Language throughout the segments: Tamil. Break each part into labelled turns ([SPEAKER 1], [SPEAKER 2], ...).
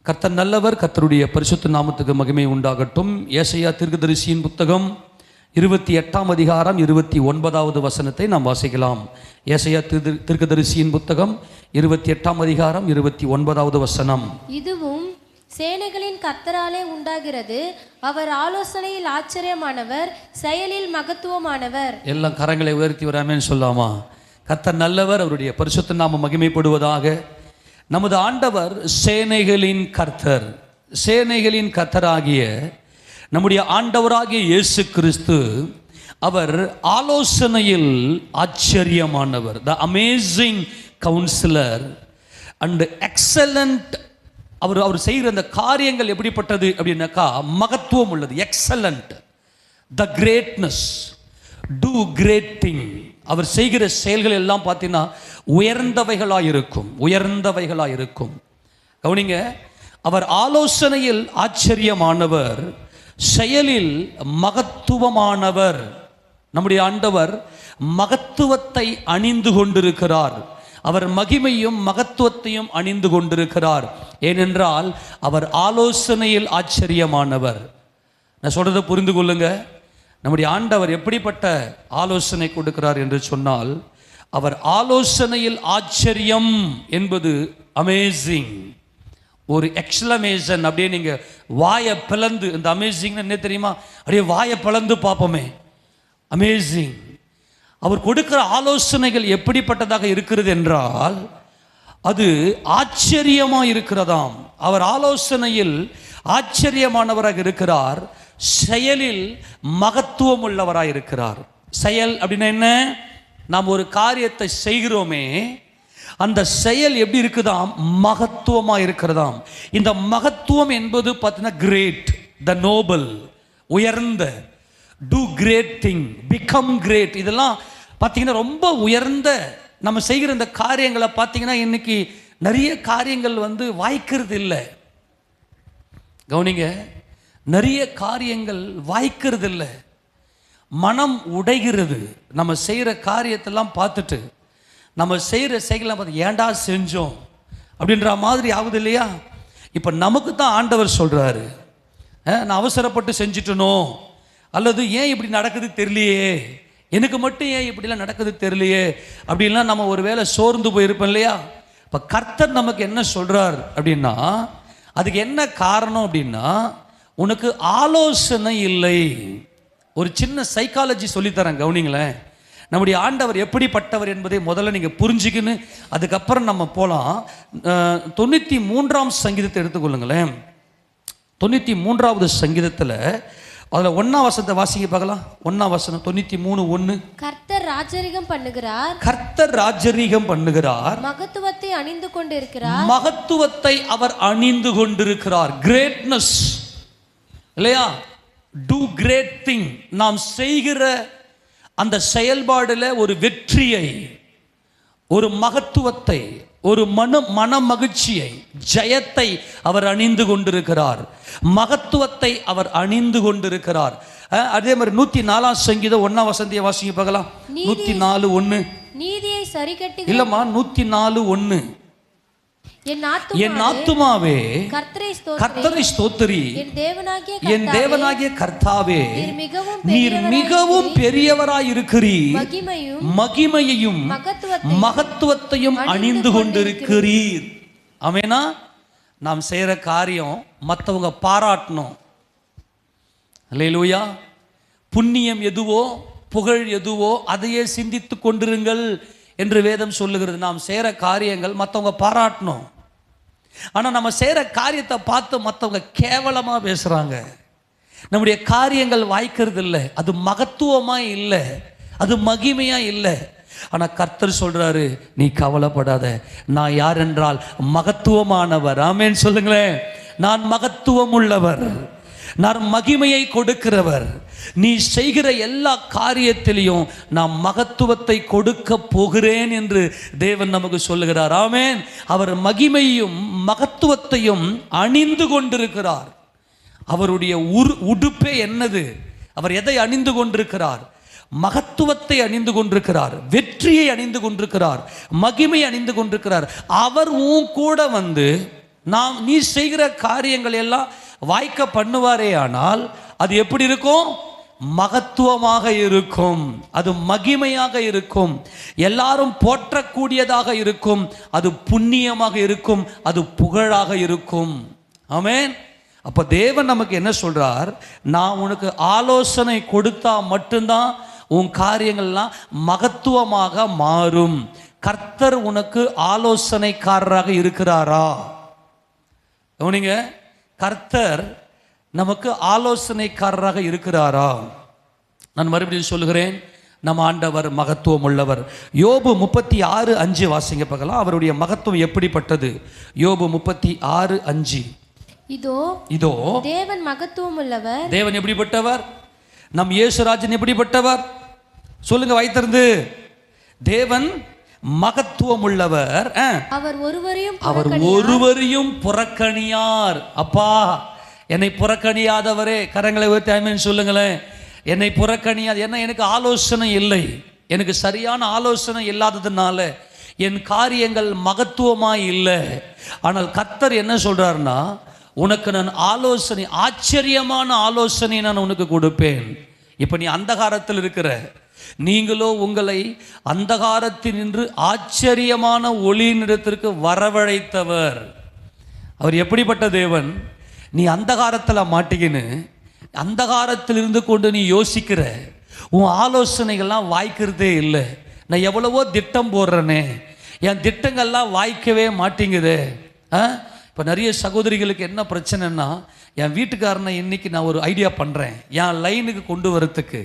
[SPEAKER 1] கர்த்தர் நல்லவர். கர்த்தருடைய பரிசுத்த நாமத்துக்கு மகிமை உண்டாகட்டும். ஏசாயா தீர்க்கதரிசியின் புத்தகம் 28ஆம் அதிகாரம் 29வது வசனத்தை நாம் வாசிக்கலாம். ஏசாயா தீர்க்கதரிசியின் புத்தகம் 28ஆம் அதிகாரம் 29வது வசனம்.
[SPEAKER 2] இதுவும் சேனைகளின் கர்த்தராலே உண்டாகிறது, அவர் ஆலோசனையில் ஆச்சரியமானவர், செயலில் மகத்துவமானவர்.
[SPEAKER 1] எல்லாம் கரங்களை உயர்த்தி வராமேன்னு சொல்லாமா? கர்த்தர் நல்லவர், அவருடைய பரிசுத்த நாமம் மகிமைப்படுவதாக. நமது ஆண்டவர் சேனைகளின் கர்த்தர். சேனைகளின் கர்த்தராகிய நம்முடைய ஆண்டவராகிய இயேசு கிறிஸ்து அவர் ஆலோசனையில் ஆச்சரியமானவர். The amazing counsellor and excellent. அவர் செய்கிற அந்த காரியங்கள் எப்படிப்பட்டது அப்படின்னாக்கா மகத்துவம் உள்ளது. Excellent, the greatness, too great thing. அவர் செய்கிற செயல்கள் எல்லாம் பார்த்தீங்கன்னா உயர்ந்தவைகளாக இருக்கும், உயர்ந்தவைகளாக இருக்கும். கவனிங்க, அவர் ஆலோசனையில் ஆச்சரியமானவர், செயலில் மகத்துவமானவர். நம்முடைய ஆண்டவர் மகத்துவத்தை அணிந்து கொண்டிருக்கிறார். அவர் மகிமையும் மகத்துவத்தையும் அணிந்து கொண்டிருக்கிறார். ஏனென்றால் அவர் ஆலோசனையில் ஆச்சரியமானவர். நான் சொல்றதை புரிந்து கொள்ளுங்க. நம்முடைய ஆண்டவர் எப்படிப்பட்ட ஆலோசனை கொடுக்கிறார் என்று சொன்னால், அவர் ஆலோசனையில் ஆச்சரியம் என்பது அமேசிங், ஒரு எக்ஸ்லமேஷன். அப்படியே நீங்க வாயை பிளந்து, இந்த அமேசிங் என்ன தெரியுமா, அப்படியே வாயை பிளந்து பார்ப்போமே, அமேசிங். அவர் கொடுக்கிற ஆலோசனைகள் எப்படிப்பட்டதாக இருக்கிறது என்றால் அது ஆச்சரியமாக இருக்கிறதாம். அவர் ஆலோசனையில் ஆச்சரியமானவராக இருக்கிறார், செயலில் மகத்துவம் உள்ளவராக இருக்கிறார். செயல் அப்படின்னா என்ன? நாம் ஒரு காரியத்தை செய்கிறோமே, அந்த செயல் எப்படி இருக்குதாம்? மகத்துவமாக இருக்கிறதாம். இந்த மகத்துவம் என்பது பார்த்தீங்கன்னா கிரேட், த நோபல், உயர்ந்த, do great thing, become great. இதெல்லாம் பார்த்தீங்கன்னா ரொம்ப உயர்ந்த. நம்ம செய்கிற இந்த காரியங்களை பார்த்தீங்கன்னா இன்னைக்கு நிறைய காரியங்கள் வாய்க்கிறது இல்லை. கவனிங்க, நிறைய காரியங்கள் வாய்க்கிறது இல்லை, மனம் உடைகிறது. நம்ம செய்கிற காரியத்தெல்லாம் பார்த்துட்டு, நம்ம செய்கிற செயலாம் பார்த்து ஏண்டா செஞ்சோம் அப்படின்ற மாதிரி ஆகுது இல்லையா? இப்போ நமக்கு தான் ஆண்டவர் சொல்கிறாரு, நான் அவசரப்பட்டு செஞ்சிட்டனோ, அல்லது ஏன் இப்படி நடக்குது தெரியலையே, எனக்கு மட்டும் ஏன் இப்படிலாம் நடக்குது தெரியலையே அப்படின்லாம் நம்ம ஒரு வேளை சோர்ந்து போயிருப்போம் இல்லையா? இப்போ கர்த்தர் நமக்கு என்ன சொல்கிறார் அப்படின்னா, அதுக்கு என்ன காரணம் அப்படின்னா, உனக்கு ஆலோசனை இல்லை. ஒரு சின்ன சைக்காலஜி சொல்லித்தரேன், கவனிங்களேன். நம்முடைய ஆண்டவர் எப்படிப்பட்டவர் என்பதை முதல்ல நீங்கள் புரிஞ்சுக்கின்னு அதுக்கப்புறம் நம்ம போகலாம். 93ஆம் சங்கீதத்தை எடுத்துக்கொள்ளுங்களேன். 93வது சங்கீதத்தில் அதில் 1ஆம் வசனத்தை வாசிக்க பார்க்கலாம். 1ஆம் வசனம் 93:1.
[SPEAKER 2] கர்த்தர் ராஜரிகம் பண்ணுகிறார்,
[SPEAKER 1] கர்த்தர் ராஜரிகம் பண்ணுகிறார்,
[SPEAKER 2] மகத்துவத்தை அணிந்து கொண்டிருக்கிறார்,
[SPEAKER 1] மகத்துவத்தை அவர் அணிந்து கொண்டிருக்கிறார். கிரேட்னஸ் இல்லையா? Do great thing. நாம் செய்கிற அந்த செயல்பாடுல ஒரு வெற்றியை, ஒரு மகத்துவத்தை, ஒரு மன மகிழ்ச்சியை, ஜெயத்தை அவர் அணிந்து கொண்டிருக்கிறார். மகத்துவத்தை அவர் அணிந்து கொண்டிருக்கிறார். அதே மாதிரி 104ஆம் சங்கீதம் 1ஆம் வசனத்தை வாசிக்க பார்க்கலாம். 104:1.
[SPEAKER 2] நீதியை சரி கட்டி
[SPEAKER 1] இல்லம்மா, 104:1.
[SPEAKER 2] என் ஆத்துமாவே
[SPEAKER 1] கர்த்தரை ஸ்தோத்திரி, என் தேவனாகிய கர்த்தாவே, நீர் மிகவும் பெரியவராய் இருக்கிறீர், மகிமையையும் மகத்துவத்தையும் அணிந்து கொண்டிருக்கிறீர். ஆமெனா? நாம் செய்கிற காரியம் மற்றவங்க பாராட்டணும். அல்லேலூயா. புண்ணியம் எதுவோ, புகழ் எதுவோ அதையே சிந்தித்து கொண்டிருங்கள் என்று வேதம் சொல்லுகிறது. நாம் செய்கிற காரியங்கள் மற்றவங்க பாராட்டணும். ஆனால் நம்ம செய்கிற காரியத்தை பார்த்து மற்றவங்க கேவலமாக பேசுகிறாங்க. நம்முடைய காரியங்கள் வாய்க்கிறது இல்லை, அது மகத்துவமாக இல்லை, அது மகிமையாக இல்லை. ஆனால் கர்த்தர் சொல்கிறாரு, நீ கவலைப்படாத, நான் யார் என்றால் மகத்துவமானவர். ஆமேன் சொல்லுங்களேன். நான் மகத்துவம் உள்ளவர், நான் மகிமையை கொடுக்கிறவர். நீ செய்கிற எல்லா காரியத்திலையும் நான் மகத்துவத்தை கொடுக்க போகிறேன் என்று தேவன் நமக்கு சொல்லுகிறார். ஆமென். அவர் மகிமையும் மகத்துவத்தையும் அணிந்து கொண்டிருக்கிறார். அவருடைய உடுப்பே என்னது? அவர் எதை அணிந்து கொண்டிருக்கிறார்? மகத்துவத்தை அணிந்து கொண்டிருக்கிறார், வெற்றியை அணிந்து கொண்டிருக்கிறார், மகிமை அணிந்து கொண்டிருக்கிறார். அவர் கூட நீ செய்கிற காரியங்கள் எல்லாம் வாய்க்க பண்ணுவாரே, ஆனால் அது எப்படி இருக்கும்? மகத்துவமாக இருக்கும், அது மகிமையாக இருக்கும், எல்லாரும் போற்றக்கூடியதாக இருக்கும், அது புண்ணியமாக இருக்கும், அது புகழாக இருக்கும். ஆமென். அப்போ தேவன் நமக்கு என்ன சொல்றார்? நான் உனக்கு ஆலோசனை கொடுத்தா மட்டும்தான் உன் காரியங்கள்லாம் மகத்துவமாக மாறும். கர்த்தர் உனக்கு ஆலோசனைக்காரராக இருக்கிறாரா? கவனிங்க, கர்த்தர் நமக்கு ஆலோசனைக்காரராக இருக்கிறாரா? நான் மறுபடியும் சொல்லுகிறேன், நம்ம ஆண்டவர் மகத்துவம் உள்ளவர். யோபு 36:5 வாசிங்க பார்க்கலாம். அவருடைய மகத்துவம் எப்படிப்பட்டது? யோபு 36:5. இதோ
[SPEAKER 2] தேவன் மகத்துவம் உள்ளவர்.
[SPEAKER 1] தேவன் எப்படிப்பட்டவர்? நம் இயேசுராஜன் எப்படிப்பட்டவர்? சொல்லுங்க வைத்திருந்து. தேவன் மகத்துவம் உள்ளவர்.
[SPEAKER 2] அவர்
[SPEAKER 1] ஒருவரையும் புறக்கணியார். அப்பா, என்னை புறக்கணியாதவரே, கரங்களை உயர்த்தி ஆமென் சொல்லுங்களேன். என்னை புறக்கணியாது. என்ன, எனக்கு ஆலோசனை இல்லை, எனக்கு சரியான ஆலோசனை இல்லாததுனால என் காரியங்கள் மகத்துவமாய் இல்லை. ஆனால் கர்த்தர் என்ன சொல்றாருன்னா, உனக்கு நான் ஆலோசனை, ஆச்சரியமான ஆலோசனை நான் உனக்கு கொடுப்பேன். இப்போ நீ அந்தகாரத்தில் இருக்கிற, நீங்களோ உங்களை அந்தகாரத்தில் நின்று ஆச்சரியமான ஒளியினிடத்திற்கு வரவழைத்தவர். அவர் எப்படிப்பட்ட தேவன்? நீ அந்தகாரத்தில் மாட்டிக்கின்னு அந்தகாரத்தில் இருந்து கொண்டு நீ யோசிக்கிற, உன் ஆலோசனைகள்லாம் வாய்க்கிறதே இல்லை. நான் எவ்வளவோ திட்டம் போடுறேனே, என் திட்டங்கள்லாம் வாய்க்கவே மாட்டேங்குது. இப்போ நிறைய சகோதரிகளுக்கு என்ன பிரச்சனைன்னா, என் வீட்டுக்காரனை இன்னைக்கு நான் ஒரு ஐடியா பண்ணுறேன், என் லைனுக்கு கொண்டு வரத்துக்கு,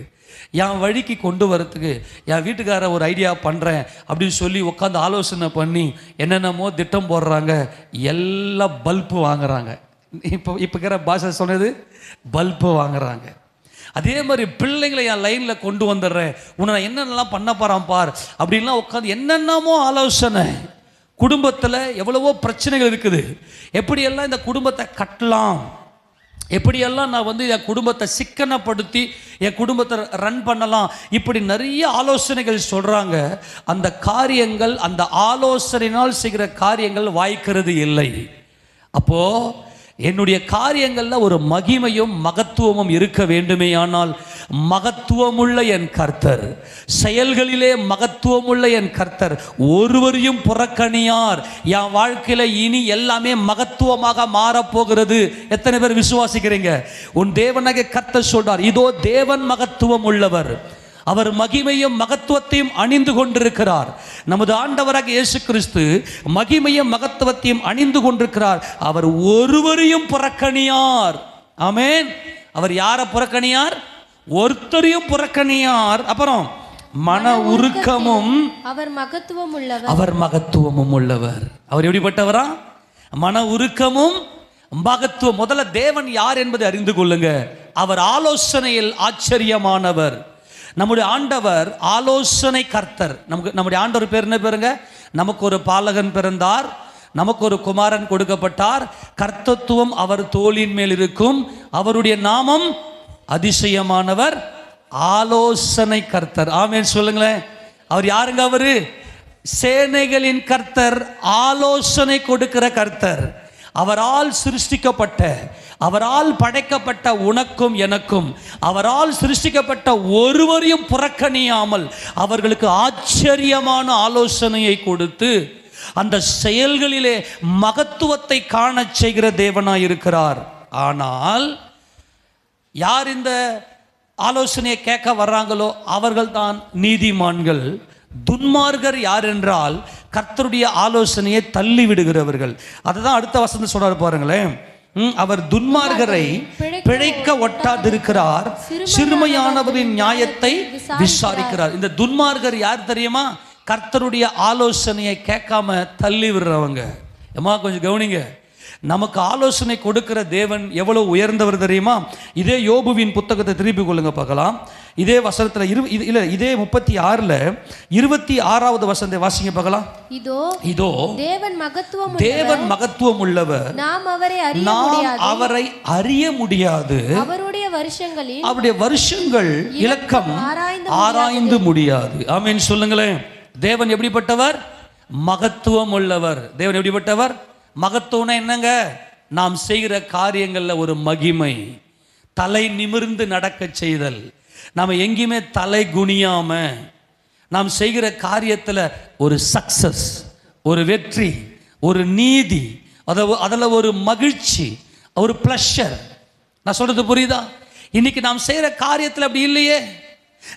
[SPEAKER 1] என் வழிக்கு கொண்டு வரத்துக்கு என் வீட்டுக்கார ஒரு ஐடியா பண்ணுறேன் அப்படின்னு சொல்லி உட்காந்து ஆலோசனை பண்ணி என்னென்னமோ திட்டம் போடுறாங்க. எல்லாம் பல்பு வாங்குறாங்க. இப்போ இருக்கிற பாஷை சொன்னது பல்பு வாங்குறாங்க. அதே மாதிரி பிள்ளைங்களை என் லைனில் கொண்டு வந்துடுறேன், உன்னை நான் என்னென்னலாம் பண்ண போகிறான் பார் அப்படின்லாம் உட்காந்து என்னென்னமோ ஆலோசனை. குடும்பத்தில் எவ்வளவோ பிரச்சனைகள் இருக்குது, எப்படியெல்லாம் இந்த குடும்பத்தை கட்டலாம், எப்படியெல்லாம் நான் என் குடும்பத்தை சிக்கனப்படுத்தி என் குடும்பத்தை ரன் பண்ணலாம், இப்படி நிறைய ஆலோசனைகள் சொல்கிறாங்க. அந்த காரியங்கள், அந்த ஆலோசனையினால் செய்கிற காரியங்கள் வாய்க்கிறது இல்லை. அப்போது என்னுடைய காரியங்களில் ஒரு மகிமையும் மகத்துவமும் இருக்க வேண்டுமே, ஆனால் மகத்துவமுள்ள என் கர்த்தர், செயல்களிலே மகத்துவமுள்ள என் கர்த்தர் ஒருவரையும் புறக்கணியார். என் வாழ்க்கையில் இனி எல்லாமே மகத்துவமாக மாறப்போகிறது. எத்தனை பேர் விசுவாசிக்கிறீங்க? உன் தேவனாகிய கர்த்தர் சொல்றார், இதோ தேவன் மகத்துவம் உள்ளவர், அவர் மகிமையும் மகத்துவத்தையும் அணிந்து கொண்டிருக்கிறார். நமது ஆண்டவராக இயேசு கிறிஸ்து மகிமையும் மகத்துவத்தையும் அணிந்து கொண்டிருக்கிறார். அவர் ஒருவரையும் புறக்கணியார். ஆமென். அவர் யாரை புறக்கணியார்? ஒருத்தரையும் புறக்கணியார். அப்புறம் மன உருக்கமும்,
[SPEAKER 2] அவர் மகத்துவம் உள்ளவர்.
[SPEAKER 1] அவர் மகத்துவமும் உள்ளவர். அவர் எப்படிப்பட்டவரா? மன உருக்கமும் மகத்துவம். முதல்ல தேவன் யார் என்பதை அறிந்து கொள்ளுங்க. அவர் ஆலோசனையில் ஆச்சரியமானவர். நம்முடைய ஆண்டவர் ஆலோசனை கர்த்தர். நம்முடைய ஆண்டவர் பேர் என்ன பேருங்க? நமக்கு ஒரு பாலகன் பிறந்தார், நமக்கு ஒரு குமாரன் கொடுக்கப்பட்டார், கர்த்தத்துவம் அவர் தோளின் மேல் இருக்கும், அவருடைய நாமம் அதிசயமானவர், ஆலோசனை கர்த்தர். ஆமென் சொல்லுங்களேன். அவர் யாருங்க? அவரு சேனைகளின் கர்த்தர், ஆலோசனை கொடுக்கிற கர்த்தர். அவரால் சிருஷ்டிக்கப்பட்ட, அவரால் படைக்கப்பட்ட உனக்கும் எனக்கும், அவரால் சிருஷ்டிக்கப்பட்ட ஒருவரையும் புறக்கணியாமல் அவர்களுக்கு ஆச்சரியமான ஆலோசனையை கொடுத்து அந்த செயல்களிலே மகத்துவத்தை காண செய்கிற தேவனாய் இருக்கிறார். ஆனால் யார் இந்த ஆலோசனையை கேட்க வர்றாங்களோ அவர்கள் தான் நீதிமான்கள். துன்மார்கர் யார் என்றால் கர்த்தருடைய ஆலோசனையை தள்ளி விடுகிறவர்கள். அதுதான் அடுத்த வசனம் சொல்றாரு பாருங்களேன். அவர் துன்மார்கரை பிழைக்க ஒட்டாதிருக்கிறார், சிறுமையானவரின் நியாயத்தை விசாரிக்கிறார். இந்த துன்மார்கர் யார் தெரியுமா? கர்த்தருடைய ஆலோசனையை கேட்காம தள்ளி விடுறவங்க. ஏமா கொஞ்சம் கவனிங்க. நமக்கு ஆலோசனை கொடுக்கிற தேவன் எவ்வளவு உயர்ந்தவர் தெரியுமா? இதே யோபுவின் புத்தகத்தை திருப்பி கொள்ளுங்க பார்க்கலாம். இதே வசனத்துல இதே 36ல 26வது வசனத்தை வாசிங்க பார்க்கலாம். இதோ தேவன் மகத்துவம் உள்ளவர், நாம் அவரை அறிய முடியாது, அவருடைய வருஷங்கள் இலக்கம் ஆராய்ந்து முடியாது. ஆமென் சொல்லுங்களேன். தேவன் எப்படிப்பட்டவர்? மகத்துவம் உள்ளவர். தேவன் எப்படிப்பட்டவர்? மகத்துவம்னா என்னங்க? நாம் செய்கிற காரியங்கள்ல ஒரு மகிமை, தலை நிமிர்ந்து நடக்க செய்தல், நாம் எங்கேயுமே தலை குனியாம நாம் செய்கிற காரியத்தில் ஒரு சக்சஸ், ஒரு வெற்றி, ஒரு நீதி, அதில் ஒரு மகிழ்ச்சி, ஒரு ப்ளஷர். நான் சொல்றது புரியுதா? இன்னைக்கு நாம் செய்கிற காரியத்தில் அப்படி இல்லையே.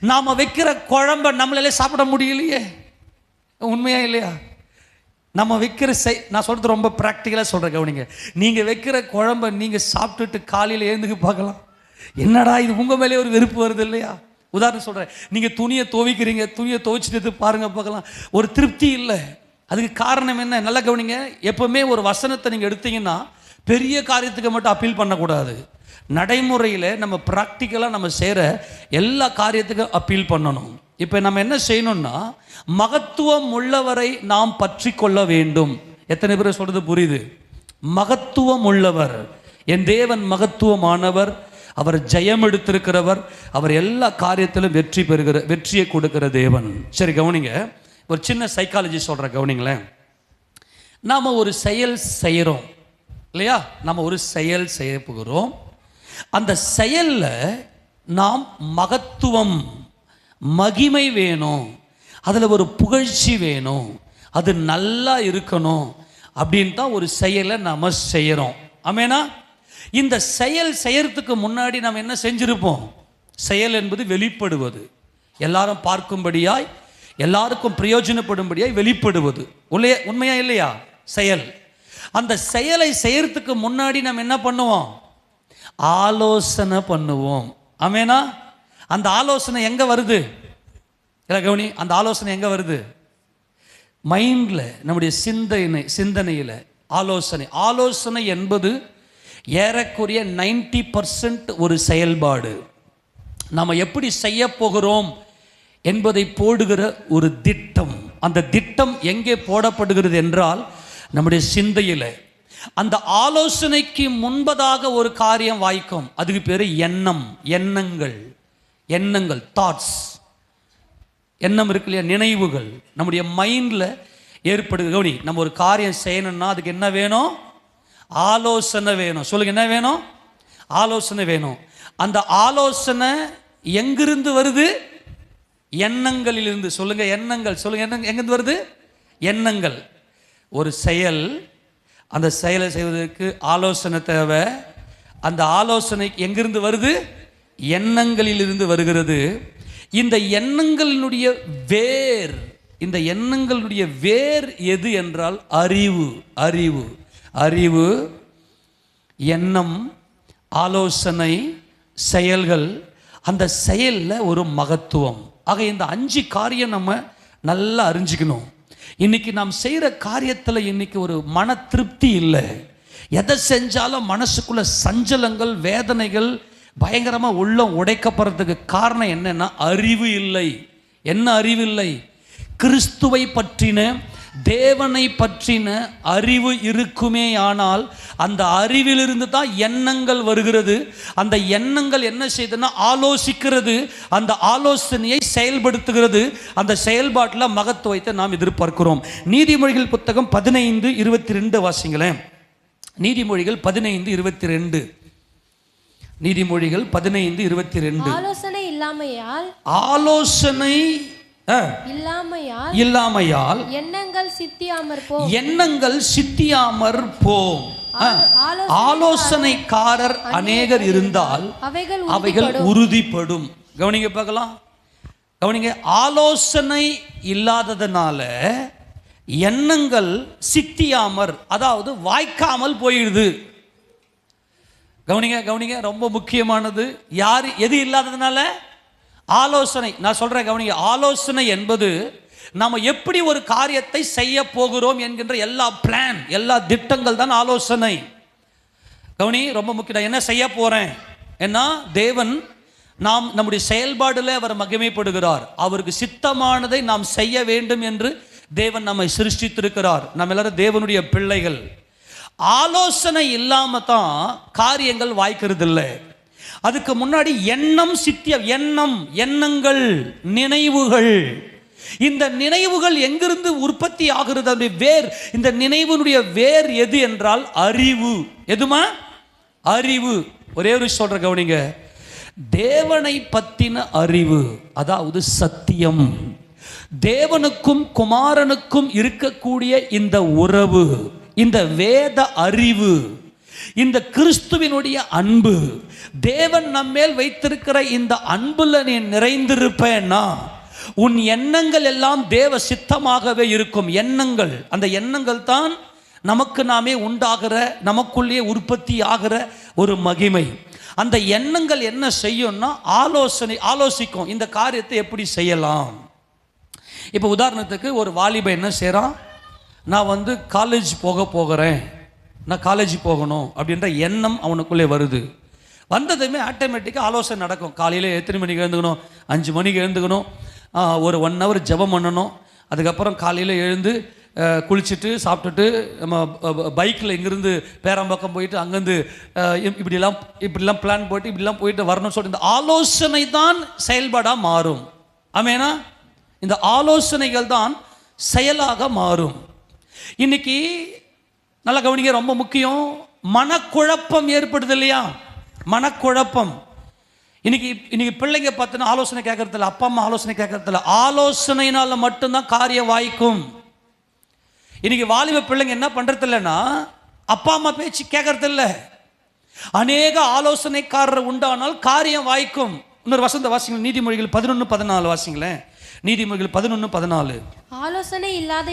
[SPEAKER 1] நாம் வைக்கிற குழம்ப நம்மளாலே சாப்பிட முடியலையே. உண்மையா இல்லையா? நம்ம வைக்கிற நான் சொல்கிறது ரொம்ப ப்ராக்டிக்கலாக சொல்கிறேன், கவனிங்க. நீங்கள் வைக்கிற குழம்ப நீங்கள் சாப்பிட்டுட்டு காலையில் எழுந்துக்கு பார்க்கலாம், என்னடா இது, உங்கள் மேலே ஒரு வெறுப்பு வருது இல்லையா? உதாரணம் சொல்கிறேன், நீங்கள் துணியை துவைக்கிறீங்க, துணியை துவைச்சிட்டு பாருங்க பார்க்கலாம், ஒரு திருப்தி இல்லை. அதுக்கு காரணம் என்ன? நல்லா கவனிங்க. எப்போவுமே ஒரு வசனத்தை நீங்கள் எடுத்தீங்கன்னா பெரிய காரியத்துக்கு மட்டும் அப்பீல் பண்ணக்கூடாது. நடைமுறையில் நம்ம ப்ராக்டிக்கலாக நம்ம செய்கிற எல்லா காரியத்துக்கும் அப்பீல் பண்ணணும். இப்போ நம்ம என்ன செய்யணும்னா, மகத்துவம் உள்ளவரை நாம் பற்றி கொள்ள வேண்டும். எத்தனை பேர் சொல்றது புரியுது? மகத்துவம் உள்ளவர், என் தேவன் மகத்துவமானவர், அவர் ஜெயம் எடுத்திருக்கிறவர், அவர் எல்லா காரியத்திலும் வெற்றியை கொடுக்கிற தேவன். சரி கவனிங்க, ஒரு சின்ன சைக்காலஜி சொல்கிறேன், கவனிங்களேன். நாம் ஒரு செயல் செய்கிறோம் இல்லையா? நம்ம ஒரு செயல் செய்ய போகிறோம். அந்த செயலில் நாம் மகத்துவம், மகிமை வேணும், அதில் ஒரு புகழ்ச்சி வேணும், அது நல்லா இருக்கணும் அப்படின்னு தான் ஒரு செயலை நாம் செய்கிறோம். ஆமேனா? இந்த செயல் செய்யறதுக்கு முன்னாடி நாம் என்ன செஞ்சிருப்போம்? செயல் என்பது வெளிப்படுவது, எல்லாரும் பார்க்கும்படியாய், எல்லாருக்கும் பிரயோஜனப்படும்படியாய் வெளிப்படுவது. உண்மையா இல்லையா? செயல். அந்த செயலை செய்யறதுக்கு முன்னாடி நாம் என்ன பண்ணுவோம்? ஆலோசனை பண்ணுவோம். ஆமேனா? அந்த ஆலோசனை எங்க வருது? கவனி, அந்த ஆலோசனை எங்க வருது? மைண்ட்ல, நம்முடைய சிந்தனையில் ஆலோசனை. ஆலோசனை என்பது ஏறக்குறைய 90% ஒரு செயல்பாடு. நம்ம எப்படி செய்ய போகிறோம் என்பதை போடுகிற ஒரு திட்டம். அந்த திட்டம் எங்கே போடப்படுகிறது என்றால் நம்முடைய சிந்தையில். அந்த ஆலோசனைக்கு முன்பதாக ஒரு காரியம் வாய்க்கும், அதுக்கு பேர் எண்ணம், எண்ணங்கள், தாட்ஸ். எண்ணம் இருக்கு இல்லையா? நினைவுகள் நம்முடைய மைண்டில் ஏற்படுது. கவனி, நம்ம ஒரு காரியம் செய்யணும்னா அதுக்கு என்ன வேணும்? ஆலோசனை வேணும். சொல்லுங்க, என்ன வேணும்? ஆலோசனை வேணும். அந்த ஆலோசனை எங்கிருந்து வருது? எண்ணங்களிலிருந்து. சொல்லுங்க, எண்ணங்கள். சொல்லுங்க, எங்கிருந்து வருது? எண்ணங்கள். ஒரு செயல், அந்த செயலை செய்வதற்கு ஆலோசனை தேவை. அந்த ஆலோசனை எங்கிருந்து வருது? எண்ணங்களிலிருந்து வருகிறது. இந்த எண்ணங்களினுடைய வேர், இந்த எண்ணங்களுடைய வேர் எது என்றால் அறிவு, எண்ணம், ஆலோசனை, செயல்கள். அந்த செயலில் ஒரு மகத்துவம். ஆக இந்த 5 காரியம் நம்ம நல்லா அறிஞ்சிக்கணும். இன்னைக்கு நாம் செய்கிற காரியத்தில் இன்னைக்கு ஒரு மன திருப்தி இல்லை. எதை செஞ்சாலும் மனசுக்குள்ள சஞ்சலங்கள், வேதனைகள், பயங்கரமாக உள்ளம் உடைக்கப்படுறதுக்கு காரணம் என்னன்னா அறிவு இல்லை. என்ன அறிவு இல்லை? கிறிஸ்துவை பற்றின, தேவனை பற்றின அறிவு இருக்குமே. ஆனால் அந்த அறிவிலிருந்து தான் எண்ணங்கள் வருகிறது. அந்த எண்ணங்கள் என்ன செய்யுதுன்னா ஆலோசிக்கிறது, அந்த ஆலோசனையை செயல்படுத்துகிறது. அந்த செயல்பாட்டில் மகத்துவத்தை நாம் எதிர்பார்க்கிறோம். நீதிமொழிகள் புத்தகம் 15:22 வாசிங்களேன். நீதிமொழிகள் 15:22. நீதிமொழிகள் 15:22.
[SPEAKER 2] ஆலோசனை இல்லாமையால்
[SPEAKER 1] இல்லாமையால் எண்ணங்கள் சித்தியாமற் போம். ஆலோசனைக்காரர் அநேகர் இருந்தால் அவைகள் உறுதிப்படும். கவனிங்க பார்க்கலாம், கவனிங்க. ஆலோசனை இல்லாததுனால எண்ணங்கள் சித்தியாமற், அதாவது வாய்க்காமல் போயிடுது. கவனிங்க, ரொம்ப முக்கியமானது. எது இல்லாததுனால? ஆலோசனை. நான் சொல்றேன், கவனிங்க. ஆலோசனை என்பது நம்ம எப்படி ஒரு காரியத்தை செய்ய போகிறோம் என்கின்ற எல்லா பிளான், எல்லா திட்டங்கள் தான் ஆலோசனை. கவனி, ரொம்ப முக்கியம். என்ன செய்ய போறேன்? ஏன்னா தேவன் நம்முடைய செயல்பாடுல அவர் மகிமைப்படுகிறார். அவருக்கு சித்தமானதை நாம் செய்ய வேண்டும் என்று தேவன் நம்மை சிருஷ்டித்திருக்கிறார். நம்ம எல்லாரும் தேவனுடைய பிள்ளைகள். ஆலோசனை இல்லாம தான் காரியங்கள் வாய்க்கிறது இல்லை. அதுக்கு முன்னாடி எண்ணங்கள், நினைவுகள், இந்த நினைவுகள் எங்கிருந்து உற்பத்தி ஆகிறது? அதனுடைய வேர், இந்த நினைவுனுடைய வேர் எது என்றால் அறிவு. எதுமா? அறிவு. ஒரே ஒரு சொல்ற கவனிங்க, தேவனை பத்தின அறிவு, அதாவது சத்தியம், தேவனுக்கும் குமாரனுக்கும் இருக்கக்கூடிய இந்த உறவு, இந்த வேத அறிவு, இந்த கிறிஸ்துவினுடைய அன்பு, தேவன் நம்மேல் வைத்திருக்கிற இந்த அன்புல நீ நிறைந்திருப்பேன்னா உன் எண்ணங்கள் எல்லாம் தேவ சித்தமாகவே இருக்கும். எண்ணங்கள், அந்த எண்ணங்கள் தான் நமக்கு நாமே உண்டாகிற, நமக்குள்ளே உற்பத்தி ஆகிற ஒரு மகிமை. அந்த எண்ணங்கள் என்ன செய்யும்னா ஆலோசிக்கும் இந்த காரியத்தை எப்படி செய்யலாம். இப்போ உதாரணத்துக்கு ஒரு வாலிபன் என்ன செய்கிறான், நான் காலேஜ் போகிறேன், நான் காலேஜ் போகணும் அப்படின்ற எண்ணம் அவனுக்குள்ளே வருது. வந்ததுமே ஆட்டோமேட்டிக்காக ஆலோசனை நடக்கும். காலையில் எத்தனை மணிக்கு எழுந்துக்கணும்? 5 மணிக்கு எழுந்துக்கணும். ஒரு 1 hour ஜெபம் பண்ணணும். அதுக்கப்புறம் காலையில் எழுந்து குளிச்சுட்டு சாப்பிட்டுட்டு நம்ம பைக்கில் இங்கேருந்து பேரம்பக்கம் போயிட்டு அங்கேருந்து இப்படிலாம் பிளான் போட்டு இப்படிலாம் போயிட்டு வரணும்னு சொல்லிட்டு இந்த ஆலோசனை தான் செயல்பாடாக மாறும். ஆமேனா? இந்த ஆலோசனைகள் தான் செயலாக மாறும். இன்னைக்கு நல்லா கவனிக்க, ரொம்ப முக்கியம், மனக்குழப்பம் ஏற்படுது இல்லையா? மனக்குழப்பம். இன்னைக்கு பிள்ளைங்க பார்த்தினா ஆலோசனை கேட்கறதில்ல, அப்பா அம்மா ஆலோசனை கேட்கறதில்ல. ஆலோசனையினால மட்டும்தான் காரியம் வாய்க்கும். இன்னைக்கு வாலிப பிள்ளைங்க என்ன பண்றது இல்லைன்னா அப்பா அம்மா பேச்சு கேட்கறதில்ல. அநேக ஆலோசனைக்காரர் உண்டானால் காரியம் வாய்க்கும். இன்னொரு வசந்த வாசிங்களேன், நீதிமொழிகள் 11:14 வாசிங்களேன். நீதிமொழிகள் 11:14. ஆலோசனை இல்லாத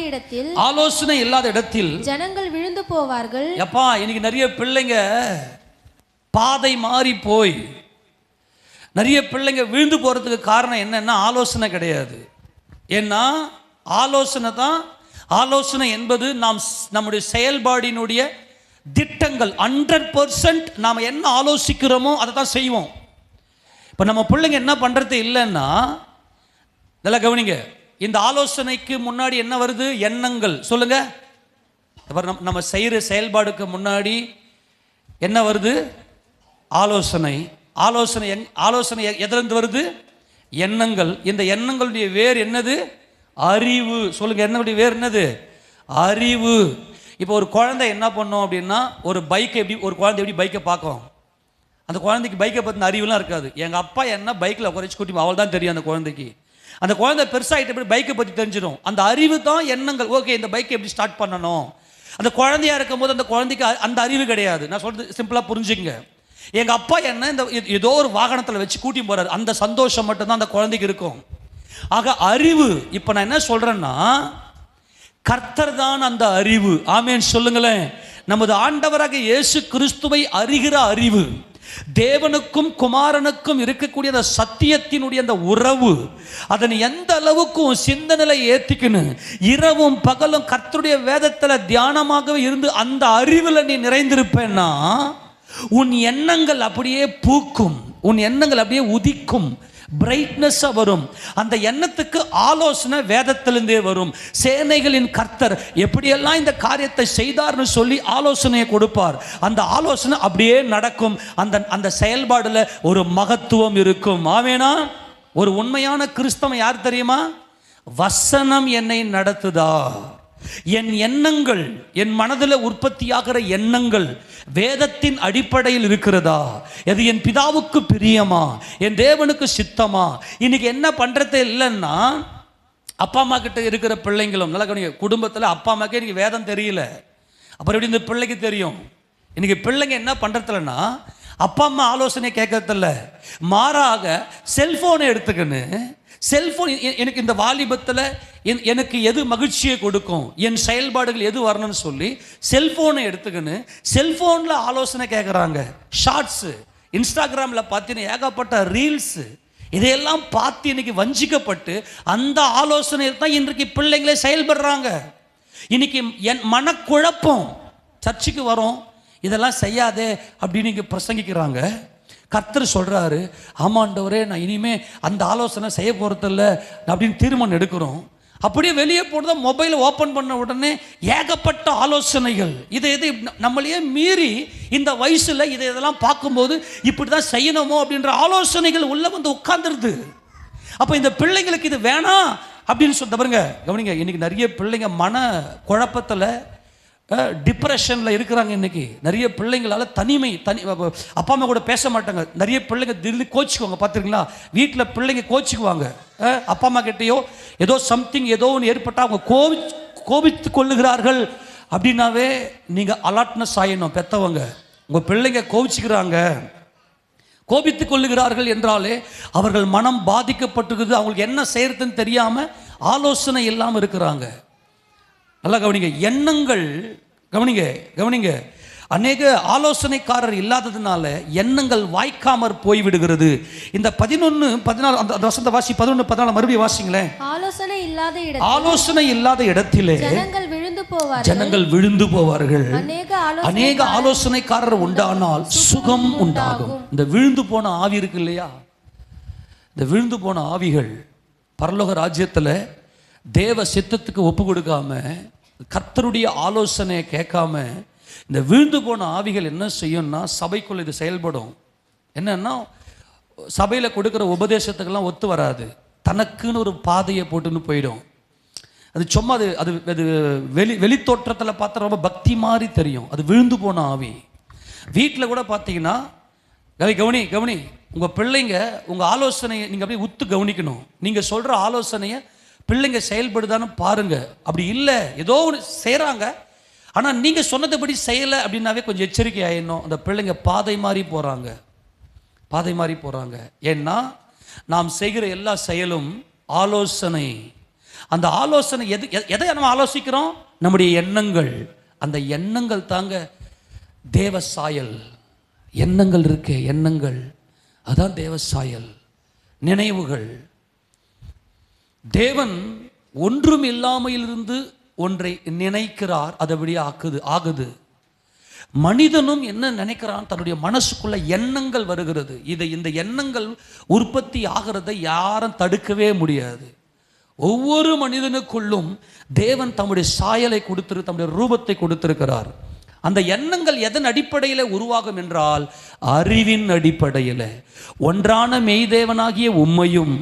[SPEAKER 1] இடத்தில்
[SPEAKER 2] ஜனங்கள் விழுந்து போவார்கள்.
[SPEAKER 1] எப்பா, இன்னைக்கு நிறைய பிள்ளைங்க பாதை மாறி போய் நிறைய பிள்ளைங்க விழுந்து போறதுக்கு காரணம் என்னன்னா ஆலோசனை கிடையாது. ஏன்னா ஆலோசனை என்பது நம்முடைய செயல்பாடினுடைய திட்டங்கள். 100% நாம் என்ன ஆலோசிக்கிறோமோ அதை தான் செய்வோம். இப்போ நம்ம பிள்ளைங்க என்ன பண்றது இல்லைன்னா, நல்லா கவனிங்க, இந்த ஆலோசனைக்கு முன்னாடி என்ன வருது? எண்ணங்கள். சொல்லுங்க. நம்ம செய்கிற செயல்பாடுக்கு முன்னாடி என்ன வருது? ஆலோசனை. ஆலோசனை எதிலிருந்து வருது? எண்ணங்கள். இந்த எண்ணங்களுடைய வேர் என்னது? அறிவு. சொல்லுங்க, எண்ணங்களுடைய வேர் என்னது? அறிவு. இப்போ ஒரு குழந்தை என்ன பண்ணும் அப்படின்னா, ஒரு குழந்தை எப்படி பைக்கை பார்க்கும்? அந்த குழந்தைக்கு பைக்கை பற்றின அறிவுலாம் இருக்காது. எங்கள் அப்பா என்ன பைக்கில் குறைச்சி கூட்டி அவள் தான் தெரியும் அந்த குழந்தைக்கு. அந்த குழந்தை பெருசாகிட்ட எப்படி பைக்கை பற்றி தெரிஞ்சிடும். அந்த அறிவு தான் எண்ணங்கள். ஓகே, இந்த பைக்கை எப்படி ஸ்டார்ட் பண்ணணும். அந்த குழந்தையா இருக்கும் போது அந்த குழந்தைக்கு அந்த அறிவு கிடையாது. நான் சொல்றது சிம்பிளாக புரிஞ்சுங்க. எங்கள் அப்பா என்ன இந்த ஏதோ ஒரு வாகனத்தில் வச்சு கூட்டி போறாரு, அந்த சந்தோஷம் மட்டும்தான் அந்த குழந்தைக்கு இருக்கும். ஆக அறிவு. இப்போ நான் என்ன சொல்றேன்னா, கர்த்தர் தான் அந்த அறிவு. ஆமேன் சொல்லுங்களேன். நமது ஆண்டவராக இயேசு கிறிஸ்துவை அறிகிற அறிவு, தேவனுக்கும் குமாரனுக்கும் இருக்கக்கூடிய அந்த சத்தியத்தினுடைய அந்த உறவு, அதனை எந்த அளவுக்கும் சிந்தனையில ஏத்திக்கணும். இரவும் பகலும் கர்த்தருடைய வேதத்தில் தியானமாகவே இருந்து அந்த அறிவில் நீ நிறைந்திருப்பேன்னா உன் எண்ணங்கள் அப்படியே பூக்கும், உன் எண்ணங்கள் அப்படியே உதிக்கும், பிரைட்னஸாக வரும். அந்த எண்ணத்துக்கு ஆலோசனை வேதத்திலிருந்தே வரும். சேனைகளின் கர்த்தர் எப்படியெல்லாம் இந்த காரியத்தை செய்தார்னு சொல்லி ஆலோசனையை கொடுப்பார். அந்த ஆலோசனை அப்படியே நடக்கும். அந்த செயல்பாடுல ஒரு மகத்துவம் இருக்கும். ஆமேனா? ஒரு உண்மையான கிறிஸ்தவன் யார் தெரியுமா? வசனம் என்னை நடத்துதா, என் எண்ணங்கள், என் மனதில் உற்பத்தியாகிற எண்ணங்கள் வேதத்தின் அடிப்படையில் இருக்கிறதா, எது என் பிதாவுக்கு பிரியமா, என் தேவனுக்கு சித்தமா. இன்னைக்கு என்ன பண்றது இல்லைன்னா, அப்பா அம்மா கிட்ட இருக்கிற பிள்ளைங்களும் நல்லா கவனிங்க, குடும்பத்தில் அப்பா அம்மாக்கே இன்னைக்கு வேதம் தெரியல, அப்புறம் எப்படி இந்த பிள்ளைக்கு தெரியும்? இன்னைக்கு பிள்ளைங்க என்ன பண்றதில்லன்னா, அப்பா அம்மா ஆலோசனை கேட்கறதில்ல, மாறாக செல்போனை எடுத்துக்கின்னு செல்போன், எனக்கு இந்த வாலிபத்தில் எனக்கு எது மகிழ்ச்சியை கொடுக்கும், என் செயல்பாடுகள் எது வரணும்னு சொல்லி செல்போனை எடுத்துக்கின்னு செல்போனில் ஆலோசனை கேட்குறாங்க. ஷார்ட்ஸு, இன்ஸ்டாகிராமில் பார்த்தீங்கன்னா ஏகப்பட்ட ரீல்ஸு, இதையெல்லாம் பார்த்து இன்னைக்கு வஞ்சிக்கப்பட்டு அந்த ஆலோசனையில் தான் இன்றைக்கு பிள்ளைங்களே செயல்படுறாங்க. இன்னைக்கு என் மனக்குழப்பம். சர்ச்சுக்கு வரோம், இதெல்லாம் செய்யாதே அப்படின்னு இங்கே பிரசங்கிக்கிறாங்க. கர்த்தர் சொல்கிறாரு, ஆமாண்டவரே நான் இனிமே அந்த ஆலோசனை செய்ய போகிறதில்ல அப்படின்னு தீர்மானம் எடுக்கிறோம். அப்படியே வெளியே போனதா மொபைலை ஓப்பன் பண்ண உடனே ஏகப்பட்ட ஆலோசனைகள். இதை நம்மளையே மீறி இந்த வயசில் இதெல்லாம் பார்க்கும்போது இப்படி தான் செய்யணுமோ அப்படின்ற ஆலோசனைகள் உள்ளே வந்து உட்கார்ந்துருது. அப்போ இந்த பிள்ளைங்களுக்கு இது வேணாம் அப்படின்னு சொல்ல பாருங்க. கவனிங்க, இன்னைக்கு நிறைய பிள்ளைங்க மன குழப்பத்தில் டிப்ரெஷனில் இருக்கிறாங்க. இன்னைக்கு நிறைய பிள்ளைங்களால அப்பா அம்மா கூட பேச மாட்டாங்க. நிறைய பிள்ளைங்க திடீர்னு கோச்சிக்குவாங்க. பார்த்துருங்களா? வீட்டில் பிள்ளைங்க கோச்சிக்குவாங்க. அப்பா அம்மா கிட்டேயோ ஏதோ சம்திங் ஏதோ ஒன்று ஏற்பட்டால் அவங்க கோபித்து கொள்ளுகிறார்கள் அப்படின்னாவே நீங்கள் அலர்ட்னஸ் ஆயிடணும். பெற்றவங்க, உங்கள் பிள்ளைங்க கோபித்து கொள்ளுகிறார்கள் என்றாலே அவர்கள் மனம் பாதிக்கப்பட்டிருக்குது. அவங்களுக்கு என்ன செய்யறதுன்னு தெரியாமல் ஆலோசனை இல்லாமல் இருக்கிறாங்க. நல்லா கவனிங்க. எண்ணங்கள் கவனிங்க அநேக ஆலோசனைக்காரர் இல்லாததுனால எண்ணங்கள் வாய்க்காமற் போய்விடுகிறது. இந்த 11-14 அந்த வசந்த வாசி 11-14 மறுபடியும் வாசிங்களேன். ஆலோசனை இல்லாத இடத்திலே ஜனங்கள் விழுந்து போவார்கள். அநேக ஆலோசனைக்காரர் உண்டானால் சுகம் உண்டாகும். இந்த விழுந்து போன ஆவி இருக்கு இல்லையா? இந்த விழுந்து போன ஆவிகள் பரலோக ராஜ்யத்தில் தேவ சித்தத்துக்கு ஒப்பு கொடுக்காம, கர்த்தருடைய ஆலோசனையை கேட்காம, இந்த விழுந்து போன ஆவிகள் என்ன செய்யும்னா சபைக்குள்ள இது செயல்படும். என்னன்னா, சபையில் கொடுக்குற உபதேசத்துக்கெல்லாம் ஒத்து வராது. தனக்குன்னு ஒரு பாதையை போட்டுன்னு போயிடும். அது சும்மா அது வெளித்தோற்றத்தில் பார்த்தா ரொம்ப பக்தி மாதிரி தெரியும். அது விழுந்து போன ஆவி. வீட்டில் கூட பார்த்தீங்கன்னா, கவனி உங்கள் பிள்ளைங்க உங்கள் ஆலோசனையை நீங்கள் அப்படியே உத்து கவனிக்கணும். நீங்கள் சொல்கிற ஆலோசனையை பிள்ளைங்க செயல்படுதான்னு பாருங்க. அப்படி இல்லை, ஏதோ ஒன்று செய்கிறாங்க, ஆனால் நீங்கள் சொன்னதுபடி செய்யலை அப்படின்னாவே கொஞ்சம் எச்சரிக்கை ஆயிடணும். அந்த பிள்ளைங்க பாதை மாறி போகிறாங்க. ஏன்னா நாம் செய்கிற எல்லா செயலும் ஆலோசனை. அந்த ஆலோசனை எதை நம்ம ஆலோசிக்கிறோம்? நம்முடைய எண்ணங்கள். அந்த எண்ணங்கள் தாங்க தேவ சாயல். எண்ணங்கள் இருக்கு, எண்ணங்கள் அதான் தேவ சாயல். நினைவுகள். தேவன் ஒன்றும் இல்லாமையிலிருந்து ஒன்றை நினைக்கிறார், அதுபடி ஆகுது. மனிதனும் என்ன நினைக்கிறான்? தன்னுடைய மனசுக்குள்ள எண்ணங்கள் வருகிறது. இந்த எண்ணங்கள் உற்பத்தி ஆகிறதை யாரும் தடுக்கவே முடியாது. ஒவ்வொரு மனிதனுக்குள்ளும் தேவன் தம்முடைய சாயலை தம்முடைய ரூபத்தை கொடுத்திருக்கிறார். அந்த எண்ணங்கள் எதன் அடிப்படையில் உருவாகும் என்றால் அறிவின் அடிப்படையில். ஒன்றான மெய்தேவனாகிய உம்மையும்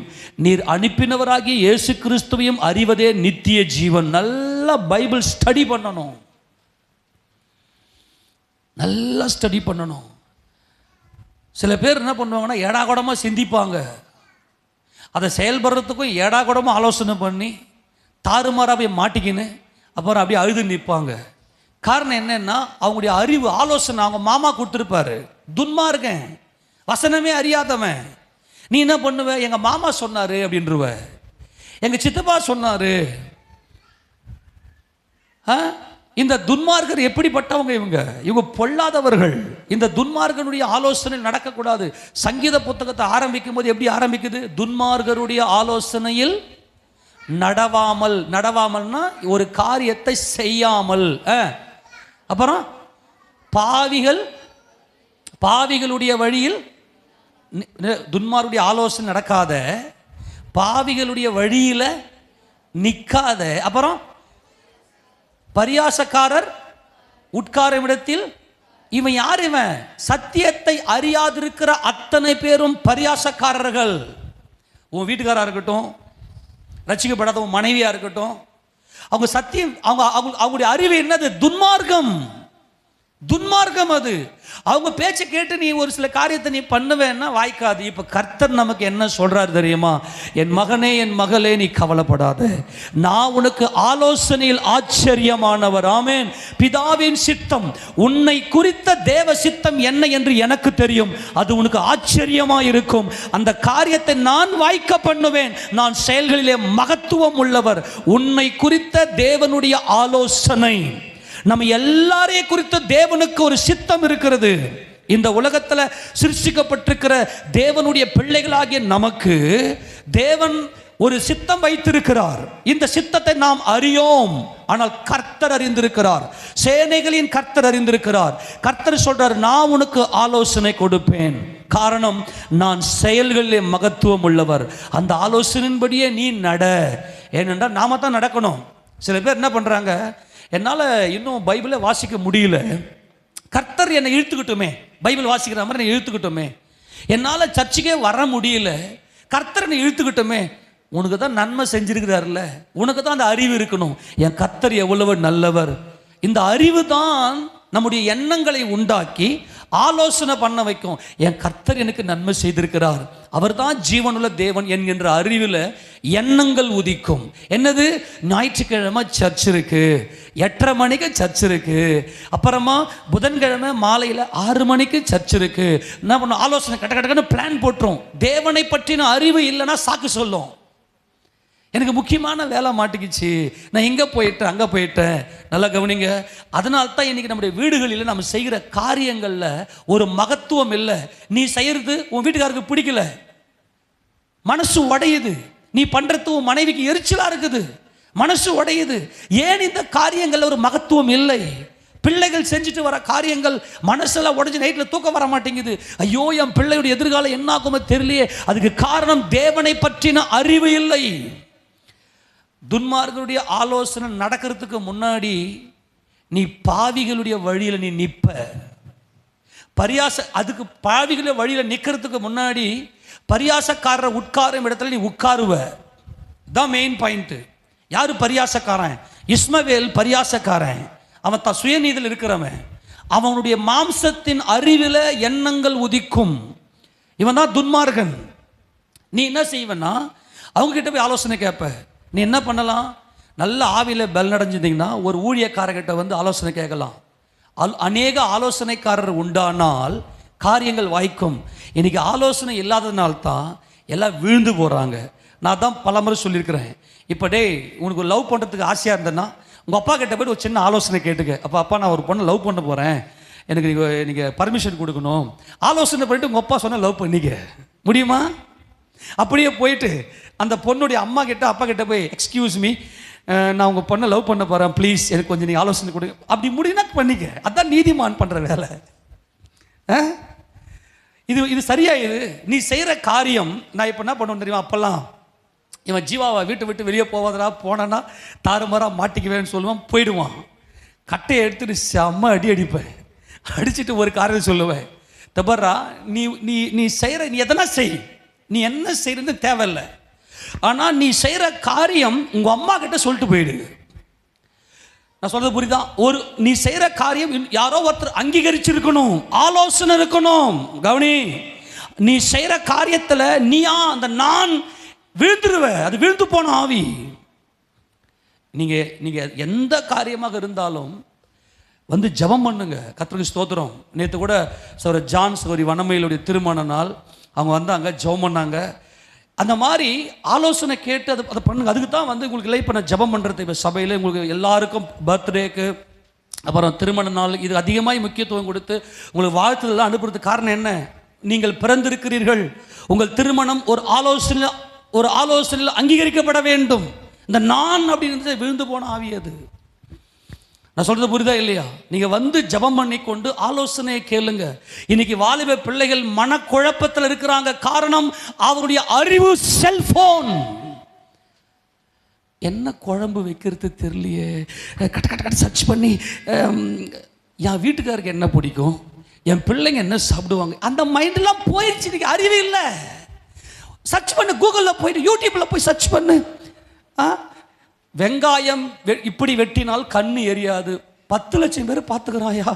[SPEAKER 1] நீர் அனுப்பினவராகிய இயேசு கிறிஸ்துவையும் அறிவதே நித்திய ஜீவன். நல்லா பைபிள் ஸ்டடி பண்ணணும். நல்லா ஸ்டடி பண்ணணும். சில பேர் என்ன பண்ணுவாங்கன்னா ஏடாகூடமாக சிந்திப்பாங்க. அதை செயல்படுறதுக்கும் ஏடாகூடமாக ஆலோசனை பண்ணி தாறுமாறாக போய் மாட்டிக்கின்னு அப்புறம் அப்படியே அழுது நிற்பாங்க. காரணம் என்னன்னா, அவங்களுடைய அறிவு ஆலோசனை அவங்க மாமா கொடுத்துருப்பாரு. துன்மார்க்கன், வசனமே அறியாதவன். நீ என்ன பண்ணுவ? எங்கள் மாமா சொன்னாரு அப்படின்றவ, எங்கள் சித்தப்பா சொன்னாரு. இந்த துன்மார்க்கர் எப்படிப்பட்டவங்க? இவங்க பொல்லாதவர்கள். இந்த துன்மார்க்கனுடைய ஆலோசனை நடக்கக்கூடாது. சங்கீத புத்தகத்தை ஆரம்பிக்கும் போது எப்படி ஆரம்பிக்குது? துன்மார்க்கருடைய ஆலோசனையில் நடவாமல்னா ஒரு காரியத்தை செய்யாமல். அப்புறம் பாவிகளுடைய வழியில், துன்மாருடைய ஆலோசனை நடக்காத, பாவிகளுடைய வழியில நிற்காத, அப்புறம் பரியாசக்காரர் உட்காரும் இடத்தில். இவன் யார்? இவன் சத்தியத்தை அறியாதிருக்கிற அத்தனை பேரும் பரியாசக்காரர்கள். உன் வீட்டுக்காரா இருக்கட்டும், ரட்சிக்கப்படாத உன் மனைவியா இருக்கட்டும், அவங்க சத்தியம், அவங்களுடைய அறிவு என்னது? துன்மார்க்கம். அது அவங்க பேச்சை கேட்டு நீ ஒரு சில காரியத்தை நீ பண்ணுவேன்னா வாய்க்காது. இப்ப கர்த்தர் நமக்கு என்ன சொல்றாரு தெரியுமா? என் மகனே, என் மகளே, நீ கவலைப்படாத, நான் உனக்கு ஆலோசனையில் ஆச்சரியமானவர். ஆமென். பிதாவின் சித்தம், உன்னை குறித்த தேவ சித்தம் என்ன என்று எனக்கு தெரியும். அது உனக்கு ஆச்சரியமா இருக்கும். அந்த காரியத்தை நான் வாய்க்க பண்ணுவேன். நான் செயல்களிலே மகத்துவம் உள்ளவர். உன்னை குறித்த தேவனுடைய ஆலோசனை. நம்ம எல்லாரையும் குறித்து தேவனுக்கு ஒரு சித்தம் இருக்கிறது. இந்த உலகத்தில் சிருஷ்டிக்கப்பட்டிருக்கிற தேவனுடைய பிள்ளைகளாகிய நமக்கு தேவன் ஒரு சித்தம் வைத்திருக்கிறார். இந்த சித்தத்தை நாம் அறியோம், ஆனால் கர்த்தர் அறிந்திருக்கிறார். சேனைகளின் கர்த்தர் அறிந்திருக்கிறார். கர்த்தர் சொல்றார், நான் உனக்கு ஆலோசனை கொடுப்பேன். காரணம், நான் செயல்களிலே மகத்துவம் உள்ளவர். அந்த ஆலோசனையின்படியே நீ நட. ஏனென்றால் நாம தான் நடக்கணும். சில பேர் என்ன பண்றாங்க, என்னால் இன்னும் பைபிளை வாசிக்க முடியல, கர்த்தர் என்னை இழுத்துக்கிட்டுமே, பைபிள் வாசிக்கிற மாதிரி என்னை இழுத்துக்கிட்டோமே, என்னால் சர்ச்சுக்கே வர முடியல, கர்த்தர் என்னை இழுத்துக்கிட்டோமே. உனக்கு தான் நன்மை செஞ்சிருக்கிறாருல்ல, உனக்கு தான் அந்த அறிவு இருக்கணும். என் கர்த்தர் எவ்வளவு நல்லவர். இந்த அறிவு தான் நம்முடைய எண்ணங்களை உண்டாக்கி ஆலோசனை பண்ண வைக்கும். என் கர்த்தர் எனக்கு நன்மை செய்திருக்கிறார், அவர் தான் ஜீவனுள்ள தேவன் என்கின்ற அறிவில் எண்ணங்கள் உதிக்கும். என்னது? ஞாயிற்றுக்கிழமை சர்ச் இருக்கு, 8:30 மணிக்கு சர்ச் இருக்கு, அப்புறமா புதன்கிழமை மாலையில் 6 மணிக்கு சர்ச் இருக்கு. என்ன பண்ணும்? ஆலோசனை கட்ட கட்டன்னு பிளான் போட்டுரும். தேவனை பற்றின அறிவு இல்லைன்னா சாக்கு சொல்லும். எனக்கு முக்கியமான வேலை மாட்டிக்கிச்சு, நான் இங்கே போயிட்டேன் அங்கே போயிட்டேன். நல்லா கவனிங்க. அதனால தான் இன்றைக்கி நம்முடைய வீடுகளில் நம்ம செய்கிற காரியங்களில் ஒரு மகத்துவம் இல்லை. நீ செய்கிறது உன் வீட்டுக்காருக்கு பிடிக்கல, மனசு உடையுது. நீ பண்ணுறது உன் மனைவிக்கு எரிச்சலாக இருக்குது, மனசு உடையுது. ஏன் இந்த காரியங்களில் ஒரு மகத்துவம் இல்லை? பிள்ளைகள் செஞ்சுட்டு வர காரியங்கள் மனசெல்லாம் உடஞ்சி நைட்டில் தூக்கம் வர மாட்டேங்குது. ஐயோ, என் பிள்ளையுடைய எதிர்காலம் என்ன ஆகுமோ தெரியலையே. அதுக்கு காரணம் தேவனை பற்றின அறிவு இல்லை. துன்மார்களுடைய ஆலோசனை நடக்கிறதுக்கு முன்னாடி நீ பாவிகளுடைய வழியில் நீ நிற்ப. அதுக்கு பாவிகளுடைய வழியில் நிற்கிறதுக்கு முன்னாடி பரியாசக்காரர் உட்காரும் இடத்துல நீ உட்காருவ. தான் மெயின் பாயிண்ட். யாரு பரியாசக்காரன்? இஸ்மவேல் பரியாசக்காரன். அவன் தான் சுயநீதியில் இருக்கிறவன். அவனுடைய மாம்சத்தின் அறிவில் எண்ணங்கள் உதிக்கும். இவன் தான் துன்மார்கன். நீ என்ன செய்வனா, அவங்க கிட்ட போய் ஆலோசனை கேட்ப. நீ என்ன பண்ணலாம்? நல்ல ஆவியில் பெல் நடைஞ்சிருந்தீங்கன்னா ஒரு ஊழியக்காரர்கிட்ட வந்து ஆலோசனை கேட்கலாம். அநேக ஆலோசனைக்காரர் உண்டானால் காரியங்கள் வாய்க்கும். இன்னைக்கு ஆலோசனை இல்லாததுனால்தான் எல்லாம் விழுந்து போகிறாங்க. நான் தான் பல முறை சொல்லியிருக்கிறேன். இப்போ டே உனக்கு லவ் பண்ணுறதுக்கு ஆசையாக இருந்தேன்னா உங்கள் அப்பா கிட்ட போய்ட்டு ஒரு சின்ன ஆலோசனை கேட்டுக்க. அப்பா நான் ஒரு பொண்ணை லவ் பண்ண போகிறேன், எனக்கு நீங்கள் பர்மிஷன் கொடுக்கணும். ஆலோசனை பண்ணிட்டு உங்கள் அப்பா சொன்ன லவ் பண்ணிக்க முடியுமா? அப்படியே போயிட்டு அந்த பொண்ணுடைய அம்மா கிட்ட அப்பா கிட்ட போய் எக்ஸ்கியூஸ் மீ, நான் உங்கள் பொண்ணை லவ் பண்ண போகிறேன், ப்ளீஸ் எனக்கு கொஞ்சம் நீ ஆலோசனை கொடுங்க. அப்படி முடியும்னா பண்ணிக்க. அதுதான் நீதிமான் பண்ணுற வேலை. இது சரியா? இது நீ செய்கிற காரியம். நான் இப்போ என்ன பண்ணுவேன் தெரியுமா? அப்போல்லாம் இவன் ஜீவாவை வீட்டை விட்டு வெளியே போவாதரா, போனேன்னா தாறுமாறாக மாட்டிக்குவேன்னு சொல்லுவான், போயிடுவான். கட்டையை எடுத்துட்டு செம்ம அடிப்பேன். அடிச்சுட்டு ஒரு காரியம் சொல்லுவேன், தபரா நீ நீ நீ செய்கிற நீ எதனா செய், நீ என்ன செய்யறது தேவையில்லை, ஆனால் நீ செய்கிற காரியம் உங்கள் அம்மா கிட்ட சொல்லிட்டு போயிடு. நான் சொல்றது புரியுதா? நீ செய்கிற காரியம் யாரோ ஒருத்தர் அங்கீகரிச்சிருக்கணும், ஆலோசனை இருக்கணும். கவனி, நீ செய்கிற காரியத்தில் நீயா அந்த நான் விழுந்துருவ. அது விழுந்து போன ஆவி. நீங்கள் எந்த காரியமாக இருந்தாலும் வந்து ஜெபம் பண்ணுங்க. கர்த்தருக்கு ஸ்தோத்திரம். நேற்று கூட சகோதரர் ஜான் சகோதரி வனமையிலுடைய திருமண நாள், அவங்க வந்தாங்க, ஜெபம் பண்ணாங்க. அந்த மாதிரி ஆலோசனை கேட்டு அதை பண்ணுங்க. அதுக்கு தான் வந்து உங்களுக்கு இல்லை இப்போ நான் ஜெபம் பண்ணுறது. இப்போ சபையில் உங்களுக்கு எல்லாருக்கும் பர்த்டேக்கு அப்புறம் திருமண நாள் இது அதிகமாக முக்கியத்துவம் கொடுத்து உங்களுக்கு வாழ்த்துதெல்லாம் அனுப்புறதுக்கு காரணம் என்ன? நீங்கள் பிறந்திருக்கிறீர்கள். உங்கள் திருமணம் ஒரு ஆலோசனையில் அங்கீகரிக்கப்பட வேண்டும். இந்த நான் அப்படின்னு விழுந்து போன ஆவி அது. நான் சொல்றது புரியுதா இல்லையா? நீங்க வந்து ஜெபம் பண்ணி கொண்டு ஆலோசனையை கேளுங்க. இன்னைக்கு வாலிப பிள்ளைகள் மனக்குழப்பத்தில் இருக்கிறாங்க. காரணம் அவருடைய அறிவு செல்போன். என்ன குழம்பு வைக்கிறது தெரியலையே, கட்ட சர்ச் பண்ணி என் வீட்டுக்காருக்கு என்ன பிடிக்கும், என் பிள்ளைங்க என்ன சாப்பிடுவாங்க, அந்த மைண்டெல்லாம் போயிடுச்சு. இன்னைக்கு அறிவு இல்லை. சர்ச் பண்ணு, கூகுளில் போயிட்டு யூடியூப்பில் போய் சர்ச் பண்ணு. வெங்காயம் இப்படி வெட்டினால் கண்ணு எரியாது, 10 லட்சம் பேர் பார்த்துக்கிறாயா,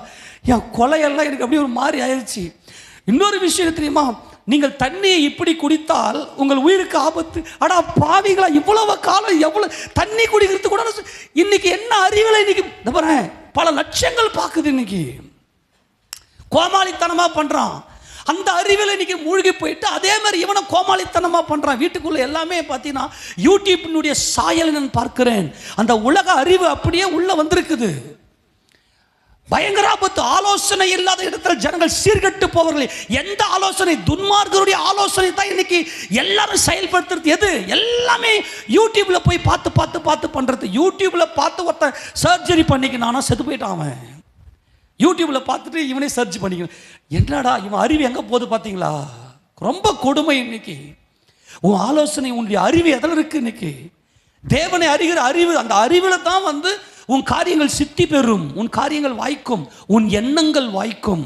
[SPEAKER 1] என் கொலையெல்லாம் எனக்கு அப்படியே ஒரு மாதிரி ஆயிடுச்சு. இன்னொரு விஷயம் தெரியுமா? நீங்கள் தண்ணியை இப்படி குடித்தால் உங்கள் உயிருக்கு ஆபத்து. ஆனா பாவிகளா, இவ்வளவு காலம் எவ்வளவு தண்ணி குடிக்கிறது கூட இன்னைக்கு என்ன அறிவில் இன்னைக்கு பல லட்சங்கள் பார்க்குது. இன்னைக்கு கோமாளித்தனமா பண்றான். அந்த அறிவில் இன்னைக்கு மூழ்கி போயிட்டு அதே மாதிரி இவனை கோமாளித்தனமா பண்றான். வீட்டுக்குள்ள எல்லாமே பார்த்தீங்கன்னா யூடியூப்பினுடைய சாயல் நான் பார்க்கிறேன். அந்த உலக அறிவு அப்படியே உள்ள வந்திருக்குது. பயங்கர ஆபத்து. ஆலோசனை இல்லாத இடத்துல ஜனங்கள் சீர்கட்டு போவார்கள். எந்த ஆலோசனை? துன்மார்களுடைய ஆலோசனை தான் இன்னைக்கு எல்லாரும் செயல்படுத்துறது. எது? எல்லாமே யூடியூப்ல போய் பார்த்து பார்த்து பார்த்து பண்றது. யூடியூப்ல பார்த்து ஒருத்தன் சர்ஜரி பண்ணிக்கினானா செத்து போயிட்டான் அவன். யூடியூப்ல பார்த்துட்டு இவனே சர்ச் பண்ணிக்கணும். என்னடா இவன் அறிவு எங்கே போகுது பார்த்தீங்களா? ரொம்ப கொடுமை. இன்னைக்கு உன் ஆலோசனை, உன்னுடைய அறிவு எதில் இருக்கு? இன்னைக்கு தேவனை அறிகிற அறிவு, அந்த அறிவில் தான் வந்து உன் காரியங்கள் சித்தி பெறும், உன் காரியங்கள் வாய்க்கும், உன் எண்ணங்கள் வாய்க்கும்.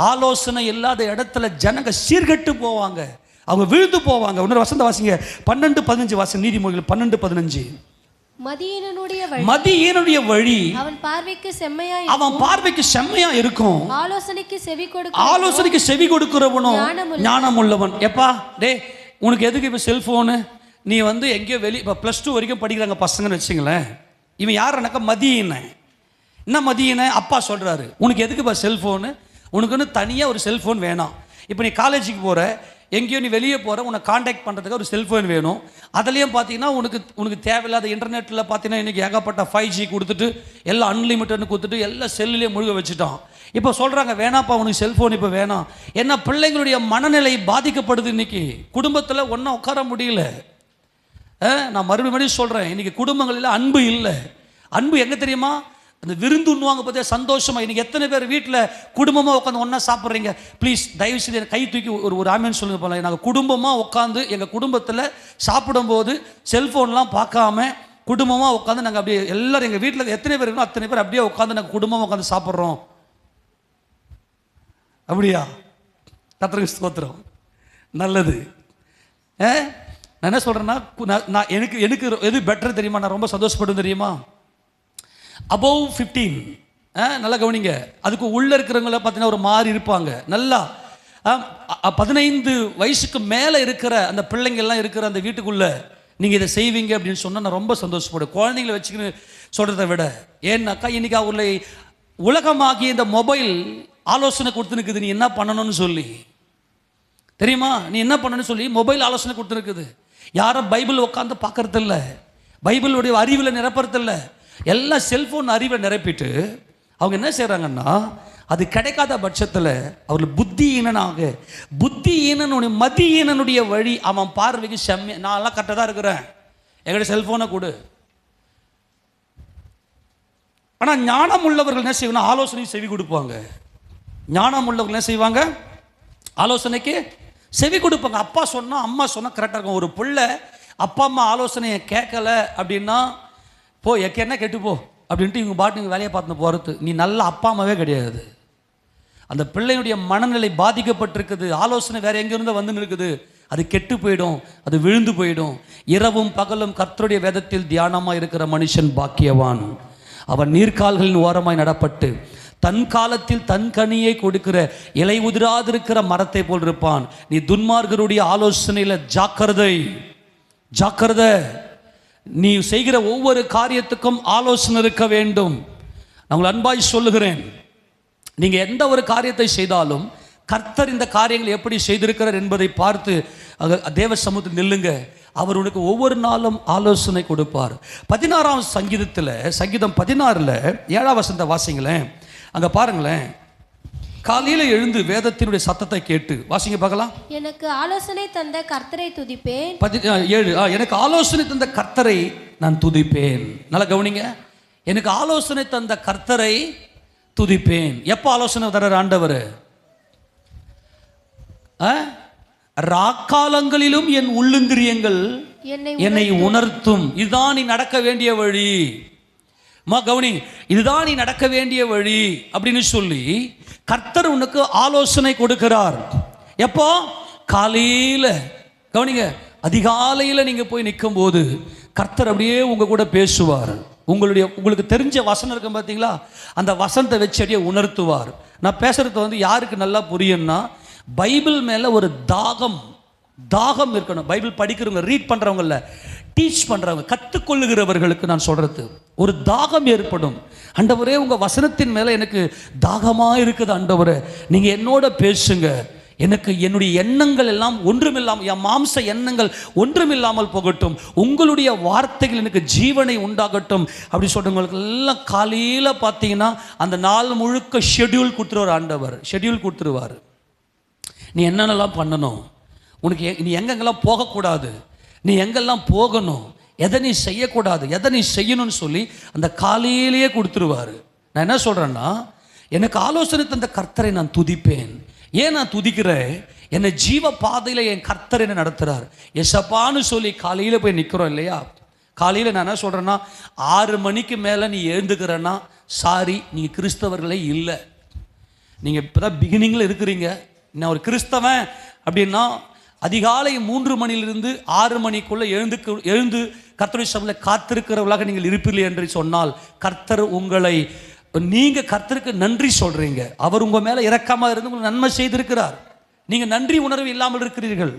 [SPEAKER 1] ஆலோசனை இல்லாத இடத்துல ஜனங்க சீர்கட்டு போவாங்க. அவங்க விழுந்து போவாங்க. இன்னொரு வசந்த வாசிங்க, 12-15 வாசிங்க, நீதிமொழிகள் 12-15.
[SPEAKER 2] மதியீனனுடைய வழி அவன் பார்வைக்கு செம்மையா இருக்கும். ஆலோசனைக்கு செவி கொடுக்கிறவனோ
[SPEAKER 1] ஞானம் உள்ளவன். எப்பா டே, உனக்கு எதுக்கு இப்போ செல்ஃபோனு? நீ வந்து எங்கேயோ இப்போ +2 வரைக்கும் படிக்கிறாங்க பசங்கன்னு வச்சுங்களேன். இவன் யாருனாக்கா மதியீனன். என்ன மதியீனன்? அப்பா சொல்கிறாரு, உனக்கு எதுக்கு இப்போ செல்ஃபோனு? உனக்குன்னு தனியாக ஒரு செல்ஃபோன் வேணாம். இப்போ நீ காலேஜுக்கு போகிற, எங்கேயோ நீ வெளியே போகிற, உன்னை காண்டாக்ட் பண்ணுறதுக்கு ஒரு செல்ஃபோன் வேணும். அதுலேயும் பார்த்தீங்கன்னா உனக்கு தேவையில்லாத இன்டர்நெட்டில் பார்த்தீங்கன்னா இன்றைக்கி ஏகப்பட்ட 5G கொடுத்துட்டு எல்லாம் அன்லிமிட்டட்னு கொடுத்துட்டு எல்லாம் செல்லுலேயே முழுக வச்சுட்டான். இப்போ சொல்கிறாங்க வேணாப்பா உனக்கு செல்ஃபோன் இப்போ வேணாம். ஏன்னா பிள்ளைங்களுடைய மனநிலை பாதிக்கப்படுது. இன்றைக்கி குடும்பத்தில் ஒன்றா உட்கார முடியல. நான் மறுபடியும் சொல்கிறேன், இன்றைக்கி குடும்பங்களில் அன்பு இல்லை. அன்பு எங்கே தெரியுமா? அந்த விருந்து உண்ணுவாங்க பார்த்தியா சந்தோஷமாக. இன்றைக்கி எத்தனை பேர் வீட்டில் குடும்பமாக உட்காந்து ஒன்றா சாப்பிட்றீங்க? ப்ளீஸ் தயவுசெய்து எனக்கு கை தூக்கி ஒரு ஆமேன்னு சொல்லுங்கள் போல. நாங்கள் குடும்பமாக உட்காந்து எங்கள் குடும்பத்தில் சாப்பிடும்போது செல்ஃபோன்லாம் பார்க்காம குடும்பமாக உட்காந்து நாங்கள் அப்படியே எல்லோரும் எங்கள் வீட்டில் எத்தனை பேர் இருக்கணும் அத்தனை பேர் அப்படியே உட்காந்து நாங்கள் குடும்பமாக உட்காந்து சாப்பிட்றோம். அப்படியா? கர்த்தருக்கு ஸ்தோத்திரம். நல்லது. நான் என்ன சொல்கிறேன்னா, நான் எனக்கு எது பெட்டர் தெரியுமா? நான் ரொம்ப சந்தோஷப்படும் தெரியுமா? above 15, நல்லா கவனிங்க. அதுக்கு உள்ளே இருக்கிறவங்கள பார்த்தீங்கன்னா ஒரு மாதிரி இருப்பாங்க. நல்லா 15 வயசுக்கு மேலே இருக்கிற அந்த பிள்ளைங்கள்லாம் இருக்கிற அந்த வீட்டுக்குள்ளே நீங்கள் இதை செய்வீங்க அப்படின்னு சொன்னால் நான் ரொம்ப சந்தோஷப்படுவேன். குழந்தைங்களை வச்சுக்கின்னு சொல்கிறத விட. ஏன்னாக்கா இன்றைக்கி அவர்களை உலகமாகிய இந்த மொபைல் ஆலோசனை கொடுத்துனுக்குது, நீ என்ன பண்ணணும்னு சொல்லி. தெரியுமா? நீ என்ன பண்ணணும்னு சொல்லி மொபைல் ஆலோசனை கொடுத்துருக்குது. யாரும் பைபிள் உட்காந்து பார்க்கறதில்ல, பைபிளுடைய அறிவில் நிரப்புறதில்ல. எல்லாம் செல்ஃபோன் அறிவை நிரப்பிட்டு அவங்க என்ன செய்கிறாங்கன்னா, அது கிடைக்காத பட்சத்தில் அவர்கள் புத்தியீனனுடைய மதியீனனுடைய வழி அவன் பார்வைக்கு செம்மையா. நான் எல்லாம் கரெக்டாக தான் இருக்கிறேன், எங்கிட்ட செல்ஃபோனை கொடு. ஆனால் ஞானம் உள்ளவர்கள் என்ன செய்வாங்க? ஆலோசனை செவி கொடுப்பாங்க. ஞானம் உள்ளவர்கள் என்ன செய்வாங்க? ஆலோசனைக்கு செவி கொடுப்பாங்க. அப்பா சொன்னால் அம்மா சொன்னால் கரெக்டாக இருக்கும். ஒரு பிள்ளை அப்பா அம்மா ஆலோசனையை கேட்கல அப்படின்னா, போ என்ன கெட்டு போ அப்படின்ட்டு இவங்க பாட்டு நீங்கள் வேலையை பார்த்துன்னு போகிறது. நீ நல்ல அப்பா அம்மாவே கிடையாது. அந்த பிள்ளையுடைய மனநிலை பாதிக்கப்பட்டிருக்குது. ஆலோசனை வேறு எங்கேருந்து வந்துன்னு இருக்குது. அது கெட்டு போயிடும், அது விழுந்து போயிடும். இரவும் பகலும் கர்த்தருடைய வேதத்தில் தியானமாக இருக்கிற மனுஷன் பாக்கியவான். அவன் நீர்க்கால்களின் ஓரமாய் நடப்பட்டு தன் காலத்தில் தன் கனியை கொடுக்கிற இலை உதிராதிருக்கிற மரத்தை போல் இருப்பான். நீ துன்மார்கருடைய ஆலோசனையில் ஜாக்கிரதை. நீ செய்கிற ஒவ்வொரு காரியத்துக்கும் ஆலோசனை இருக்க வேண்டும். நான் உங்கள் அன்பாய் சொல்லுகிறேன், நீங்கள் எந்த ஒரு காரியத்தை செய்தாலும் கர்த்தர் இந்த காரியங்களை எப்படி செய்திருக்கிறார் என்பதை பார்த்து தேவ சமூகத்தில் நில்லுங்க. அவர் உனக்கு ஒவ்வொரு நாளும் ஆலோசனை கொடுப்பார். 16ஆம் சங்கீதம் 16 7ஆம் வசனத்தை வாசிங்களேன். அங்கே பாருங்களேன், காலையில் எழுந்து வேதத்தினுடைய சத்தத்தை கேட்டு வாசிங்க பார்க்கலாம்.
[SPEAKER 2] எனக்கு ஆலோசனை தந்த கர்த்தரை துதிப்பேன்.
[SPEAKER 1] 7 எனக்கு ஆலோசனை தந்த கர்த்தரை நான் துதிப்பேன். நல்லா கவனிங்க, எனக்கு ஆலோசனை தந்த கர்த்தரை துதிப்பேன். எப்போ ஆலோசனை தர்றார் ஆண்டவர்? ராக்காலங்களிலும் என் உள்ளிந்திரியங்கள் என்னை உணர்த்தும். இதுதான் நீ நடக்க வேண்டிய வழி. கவனி, இதுதான் நீ நடக்க வேண்டிய வழி அப்படின்னு சொல்லி கர்த்தர் உனக்கு ஆலோசனை கொடுக்கிறார். எப்போ? காலையில். கவனிங்க, அதிகாலையில் நீங்கள் போய் நிற்கும் போது கர்த்தர் அப்படியே உங்கள் கூட பேசுவார். உங்களுக்கு தெரிஞ்ச வசனம் இருக்கும் பார்த்தீங்களா, அந்த வசனத்தை வச்சு அப்படியே உணர்த்துவார். நான் பேசுகிறது வந்து யாருக்கு நல்லா புரியும்னா, பைபிள் மேலே ஒரு தாகம் இருக்கணும். பைபிள் படிக்கிறவங்க, ரீட் பண்ணுறவங்கள, டீச் பண்ணுறவங்க, கற்றுக்கொள்ளுகிறவர்களுக்கு நான் சொல்கிறது, ஒரு தாகம் ஏற்படும். ஆண்டவரே, உங்கள் வசனத்தின் மேலே எனக்கு தாகமாக இருக்குது ஆண்டவரே, நீங்கள் என்னோட பேசுங்க. எனக்கு என்னுடைய எண்ணங்கள் எல்லாம் ஒன்றுமில்லாமல், என் மாம்ச எண்ணங்கள் ஒன்றுமில்லாமல் போகட்டும். உங்களுடைய வார்த்தைகள் எனக்கு ஜீவனை உண்டாகட்டும் அப்படி சொல்கிறவங்களுக்கு எல்லாம் காலையில் பார்த்தீங்கன்னா அந்த நாள் முழுக்க ஷெட்யூல் கொடுத்துருவார் ஆண்டவர். ஷெட்யூல் கொடுத்துருவார். நீ என்னென்னலாம் பண்ணணும், உனக்கு நீ எங்கெங்கெல்லாம் போகக்கூடாது, நீ எங்கெல்லாம் போகணும், எதை நீ செய்யக்கூடாது, எதை நீ செய்யணும்னு சொல்லி அந்த காலையிலேயே கொடுத்துருவார். நான் என்ன சொல்கிறேன்னா, எனக்கு ஆலோசனை தந்த கர்த்தரை நான் துதிப்பேன். ஏன் நான் துதிக்கிறேன்? என்னை ஜீவ பாதையில் என் கர்த்தர் என்ன நடத்துகிறார். எசப்பான்னு சொல்லி காலையில் போய் நிற்கிறோம் இல்லையா? காலையில் நான் என்ன சொல்கிறேன்னா, 6 மணிக்கு மேலே நீ எழுந்துக்கிறேன்னா சாரி, நீங்கள் கிறிஸ்தவர்களே இல்லை. நீங்கள் இப்போ தான் பிகினிங்கில் இருக்கிறீங்க. நான் ஒரு கிறிஸ்தவன் அப்படின்னா அதிகாலை 3 மணியிலிருந்து 6 மணிக்குள்ள எழுந்து கர்த்தருடைய சமூகத்தில் காத்திருக்கிறவர்களாக நீங்கள் இருப்பீர்கள் என்று சொன்னால் கர்த்தர் உங்களை, நீங்க கர்த்தருக்கு நன்றி சொல்றீங்க. அவர் உங்க மேல இரக்கமா இருந்து உங்களுக்கு நன்மை செய்திருக்கிறார். நீங்க நன்றி உணர்வு இல்லாமல் இருக்கிறீர்கள்.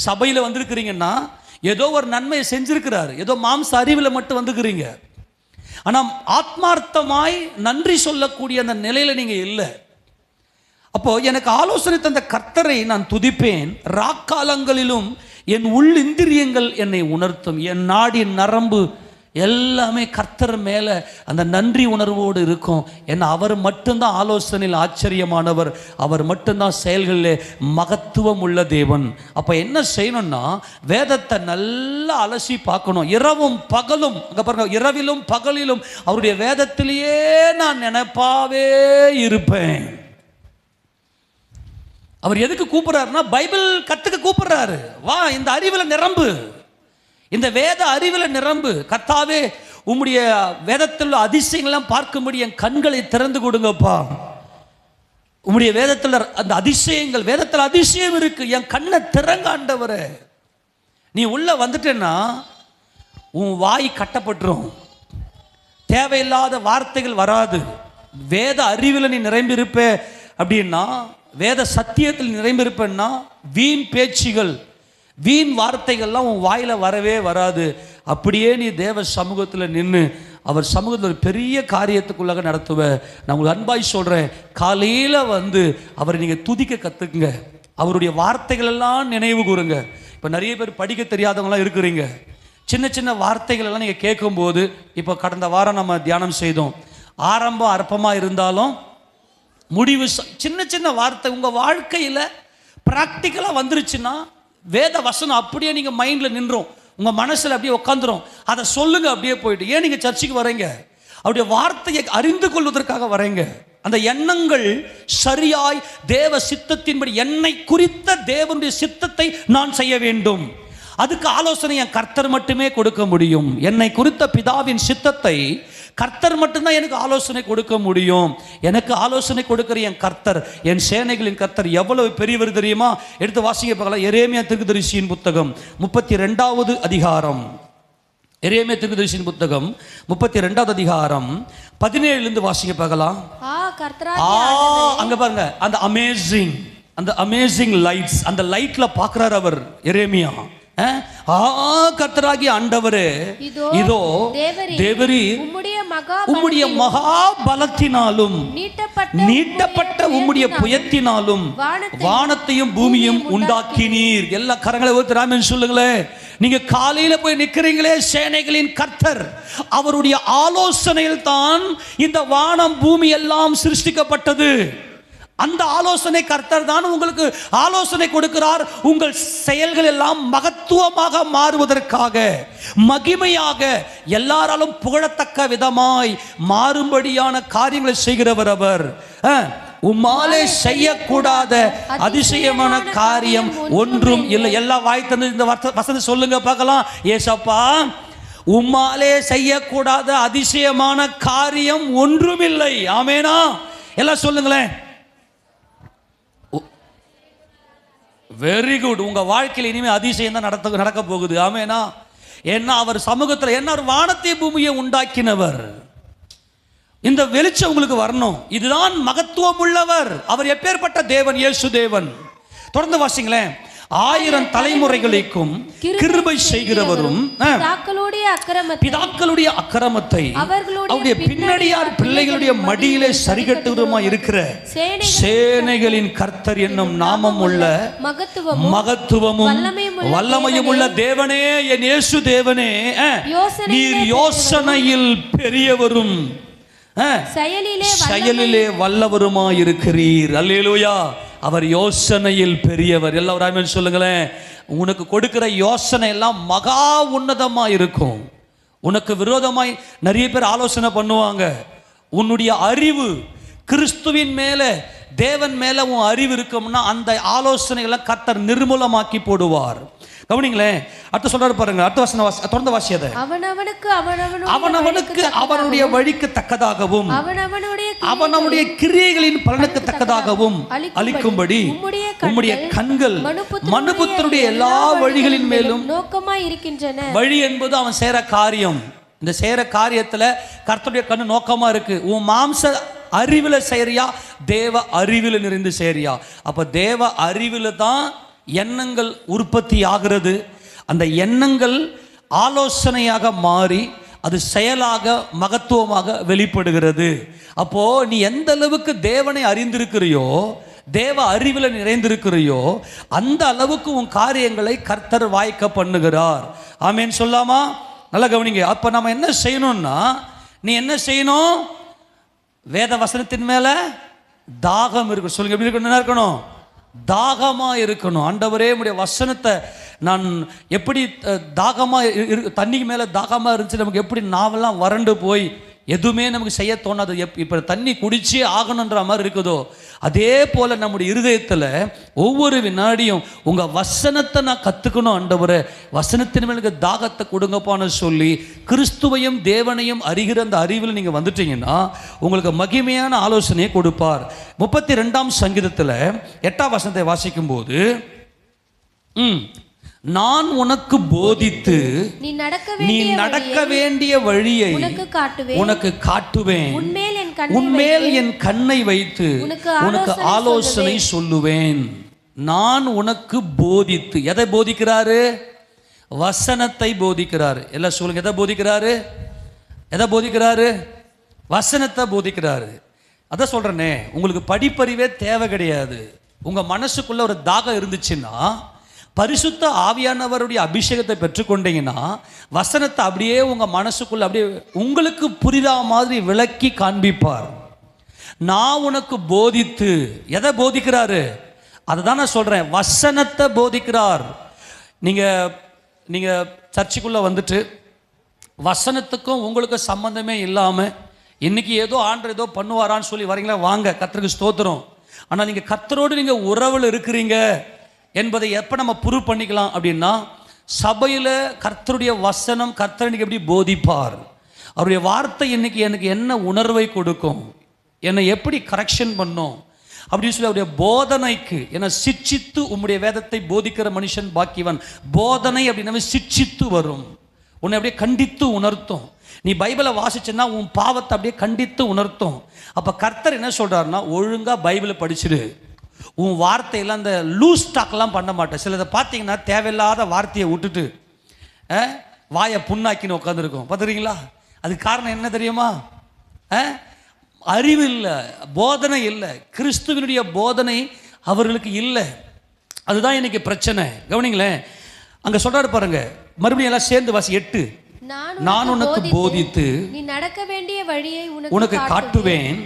[SPEAKER 1] சபையில் வந்திருக்கிறீங்கன்னா ஏதோ ஒரு நன்மையை செஞ்சிருக்கிறார், ஏதோ மாம்ச அறிவில் மட்டும் வந்துக்கிறீங்க. ஆனால் ஆத்மார்த்தமாய் நன்றி சொல்லக்கூடிய அந்த நிலையில நீங்க இல்லை. அப்போ எனக்கு ஆலோசனை தந்த கர்த்தரை நான் துதிப்பேன். ராக்காலங்களிலும் என் உள் இந்திரியங்கள் என்னை உணர்த்தும். என் நாடி நரம்பு எல்லாமே கர்த்தர் மேலே அந்த நன்றி உணர்வோடு இருக்கும். ஏன்னா அவர் மட்டும்தான் ஆலோசனையில் ஆச்சரியமானவர், அவர் மட்டும்தான் செயல்களிலே மகத்துவம் உள்ள தேவன். அப்போ என்ன செய்யணும்னா வேதத்தை நல்லா அலசி பார்க்கணும். இரவும் பகலும், அங்கே பாருங்க, இரவிலும் பகலிலும் அவருடைய வேதத்திலேயே நான் நினைப்பாவே இருப்பேன். அவர் எதுக்கு கூப்பிடுறாருன்னா பைபிள் கத்துக்க கூப்பிடுறாரு. வா, இந்த அறிவில் நிரம்பு, இந்த வேத அறிவில் நிரம்பு. கர்த்தாவே, உம்முடைய வேதத்தில் அதிசயங்கள்லாம் பார்க்கும்படி என் கண்களை திறந்து கொடுங்கப்பா. உம்முடைய வேதத்தில் அந்த அதிசயங்கள், வேதத்தில் அதிசயம் இருக்கு, என் கண்ணை திறங்க ஆண்டவரே. நீ உள்ள வந்துட்டேன்னா உன் வாய் கட்டப்பட்டுரும், தேவையில்லாத வார்த்தைகள் வராது. வேத அறிவில் நீ நிரம்பியிருப்ப அப்படின்னா, வேத சத்தியத்தில் நிரம்பியிருப்பேன்னா வீண் பேச்சுகள், வீண் வார்த்தைகள்லாம் உன் வாயில வரவே வராது. அப்படியே நீ தேவ சமூகத்தில் நின்று அவர் சமூகத்தில் ஒரு பெரிய காரியத்துக்குள்ளாக நடத்துவ. நான் உங்களுக்கு அன்பாய் சொல்கிறேன், காலையில் வந்து அவரை நீங்கள் துதிக்க கற்றுக்குங்க. அவருடைய வார்த்தைகள் எல்லாம் நினைவு கூறுங்க. இப்போ நிறைய பேர் படிக்க தெரியாதவங்களாம் இருக்கிறீங்க. சின்ன சின்ன வார்த்தைகள் எல்லாம் நீங்கள் கேட்கும்போது, இப்போ கடந்த வாரம் நம்ம தியானம் செய்தோம், ஆரம்பம் அற்பமாக இருந்தாலும் முடிவு சின்ன சின்ன வார்த்தை உங்கள் வாழ்க்கையில் ப்ராக்டிக்கலாக வந்துருச்சுன்னா வேத வசனம் அப்படியே நீங்கள் மைண்டில் நின்றோம், உங்கள் மனசில் அப்படியே உட்காந்துரும். அதை சொல்லுங்க அப்படியே போயிட்டு. ஏன் நீங்கள் சர்ச்சுக்கு வரீங்க? அவருடைய வார்த்தையை அறிந்து கொள்வதற்காக வரீங்க. அந்த எண்ணங்கள் சரியாய் தேவ சித்தத்தின்படி, என்னை குறித்த தேவனுடைய சித்தத்தை நான் செய்ய வேண்டும். அதுக்கு ஆலோசனை என் கர்த்தர் மட்டுமே கொடுக்க முடியும். என்னை குறித்த பிதாவின் சித்தத்தை கர்த்தர் மட்டும்தான் எனக்கு ஆலோசனை கொடுக்க முடியும். எனக்கு ஆலோசனை கொடுக்கிற என் கர்த்தர், என் சேனைகளின் கர்த்தர் எவ்வளவு பெரியவர் தெரியுமா? எடுத்து வாசிங்க பார்க்கலாம். எரேமியா தீர்க்கதரிசியின் புத்தகம் 32வது அதிகாரம். எரேமியா தீர்க்கதரிசியின் புத்தகம் 32வது அதிகாரம் 17லிருந்து வாசிங்க பார்க்கலாம். அங்க பாருங்க, அந்த அமேசிங் லைட்ஸ், அந்த லைட்ல பார்க்கிறார் அவர் எரேமியா. கர்த்தராகிய ஆண்டவரே, இதோ தேவரீர் உம்முடைய மகா பலத்தினாலும் நீட்டப்பட்ட உம்முடைய புயத்தினாலும் வானத்தையும் பூமியும் உண்டாக்கினீர். எல்லா கரங்களை ஊத்தி ஆமென் சொல்லுங்களேன். நீங்க காலையில போய் நிக்கிறீங்களே, சேனைகளின் கர்த்தர், அவருடைய ஆலோசனையில் தான் இந்த வானம் பூமி எல்லாம் சிருஷ்டிக்கப்பட்டது. அந்த ஆலோசனை கர்த்தர் தான் உங்களுக்கு ஆலோசனை கொடுக்கிறார். உங்கள் செயல்கள் எல்லாம் மகத்துவமாக மாறுவதற்காக, மகிமையாக, எல்லாராலும் புகழத்தக்க விதமாய் மாறும்படியான காரியங்களை செய்கிறவர் அவர். உம்மாலே செய்யக்கூடாத அதிசயமான காரியம் ஒன்றும் இல்லை. எல்லா வாய் தந்து இந்த வசனம் சொல்லுங்க பார்க்கலாம். ஏசப்பா, உம்மாலே செய்யக்கூடாத அதிசயமான காரியம் ஒன்றும் இல்லை. ஆமேனா? எல்லாம் சொல்லுங்களேன். Very good. உங்க வாழ்க்கையில் இனிமேல் அதிசயம் தான் நடக்க போகுது. ஆமேனா? ஏன்னா அவர் சமூகத்தில், என்ன அவர் வானத்தை பூமியை உண்டாக்கினவர். இந்த வெளிச்சம் உங்களுக்கு வரணும். இதுதான் மகத்துவம் உள்ளவர். அவர் எப்பேற்பட்ட தேவன்? இயேசு தேவன். தொடர்ந்து வாசிங்களேன். 1000 தலைமுறைகளுக்கும் கிருபை செய்கிறவரும் பிதாக்களுடைய அக்கிரமத்தை அவருடைய பின்னடியார் பிள்ளைகளுடைய மடியிலே சரிகட்டுவருமாய் இருக்கிற சேனைகளின் கர்த்தர் என்னும் நாமம் உள்ள மகத்துவமும் வல்லமையும் உள்ள தேவனே, என் இயேசு தேவனே, நீர் யோசனையில் பெரியவரும் செயலிலே வல்லவருமாய் இருக்கிறீர். அல்லேலூயா. அவர் யோசனையில் பெரியவர். எல்லாரும் ஆமென் சொல்லுங்களேன். உனக்கு கொடுக்கிற யோசனை எல்லாம் மகா உன்னதமா இருக்கும். உனக்கு விரோதமாய் நிறைய பேர் ஆலோசனை பண்ணுவாங்க. உன்னுடைய அறிவு கிறிஸ்துவின் மேல, தேவன் மேல உன் அறிவு இருக்கும்னா அந்த ஆலோசனைகளை கர்த்தர் நிர்மூலமாக்கி போடுவார். கவனிங்களேன், அடுத்து சொல்றாரு பாருங்க, அடுத்த வசனம் தொடர்ந்து வாசியத. அவனவனுக்கு அவனுடைய வழிக்கு தக்கதாகவும் அவனவனுடைய கிரியைகளின் பலனுக்கு தக்கதாகவும் அளிக்கும்படி உம்முடைய கண்கள் மனுபுத்திரனுடைய எல்லா வழிகளின் மேலும்
[SPEAKER 2] நோக்கமாய் இருக்கின்றன.
[SPEAKER 1] வழி என்பது அவன் செய்யற காரியம். இந்த செய்யற காரியத்துல கர்த்தருடைய கண்ணு நோக்கமா இருக்கு. உன் மாம்ச அறிவுல செய்யறியா, தேவ அறிவுல நிறைந்து செய்யறியா? அப்ப தேவ அறிவுல தான் எண்ணங்கள் உற்பத்தி ஆகிறது. அந்த எண்ணங்கள் ஆலோசனையாக மாறி அது செயலாக மகத்துவமாக வெளிப்படுகிறது. அப்போ நீ எந்த அளவுக்கு தேவனை அறிந்திருக்கிறியோ, தேவ அறிவில் நிறைந்திருக்கிறியோ, அந்த அளவுக்கு உன் காரியங்களை கர்த்தர் வாய்க்க பண்ணுகிறார். ஆமேன் சொல்லாமா? நல்லா கவனிங்க. அப்ப நம்ம என்ன செய்யணும்னா, நீ என்ன செய்யணும்? வேத வசனத்தின் மேல தாகம் இருக்கு. சொல்லுங்க, எப்படி இருக்கணும்? தாகமா இருக்கணும். ஆண்டவரே, உம்முடைய வசனத்தை நான் எப்படி தாகமா தண்ணிக்கு மேல தாகமா இருந்துச்சு, நமக்கு எப்படி நாவெல்லாம் வறண்டு போய் எதுவுமே நமக்கு செய்ய தோணாது, இப்போ தண்ணி குடிச்சே ஆகணுன்ற மாதிரி இருக்குதோ, அதே போல நம்முடைய இருதயத்தில் ஒவ்வொரு வினாடியும் உங்கள் வசனத்தை நான் கற்றுக்கணும் ஆண்டவரே, வசனத்தின் மேலே தாகத்தை கொடுங்கப்பான்னு சொல்லி கிறிஸ்துவையும் தேவனையும் அறிகிற அந்த அறிவில் நீங்கள் வந்துட்டீங்கன்னா உங்களுக்கு மகிமையான ஆலோசனையை கொடுப்பார். 32ஆம் சங்கீதத்தில் 8ஆம் வசனத்தை வாசிக்கும்போது, நான் உனக்கு போதித்து நீ நடக்க வேண்டிய வழியை உனக்கு காட்டுவேன், உன்மேல் என் கண்ணை வைத்து உனக்கு ஆலோசனை சொல்லுவேன். நான் உனக்கு போதித்து, எதை போதிக்கிறாரு? வசனத்தை போதிக்கிறாரு. எல்லாம் சொல்லுங்க, எதை போதிக்கிறாரு? எதை போதிக்கிறாரு? வசனத்தை போதிக்கிறாரு. அதான் சொல்றேனே, உங்களுக்கு படிப்பறிவே தேவை கிடையாது. உங்க மனசுக்குள்ள ஒரு தாகம் இருந்துச்சுன்னா, பரிசுத்த ஆவியானவருடைய அபிஷேகத்தை பெற்றுக்கொண்டீங்கன்னா, வசனத்தை அப்படியே உங்க மனசுக்குள்ள அப்படியே உங்களுக்கு புரிதா மாதிரி விளக்கி காண்பிப்பார். நான் உனக்கு போதித்து, எதை போதிக்கிறாரு? அதை தான் நான் சொல்றேன், வசனத்தை போதிக்கிறார். நீங்க சர்ச்சுக்குள்ள வந்துட்டு வசனத்துக்கும் உங்களுக்கும் சம்பந்தமே இல்லாம இன்னைக்கு ஏதோ ஆண்டவர் ஏதோ பண்ணுவாரான்னு சொல்லி வரீங்களா? வாங்க, கர்த்தருக்கு ஸ்தோத்திரம். ஆனால் நீங்க கர்த்தரோடு நீங்க உறவில் இருக்கிறீங்க என்பதை எப்போ நம்ம ப்ரூவ் பண்ணிக்கலாம் அப்படின்னா, சபையில் கர்த்தருடைய வசனம் கர்த்தர் இன்னைக்கு எப்படி போதிப்பார், அவருடைய வார்த்தை இன்னைக்கு எனக்கு என்ன உணர்வை கொடுக்கும், என்னை எப்படி கரெக்ஷன் பண்ணும் அப்படின்னு சொல்லி அவருடைய போதனைக்கு என்னை சிட்சித்து, உம்முடைய வேதத்தை போதிக்கிற மனுஷன் பாக்கியவன். போதனை அப்படின்னா சிட்சித்து வரும், உன்னை அப்படியே கண்டித்து உணர்த்தும். நீ பைபிளை வாசிச்சேன்னா உன் பாவத்தை அப்படியே கண்டித்து உணர்த்தும். அப்போ கர்த்தர் என்ன சொல்கிறாருன்னா, ஒழுங்காக பைபிளை படிச்சுடு, உன் வார்த்தையெல்லாம் இந்த லூஸ் ஸ்டாக்லாம் பண்ண மாட்டேன். சிலதை பார்த்தீங்கன்னா தேவையில்லாத வார்த்தையை விட்டுட்டு வாயை புண்ணாக்கின்னு உட்காந்துருக்கும், பார்த்துறீங்களா? அதுக்கு காரணம் என்ன தெரியுமா? அறிவு இல்லை, போதனை இல்லை, கிறிஸ்துவனுடைய போதனை அவர்களுக்கு இல்லை. அதுதான் இன்னைக்கு பிரச்சனை. கவனிங்களேன், அங்கே சொல்றாரு பாருங்க, மறுபடியும் எல்லாம் சேர்ந்து வாசி 8. நான் உனக்கு போதித்து
[SPEAKER 2] நீ நடக்க வேண்டிய வழியை
[SPEAKER 1] உனக்கு காட்டுவேன்,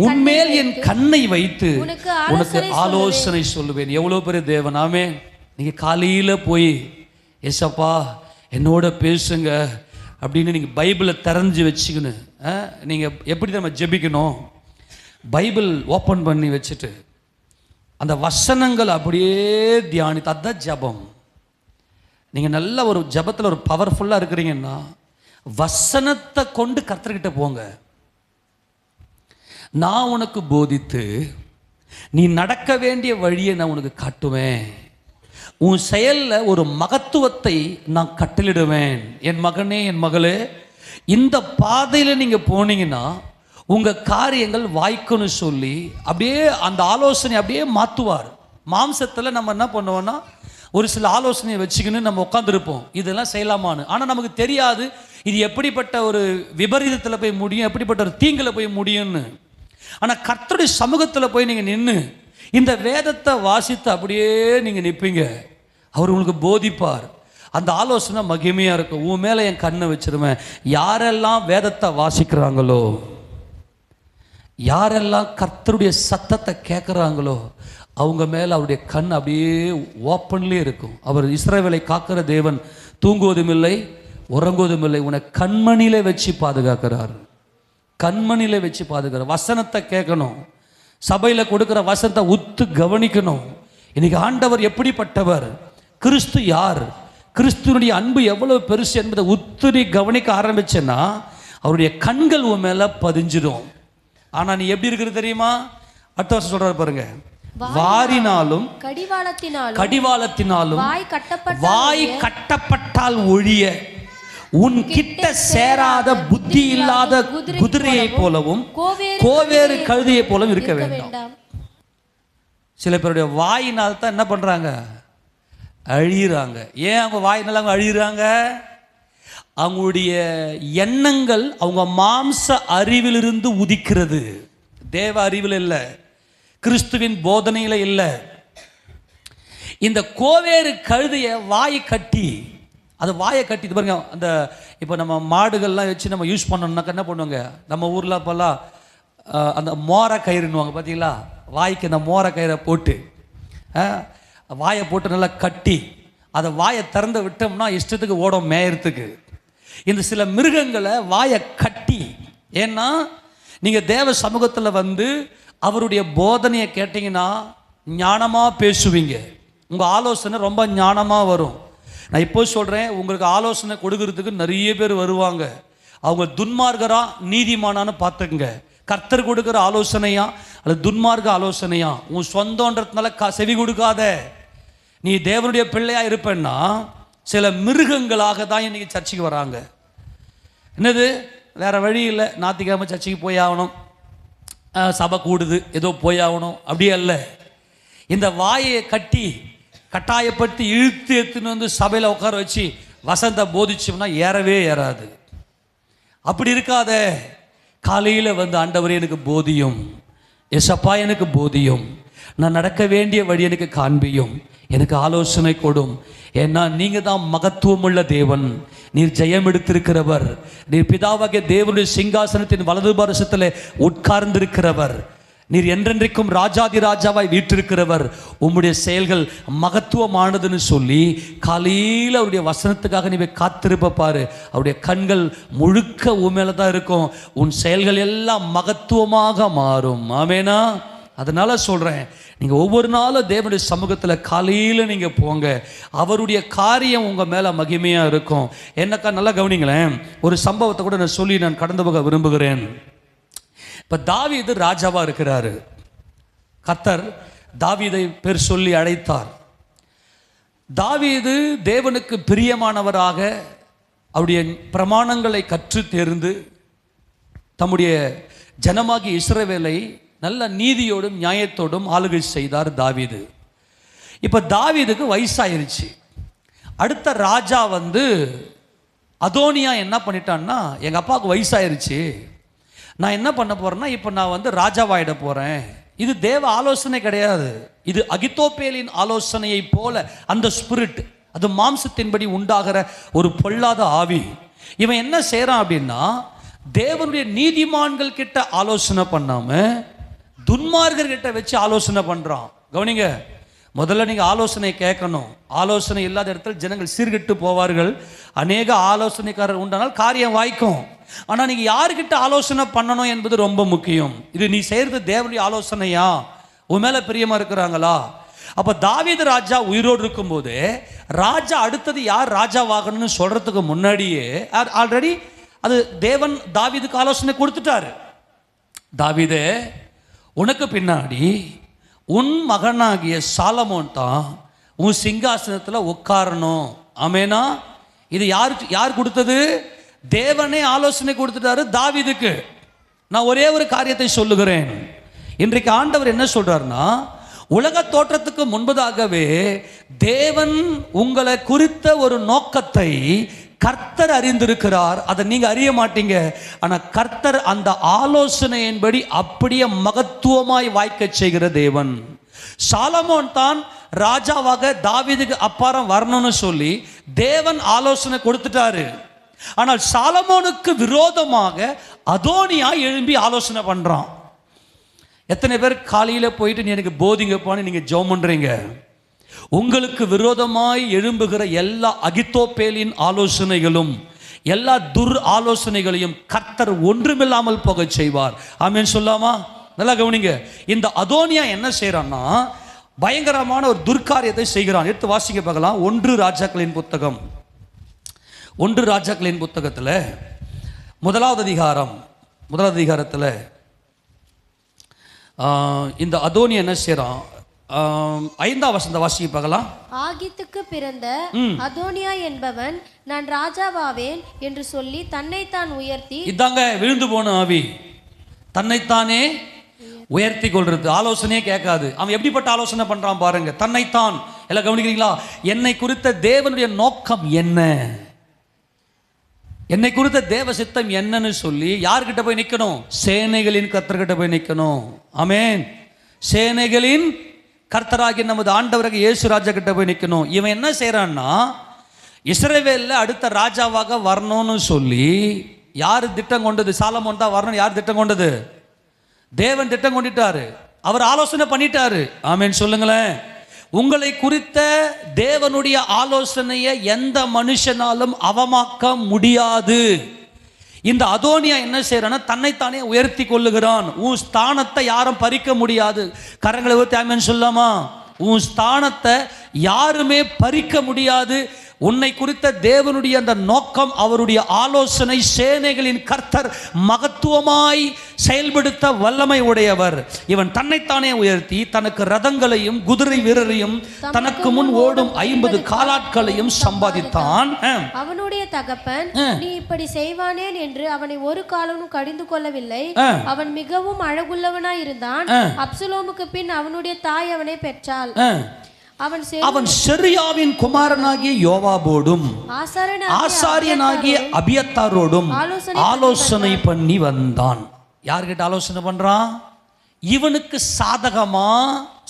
[SPEAKER 1] உன்மேல் என் கண்ணை வைத்து உனக்கு ஆலோசனை சொல்லுவேன். எவ்வளோ பெரிய தேவன்! ஆமென். நீங்க காலையில போய் ஏசப்பா என்னோட பேசுங்க அப்படின்னு நீங்க பைபிளை திறந்து வச்சுக்கணும். நீங்க எப்படி நம்ம ஜெபிக்கணும்? பைபிள் ஓப்பன் பண்ணி வச்சுட்டு அந்த வசனங்கள் அப்படியே தியானித்து, அதுதான் ஜபம். நீங்கள் நல்ல ஒரு ஜபத்தில் ஒரு பவர்ஃபுல்லாக இருக்கிறீங்கன்னா வசனத்தை கொண்டு கர்த்தர்கிட்ட போங்க. நான் உனக்கு போதித்து நீ நடக்க வேண்டிய வழியை நான் உனக்கு காட்டுவேன், உன் செயலில் ஒரு மகத்துவத்தை நான் கட்டளிடுவேன். என் மகனே, என் மகளே, இந்த பாதையில் நீங்கள் போனீங்கன்னா உங்கள் காரியங்கள் வாய்க்குன்னு சொல்லி அப்படியே அந்த ஆலோசனை அப்படியே மாற்றுவார். மாம்சத்தில் நம்ம என்ன பண்ணுவோன்னா, ஒரு சில ஆலோசனையை வச்சுக்கின்னு நம்ம உட்காந்துருப்போம், இதெல்லாம் செய்யலாமான்னு. ஆனால் நமக்கு தெரியாது இது எப்படிப்பட்ட ஒரு விபரீதத்தில் போய் முடியும், எப்படிப்பட்ட ஒரு தீங்கில் போய் முடியும்னு. ஆனால் கர்த்தருடைய சமூகத்தில் போய் நீங்கள் நின்று இந்த வேதத்தை வாசித்து அப்படியே நீங்கள் நிற்பீங்க, அவர் உங்களுக்கு போதிப்பார். அந்த ஆலோசனை மகிமையாக இருக்கும். உன் மேலே என் கண்ணை வச்சிருவேன். யாரெல்லாம் வேதத்தை வாசிக்கிறாங்களோ, யாரெல்லாம் கர்த்தருடைய சத்தத்தை கேட்குறாங்களோ, அவங்க மேலே அவருடைய கண் அப்படியே ஓப்பன்லேயே இருக்கும். அவர் இஸ்ரவேலை காக்கிற தேவன், தூங்குவதும் இல்லை உறங்குவதும் இல்லை, உன்னை கண்மணியிலே வச்சு பாதுகாக்கிறார். கண்மணியிலே வச்சு பாதுகாக்கிறார். வசனத்தை கேட்கணும், சபையில் கொடுக்குற வசனத்தை உத்து கவனிக்கணும். இன்னைக்கு ஆண்டவர் எப்படிப்பட்டவர்? கிறிஸ்து யார், கிறிஸ்துவனுடைய அன்பு எவ்வளவு பெருசு என்பதை உத்துரி கவனிக்க ஆரம்பிச்சேன்னா அவருடைய கண்கள் உன் மேல பதிஞ்சிடும். ஆனா நீ எப்படி இருக்கிறது தெரியுமா? அடுத்த வருஷம் சொல்றாரு பாருங்க, வாரினாலும் கடிவாளத்தினாலும் வாய் கட்டப்பட்டால் ஒழிய உன் கிட்ட சேராத புத்தி இல்லாத குதிரையை போலவும் கோவேறு கழுதையை போலவும் இருக்க வேண்டாம். சில பேருடைய வாயினால் தான் என்ன பண்றாங்க, அழியிறாங்க. ஏன் அவங்க வாயினால் அவங்க அழியிறாங்க? அவங்களுடைய எண்ணங்கள் அவங்க மாம்ச அறிவிலிருந்து உதிக்கிறது, தேவ அறிவில் இல்லை, கிறிஸ்துவின் போதனையில இல்லை. இந்த கோவேறு கழுதைய வாயை கட்டி, அது வாயை கட்டி பாருங்க. அந்த இப்போ நம்ம மாடுகள்லாம் வச்சு நம்ம யூஸ் பண்ணோம்னாக்கா என்ன பண்ணுவாங்க, நம்ம ஊரில் இப்போல்லாம் அந்த மோர கயிறுன்னுவாங்க பார்த்தீங்களா, வாய்க்கு அந்த மோர கயிறை போட்டு வாயை போட்டு நல்லா கட்டி அதை வாயை திறந்து விட்டோம்னா இஷ்டத்துக்கு ஓடும் மேயறதுக்கு. இந்த சில மிருகங்களை வாயை கட்டி, ஏன்னா நீங்கள் தேவ சமூகத்தில் வந்து அவருடைய போதனையை கேட்டிங்கன்னா ஞானமாக பேசுவீங்க, உங்கள் ஆலோசனை ரொம்ப ஞானமாக வரும். நான் இப்போ சொல்கிறேன், உங்களுக்கு ஆலோசனை கொடுக்கறதுக்கு நிறைய பேர் வருவாங்க. அவங்க துன்மார்கரா நீதிமானான்னு பார்த்துக்குங்க. கர்த்தர் கொடுக்குற ஆலோசனையா அல்லது துன்மார்க்க ஆலோசனையா? உன் சொந்தன்றதுனால செவி கொடுக்காத. நீ தேவனுடைய பிள்ளையா இருப்பேன்னா சில மிருகங்களாக தான் இன்னைக்கு சர்ச்சைக்கு வராங்க. என்னது, வேற வழி இல்லை, ஞாயிற்றுக்கிழமை சர்ச்சைக்கு போய் ஆகணும், சபை கூடுது ஏதோ போய் ஆகணும், அப்படியே அல்ல. இந்த வாயை கட்டி கட்டாயப்படுத்தி இழுத்து எடுத்துன்னு வந்து சபையில் உட்கார வச்சு வசந்த போதிச்சோம்னா ஏறவே ஏறாது. அப்படி இருக்காத. காலையில் வந்து ஆண்டவரே எனக்கு போதியும், எசப்பா எனக்கு போதியும், நான் நடக்க வேண்டிய வழி எனக்கு காண்பியும், எனக்கு ஆலோசனை கொடும். ஏன்னா நீங்கள் தான் மகத்துவமுள்ள தேவன், நீர் ஜெயம் எடுத்திருக்கிறவர், நீர் பிதாவாகிய தேவனுடைய சிங்காசனத்தின் வலது பாரசத்தில் உட்கார்ந்திருக்கிறவர், நீர் என்றென்றைக்கும் ராஜாதி ராஜாவாய் வீற்றிருக்கிறவர், உம்முடைய செயல்கள் மகத்துவமானதுன்னு சொல்லி காலையில் அவருடைய வசனத்துக்காக நீ காத்திருப்ப பாரு. அவருடைய கண்கள் முழுக்க உன் மேலே தான் இருக்கும், உன் செயல்கள் எல்லாம் மகத்துவமாக மாறும். ஆமேனா? அதனால சொல்கிறேன், நீங்கள் ஒவ்வொரு நாளும் தேவனுடைய சமூகத்தில் காலையில் நீங்கள் போங்க, அவருடைய காரியம் உங்கள் மேலே மகிமையாக இருக்கும். என்னக்கா நல்லா கவனிங்களேன், ஒரு சம்பவத்தை கூட நான் சொல்லி நான் கடந்து போக விரும்புகிறேன். இப்போ தாவீது ராஜாவாக இருக்கிறாரு. கர்த்தர் தாவீதை பேர் சொல்லி அழைத்தார். தாவீது தேவனுக்கு பிரியமானவராக அவருடைய பிரமாணங்களை கற்று தேர்ந்து தம்முடைய ஜனமாகி இஸ்ரவேலை நல்ல நீதியோடும் நியாயத்தோடும் ஆளுகை செய்தார் தாவீது. இப்போ தாவீதுக்கு வயசாயிருச்சு. அடுத்த ராஜா வந்து அதோனியா என்ன பண்ணிட்டான்னா, எங்கள் அப்பாவுக்கு வயசாயிருச்சு, நான் என்ன பண்ண போகிறேன்னா இப்போ நான் வந்து ராஜாவாயிட போகிறேன். இது தேவ ஆலோசனை கிடையாது, இது அகித்தோப்பேலின் ஆலோசனையை போல அந்த ஸ்பிரிட், அது மாம்சத்தின்படி உண்டாகிற ஒரு பொல்லாத ஆவி. இவன் என்ன செய்கிறான் அப்படின்னா, தேவனுடைய நீதிமான்கள் கிட்ட ஆலோசனை பண்ணாமல் துன்மார்கர்கிட்ட வச்சு ஆலோசனை பண்ணுறான். கவனிங்க, முதல்ல நீங்கள் ஆலோசனை கேட்கணும். ஆலோசனை இல்லாத இடத்துல ஜனங்கள் சீர்கெட்டு போவார்கள். அநேக ஆலோசனைக்காரர் உண்டானால் காரியம் வாய்க்கும். ஆனால் நீங்கள் யாருக்கிட்ட ஆலோசனை பண்ணணும் என்பது ரொம்ப முக்கியம். இது நீ செய்கிறது தேவனுடைய ஆலோசனையா, உன் மேலே பிரியமாக இருக்கிறாங்களா? அப்போ தாவீது ராஜா உயிரோடு இருக்கும்போது ராஜா அடுத்தது யார் ராஜாவாகணும்னு சொல்கிறதுக்கு முன்னாடியே ஆல்ரெடி அது தேவன் தாவீதுக்கு ஆலோசனை கொடுத்துட்டாரு. தாவீதே, உனக்கு பின்னாடி உன் மகனாகிய சாலமோன் தான் உன் சிங்காசனத்தில் உட்காரணும். ஆமேனா? இது யார் கொடுத்தது? தேவனே ஆலோசனை கொடுத்துட்டாரு தாவீதுக்கு. நான் ஒரே ஒரு காரியத்தை சொல்லுகிறேன். இன்றைக்கு ஆண்டவர் என்ன சொல்றாருன்னா, உலக தோற்றத்துக்கு முன்பதாகவே தேவன் உங்களை குறித்த ஒரு நோக்கத்தை கர்த்தர் அறிந்திருக்கிறார். அதை நீங்க அறிய மாட்டீங்க. ஆனா கர்த்தர் அந்த ஆலோசனையின்படி அப்படியே மகத்துவமாய் வாய்க்க செய்கிற தேவன். சாலமோன் தான் ராஜாவாக தாவீதுக்கு அப்பாரம் வரணும்னு சொல்லி தேவன் ஆலோசனை கொடுத்துட்டாரு. ஆனால் சாலமோனுக்கு விரோதமாக அதோனியா எழும்பி ஆலோசனை பண்றான். எத்தனை பேர் காலையில போயிட்டு நீ எனக்கு போதிங்கப்பான்னு நீங்க ஜெபம் பண்றீங்க? உங்களுக்கு விரோதமாய் எழும்புகிற எல்லா அகித்தோப்பேலின் ஆலோசனைகளும் எல்லா துர் ஆலோசனைகளையும் கர்த்தர் ஒன்றுமில்லாமல் போக செய்வார். ஆமென் சொல்லாமா? நல்லா கவனிங்க. இந்த அதோனியா என்ன செய்யறான்னா, பயங்கரமான ஒரு துர்காரியத்தை செய்கிறான். எடுத்து வாசிக்க பார்க்கலாம். 1 ராஜாக்களின் புத்தகம், 1 ராஜாக்களின் புத்தகத்தில் முதலாவது அதிகாரத்தில் இந்த அதோனியா என்ன செய்யறான்? 5ஆம் வசனத்தை வாசிக்க பார்க்கலாம்.
[SPEAKER 2] ஆகித்துக்கு பிறந்த அதோனியா என்பவன் நான் ராஜாவாவேன் என்று சொல்லி தன்னைத்தான் உயர்த்தி, இதாங்க
[SPEAKER 1] விழுந்து போன ஆவி, தன்னைத்தானே உயர்த்தி கொள்றது. ஆலோசனையே கேட்காது. அவன் எப்படிப்பட்ட ஆலோசனை பண்றான் பாருங்க. தன்னைத்தான், எல்லாம் கவனிக்கிறீங்களா? என்னை குறித்த தேவனுடைய நோக்கம் என்ன, என்னை குறித்த தேவ சித்தம் என்னன்னு சொல்லி யார்கிட்ட போய் நிற்கணும்? சேனைகளின் கர்த்தர்கிட்ட போய் நிற்கணும். ஆமென். சேனைகளின் கர்த்தராகிய நமது ஆண்டவராகிய இயேசு ராஜா கிட்ட போய் நிற்கணும். இவன் என்ன செய்யறான்னா, இஸ்ரவேல்ல அடுத்த ராஜாவாக வரணும்னு சொல்லி யார் திட்டம் கொண்டது? சாலமோன் தான் வரணும். யார் திட்டம் கொண்டது? தேவன் திட்டம் கொண்டுட்டாரு. அவர் ஆலோசனை பண்ணிட்டாரு. ஆமென் சொல்லுங்களேன். உங்களை குறித்த தேவனுடைய ஆலோசனையை எந்த மனுஷனாலும் அவமாக்க முடியாது. இந்த அதோனியா என்ன செய்யறான்னா, தன்னைத்தானே உயர்த்தி கொள்ளுகிறான். உன் ஸ்தானத்தை யாரும் பறிக்க முடியாது. கரங்களை ஊற்றி ஆமென் சொல்லாமா? உன் ஸ்தானத்தை யாருமே பறிக்க முடியாது. உன்னை குறித்த தேவனுடைய அந்த நோக்கம், அவருடைய ஆலோசனை சேனைகளின் கர்த்தர் மகத்துவமாய் செயல்படுத்த வல்லமை உடையவர். இவன் தன்னைத்தானே உயர்த்தி தனக்கு ரதங்களையும் குதிரை வீரரையும் தனக்கு முன் ஓடும் 50 காலாட்களையும் சம்பாதித்தான்.
[SPEAKER 2] அவனுடைய தகப்பன் நீ இப்படி செய்வானேன் என்று அவனை ஒரு காலமும் கடிந்து கொள்ளவில்லை. அவன் மிகவும் அழகுள்ளவனாய் இருந்தான். அப்சலோமுக்கு பின் அவனுடைய தாய் அவனை பெற்றாள். அவன் செருயாவின் குமாரனாகிய யோவாபோடும் ஆசாரியனாகிய அபியத்தாரோடும் ஆலோசனை பண்ணி வந்தான். யார்கிட்ட ஆலோசனை பண்றான்? இவனுக்கு சாதகமா.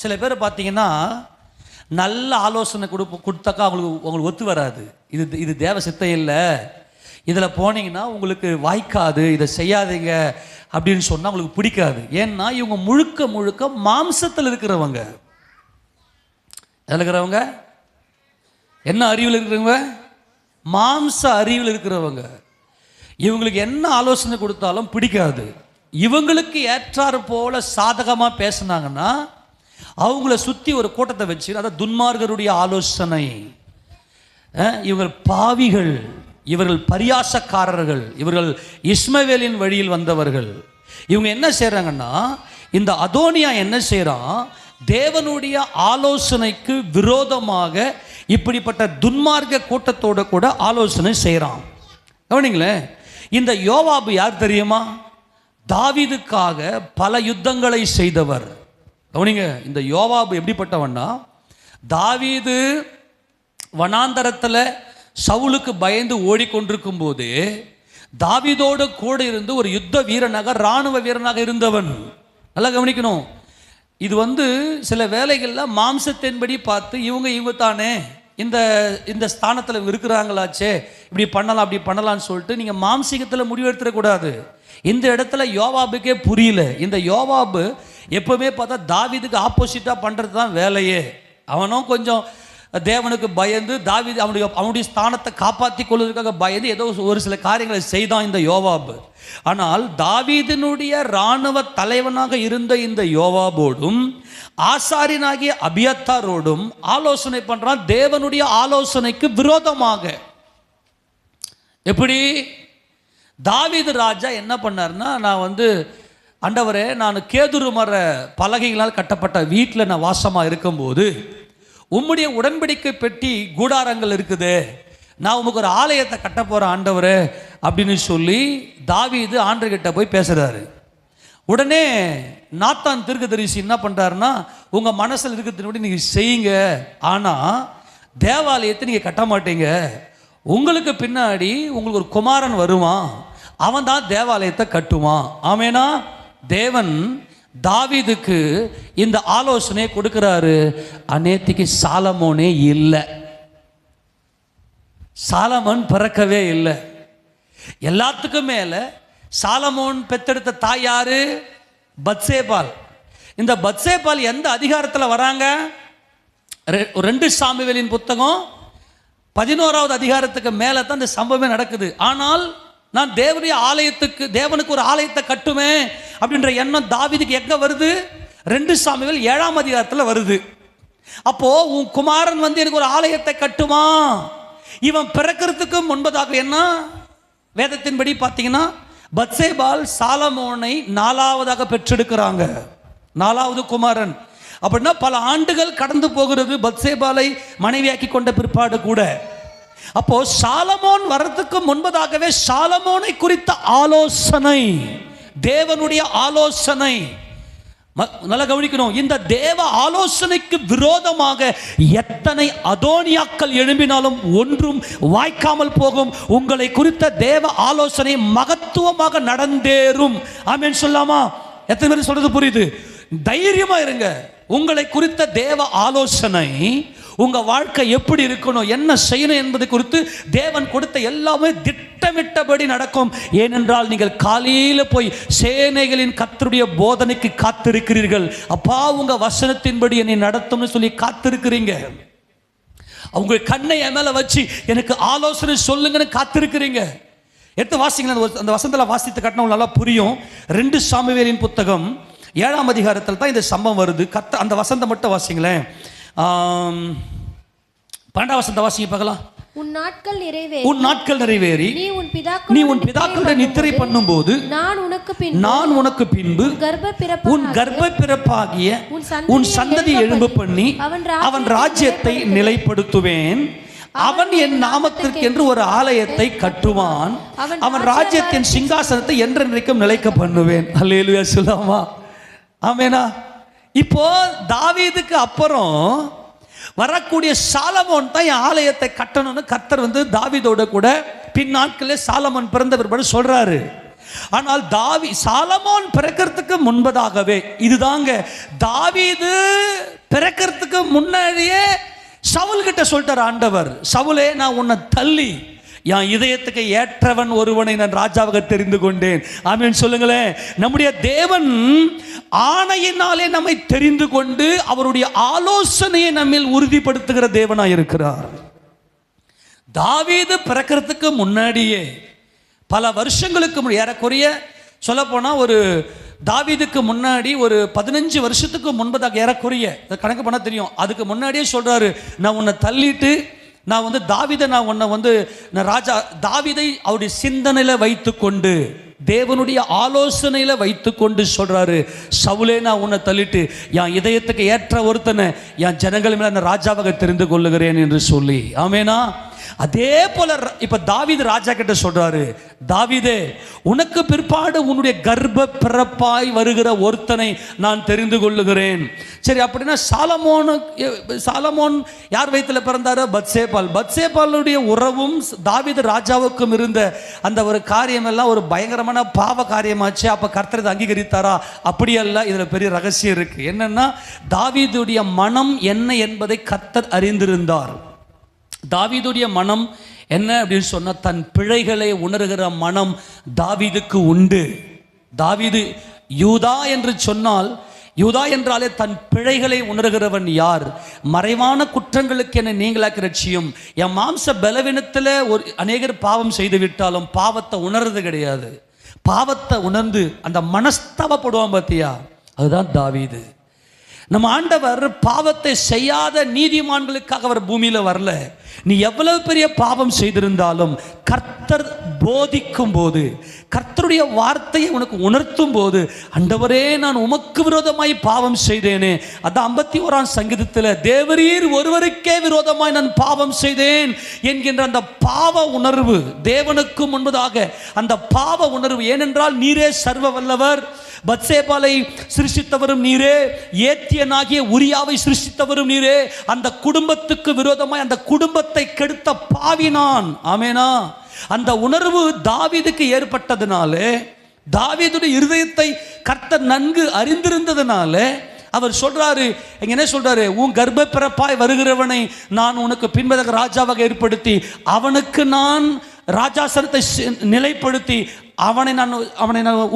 [SPEAKER 2] சில பேர் பார்த்தீங்கன்னா நல்ல ஆலோசனை கொடுத்தாக்கா உங்களுக்கு ஒத்து வராது. இது தேவ சித்தம் இல்லை, இதில் போனீங்கன்னா உங்களுக்கு வாய்க்காது, இதை செய்யாதீங்க அப்படின்னு சொன்னால் உங்களுக்கு பிடிக்காது. ஏன்னா இவங்க முழுக்க முழுக்க மாம்சத்தில் இருக்கிறவங்க. இருக்கிறவங்க என்ன அறிவில் இருக்கிறவங்க? மாம்ச அறிவில் இருக்கிறவங்க. இவங்களுக்கு என்ன ஆலோசனை கொடுத்தாலும் பிடிக்காது. இவங்களுக்கு ஏற்றாறு போல சாதகமாக பேசினாங்கன்னா அவங்கள சுற்றி ஒரு கூட்டத்தை வச்சு, அதாவது துன்மார்கருடைய ஆலோசனை, இவர்கள் பாவிகள், இவர்கள் பரியாசக்காரர்கள், இவர்கள் இஸ்மவேலின் வழியில் வந்தவர்கள். இவங்க என்ன செய்கிறாங்கன்னா, இந்த அதோனியா என்ன செய்கிறான்? தேவனுடைய ஆலோசனைக்கு விரோதமாக இப்படிப்பட்ட துன்மார்க்க கூட்டத்தோட கூட ஆலோசனை செய்கிறான். கவனிங்களேன். இந்த யோவாபு யார் தெரியுமா? தாவீதுக்காக பல யுத்தங்களை செய்தவர். கவனிங்க, இந்த யோவாபு எப்படிப்பட்டவன்னா, தாவீது வனாந்தரத்தில் சவுலுக்கு பயந்து ஓடிக்கொண்டிருக்கும் போது தாவீதோடு கூட இருந்து ஒரு யுத்த வீரனாக, இராணுவ வீரனாக இருந்தவன். நல்லா கவனிக்கணும். இது சில வேலைகளில் மாம்சத்தின்படி பார்த்து இவங்க தானே இந்த ஸ்தானத்தில் இருக்கிறாங்களாச்சே, இப்படி பண்ணலாம் அப்படி பண்ணலான்னு சொல்லிட்டு நீங்கள் மாம்சீகத்தில் முடிவெடுத்துடக்கூடாது. இந்த இடத்துல யோவாபுக்கே புரியல. இந்த யோவாபு எப்பவுமே பார்த்தா தாவீதுக்கு ஆப்போசிட்டாக பண்ணுறது தான் வேலையே. அவனும் கொஞ்சம் தேவனுக்கு பயந்து தாவீது அவனுடைய ஸ்தானத்தை காப்பாற்றி கொள்வதற்காக பயந்து ஏதோ ஒரு சில காரியங்களை செய்தான் இந்த யோவாபு. ஆனால் தாவீதினுடைய இராணுவ தலைவனாக இருந்த இந்த யோவாபோடும் ஆசாரியனாகிய அபியத்தாரோடும் ஆலோசனை பண்றான், தேவனுடைய ஆலோசனைக்கு விரோதமாக. எப்படி? தாவீது ராஜா என்ன பண்ணார்னா, நான் ஆண்டவரே, நான் கேதுரு மர பலகைகளால் கட்டப்பட்ட வீட்டில் நான் வாசமாக இருக்கும்போது உம்முடைய உடன்படிக்கை பெட்டி கூடாரங்கள் இருக்குது, நான் உமக்கு ஒரு ஆலயத்தை கட்ட போகிறேன் ஆண்டவரே அப்படின்னு சொல்லி தாவீது ஆண்டவர்கிட்ட போய் பேசுகிறாரு. உடனே நாத்தான் தீர்க்கதரிசி என்ன பண்ணுறாருன்னா, உங்கள் மனசில் இருக்கிறது நீங்கள் செய்யுங்க, ஆனால் தேவாலயத்தை நீங்கள் கட்ட மாட்டீங்க, உங்களுக்கு பின்னாடி உங்களுக்கு ஒரு குமாரன் வருவான், அவன் தான் தேவாலயத்தை கட்டுவான். ஆமேனா? தேவன் தாவீதுக்கு இந்த ஆலோசனையை கொடுக்கிறாரு. அநேத்திக்கு சாலமோனே இல்லை, சாலமோன் பிறக்கவே இல்லை. எல்லாத்துக்கும் மேல சாலமோன் பெத்தெடுத்த தாய் யாரு? பத்சேபால். இந்த பத்சேபால் எந்த அதிகாரத்தில் வராங்க? 2 சாமுவேலின் புத்தகம் 11வது அதிகாரத்துக்கு மேலே தான் இந்த சம்பவமே நடக்குது. ஆனால் நான் தேவனுக்கு ஒரு ஆலயத்தை கட்டுமே அப்படின்ற எண்ணம் தாவீதுக்கு எங்க வருது? 2 சாமுவேல் 7ஆம் அதிகாரத்தில் வருது.
[SPEAKER 1] அப்போ உன் குமாரன் வந்து எனக்கு ஒரு ஆலயத்தை கட்டுமா. இவன் பிறக்கிறதுக்கு முன்பதாக என்ன வேதத்தின்படி பார்த்தீங்கன்னா பத்சேபால் சாலமோனை 4வதாக பெற்றெடுக்கிறாங்க, 4வது குமாரன். அப்படின்னா பல ஆண்டுகள் கடந்து போகிறது பத்சேபாலை மனைவியாக்கி கொண்ட பிற்பாடு கூட. அப்போ சாலமோன் வர்றதுக்கு முன்பதாகவே சாலமோனை குறித்த ஆலோசனை, தேவனுடைய ஆலோசனை நல்லா கவனிக்கணும். இந்த தேவ ஆலோசனைக்கு விரோதமாக எத்தனை அதோனியாக்கள் எழும்பினாலும் ஒன்றும் வாய்க்காமல் போகும். உங்களை குறித்த தேவ ஆலோசனை மகத்துவமாக நடந்தேறும். ஆமென் சொல்லாமா? எத்தனை பேர் சொல்றது புரியுது? தைரியமா இருங்க. உங்களை குறித்த தேவ ஆலோசனை, உங்க வாழ்க்கை எப்படி இருக்கணும், என்ன செய்யணும் என்பது குறித்து தேவன் கொடுத்த எல்லாமே திட்டமிட்டபடி நடக்கும். ஏனென்றால் நீங்கள் காலையில போய் சேனைகளின் கர்த்தருடைய போதனைக்கு காத்திருக்கிறீர்கள். அப்பா உங்க வசனத்தின்படி என்னை நடத்தும்னு சொல்லி காத்திருக்கிறீங்க. அவங்க கண்ணை என் மேல வச்சு எனக்கு ஆலோசனை சொல்லுங்கன்னு காத்திருக்கிறீங்க. எடுத்து வாசிங்களேன். அந்த வசனத்தில் வாசித்து கட்டின நல்லா புரியும். 2 சாமுவேலின் புத்தகம் 7ஆம் அதிகாரத்தில் தான் இந்த சம்பவம் வருது. அந்த வசனத்தை மட்டும் வாசிங்களேன். 12ஆம் வசனத்தை வாசிங்க பார்க்கலாம்.
[SPEAKER 3] உன் நாட்கள் நிறைவேறி
[SPEAKER 1] நீ உன் பிதாக்களுடன் நித்திரை பண்ணும்போது நான் உனக்கு பின்பு உன் கர்ப்ப பிறப்பாகிய உன் சந்ததியை எழும்ப பண்ணி அவன் ராஜ்யத்தை நிலைப்படுத்துவேன். அவன் என் நாமத்திற்கு என்று ஒரு ஆலயத்தை கட்டுவான். அவன் ராஜ்யத்தின் சிங்காசனத்தை என்றென்றைக்கும் நிலைக்க பண்ணுவேன். அல்லேலூயா சொல்லாமா? ஆமெனா? இப்போ தாவீதுக்கு அப்புறம் வரக்கூடிய சாலமோன் தான் என் ஆலயத்தை கட்டணும்னு கர்த்தர் வந்து தாவீதோட கூட பின்னாட்களே சாலமோன் பிறந்த பிற்பாடு சொல்றாரு. ஆனால் சாலமோன் பிறக்கிறதுக்கு முன்பதாகவே இதுதாங்க தாவீது பிறக்கிறதுக்கு முன்னாடியே சவுல் கிட்ட சொல்லிட்டார் ஆண்டவர், சவுலே நான் உன்னை தள்ளி என் இதயத்துக்கு ஏற்றவன் ஒருவனை நான் ராஜாவாக தெரிந்து கொண்டேன். ஆமென் சொல்லுங்களேன். நம்முடைய தேவன் ஆணையினாலே நம்மை தெரிந்து கொண்டு அவருடைய ஆலோசனையை நம்மில் உறுதிப்படுத்துகிற தேவனாய் இருக்கிறார். தாவீது பிறக்கிறதுக்கு முன்னாடியே பல வருஷங்களுக்கு ஏறக்குறைய சொல்ல போனா ஒரு தாவீதுக்கு முன்னாடி ஒரு 15 வருஷத்துக்கு முன்பதாக ஏறக்குறைய கணக்கு பண்ண தெரியும். அதுக்கு முன்னாடியே சொல்றாரு, நான் உன்னை தள்ளிட்டு நான் வந்து தாவீதை நான் உன்னை வந்து நான் ராஜா தாவீதை அவருடைய சிந்தனையில வைத்துக்கொண்டு தேவனுடைய ஆலோசனையில வைத்துக்கொண்டு சொல்றாரு, சவுலே நான் உன்னை தள்ளிட்டு என் இதயத்துக்கு ஏற்ற ஒருத்தனை என் ஜனங்கள் மேல நான் ராஜாவாக தெரிந்து கொள்ளுகிறேன் என்று சொல்லி. ஆமேனா? அதே போல இப்ப தாவீது ராஜா கிட்ட சொல்றாரு, தாவீதே உனக்கு பிற்பாடு உன்னுடைய கர்ப்ப பிறப்பாய் வருகிற ஒருத்தனை நான் தெரிந்து கொள்ளுகிறேன். சரி, அப்படின்னா சாலமோன் யார் வயித்துல பிறந்தாரு? பத்சேபாலுடைய உறவும் தாவீது ராஜாவுக்கும் இருந்த அந்த ஒரு காரியம் எல்லாம் ஒரு பயங்கரமான பாவ காரியமாச்சு. அப்ப கர்த்தர் இதை அங்கீகரித்தாரா? அப்படியல்ல. இதுல பெரிய ரகசியம் இருக்கு. என்னன்னா தாவீதுடைய மனம் என்ன என்பதை கர்த்தர் அறிந்திருந்தார். தாவீதுடைய மனம் என்ன அப்படின்னு சொன்னா, தன் பிழைகளை உணர்கிற மனம் தாவீதுக்கு உண்டு. தாவீது யூதா என்று சொன்னால், யூதா என்றாலே தன் பிழைகளை உணர்கிறவன் யார்? மறைவான குற்றங்களுக்கு என்னை நீங்களாக்கி ரட்சியும். என் மாம்ச பலவீனத்தில் ஒரு அநேகர் பாவம் செய்து விட்டாலும் பாவத்தை உணர்றது கிடையாது. பாவத்தை உணர்ந்து அந்த மனஸ்தாபப்படுவான் பார்த்தியா, அதுதான் தாவீது. நம்ம ஆண்டவர் பாவத்தை செய்யாத நீதிமான்களுக்காக அவர் பூமியில வரல. நீ எவ்வளவு பெரிய பாவம் செய்திருந்தாலும் கர்த்தர் போதிக்கும் போது, கர்த்தருடைய வார்த்தையை உனக்கு உணர்த்தும் போது, ஆண்டவரே நான் உமக்கு விரோதமாய் பாவம் செய்தேனே, அதான் 51ஆம் சங்கீதத்தில் தேவரீர் ஒருவருக்கே விரோதமாய் நான் பாவம் செய்தேன் என்கின்ற அந்த பாவ உணர்வு தேவனுக்கு முன்பதாக அந்த பாவ உணர்வு. ஏனென்றால் நீரே சர்வ வல்லவர், பத்சேபாலை சிருஷ்டித்தவரும் நீரே, ஏத்தியனாகிய உரியாவை சிருஷ்டித்தவரும் நீரே, அந்த குடும்பத்துக்கு விரோதமாய் அந்த குடும்பத்தை கெடுத்த பாவி நான். ஆமேனா? அந்த உணர்வு தாவீதுக்கு ஏற்பட்டதுனாலே, தாவீதுடைய இருதயத்தை கர்த்தர் நன்கு அறிந்திருந்ததுனால அவர் சொல்றாரு, என்ன சொல்றாரு, உன் கர்ப்ப பிறப்பாய் வருகிறவனை நான் உனக்கு பின்பதாக ராஜாவாக ஏற்படுத்தி அவனுக்கு நான் ராஜாசனத்தை நிலைப்படுத்தி அவனை நான்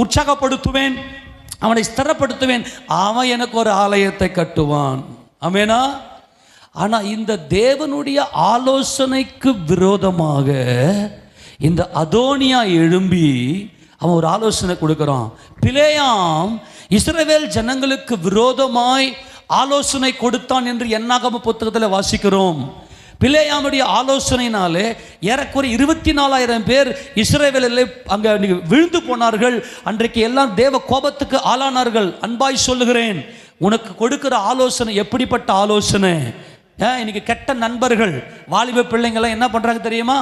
[SPEAKER 1] உற்சாகப்படுத்துவேன், அவனை ஸ்திரப்படுத்துவேன், அவன் எனக்கு ஒரு ஆலயத்தை கட்டுவான். ஆமேனா? ஆனா இந்த தேவனுடைய ஆலோசனைக்கு விரோதமாக இந்த அதோனியா எழும்பி அவன் ஒரு ஆலோசனை கொடுக்கிறான். பிலேயாம் இஸ்ரவேல் ஜனங்களுக்கு விரோதமாய்
[SPEAKER 2] ஆலோசனை கொடுத்தான் என்று என்னாகம புத்தகத்தில் வாசிக்கிறோம். பிலேயாமுடைய ஆலோசனையினாலே ஏறக்குறைய 24,000 பேர் இஸ்ரவேலிலே அங்கே விழுந்து போனார்கள். அன்றைக்கு எல்லாம் தேவ கோபத்துக்கு ஆளானார்கள். அன்பாய் சொல்லுகிறேன், உனக்கு கொடுக்கிற ஆலோசனை எப்படிப்பட்ட ஆலோசனை? இன்னைக்கு கெட்ட நண்பர்கள், வாலிப பிள்ளைங்கள்லாம் என்ன பண்ணுறாங்க தெரியுமா?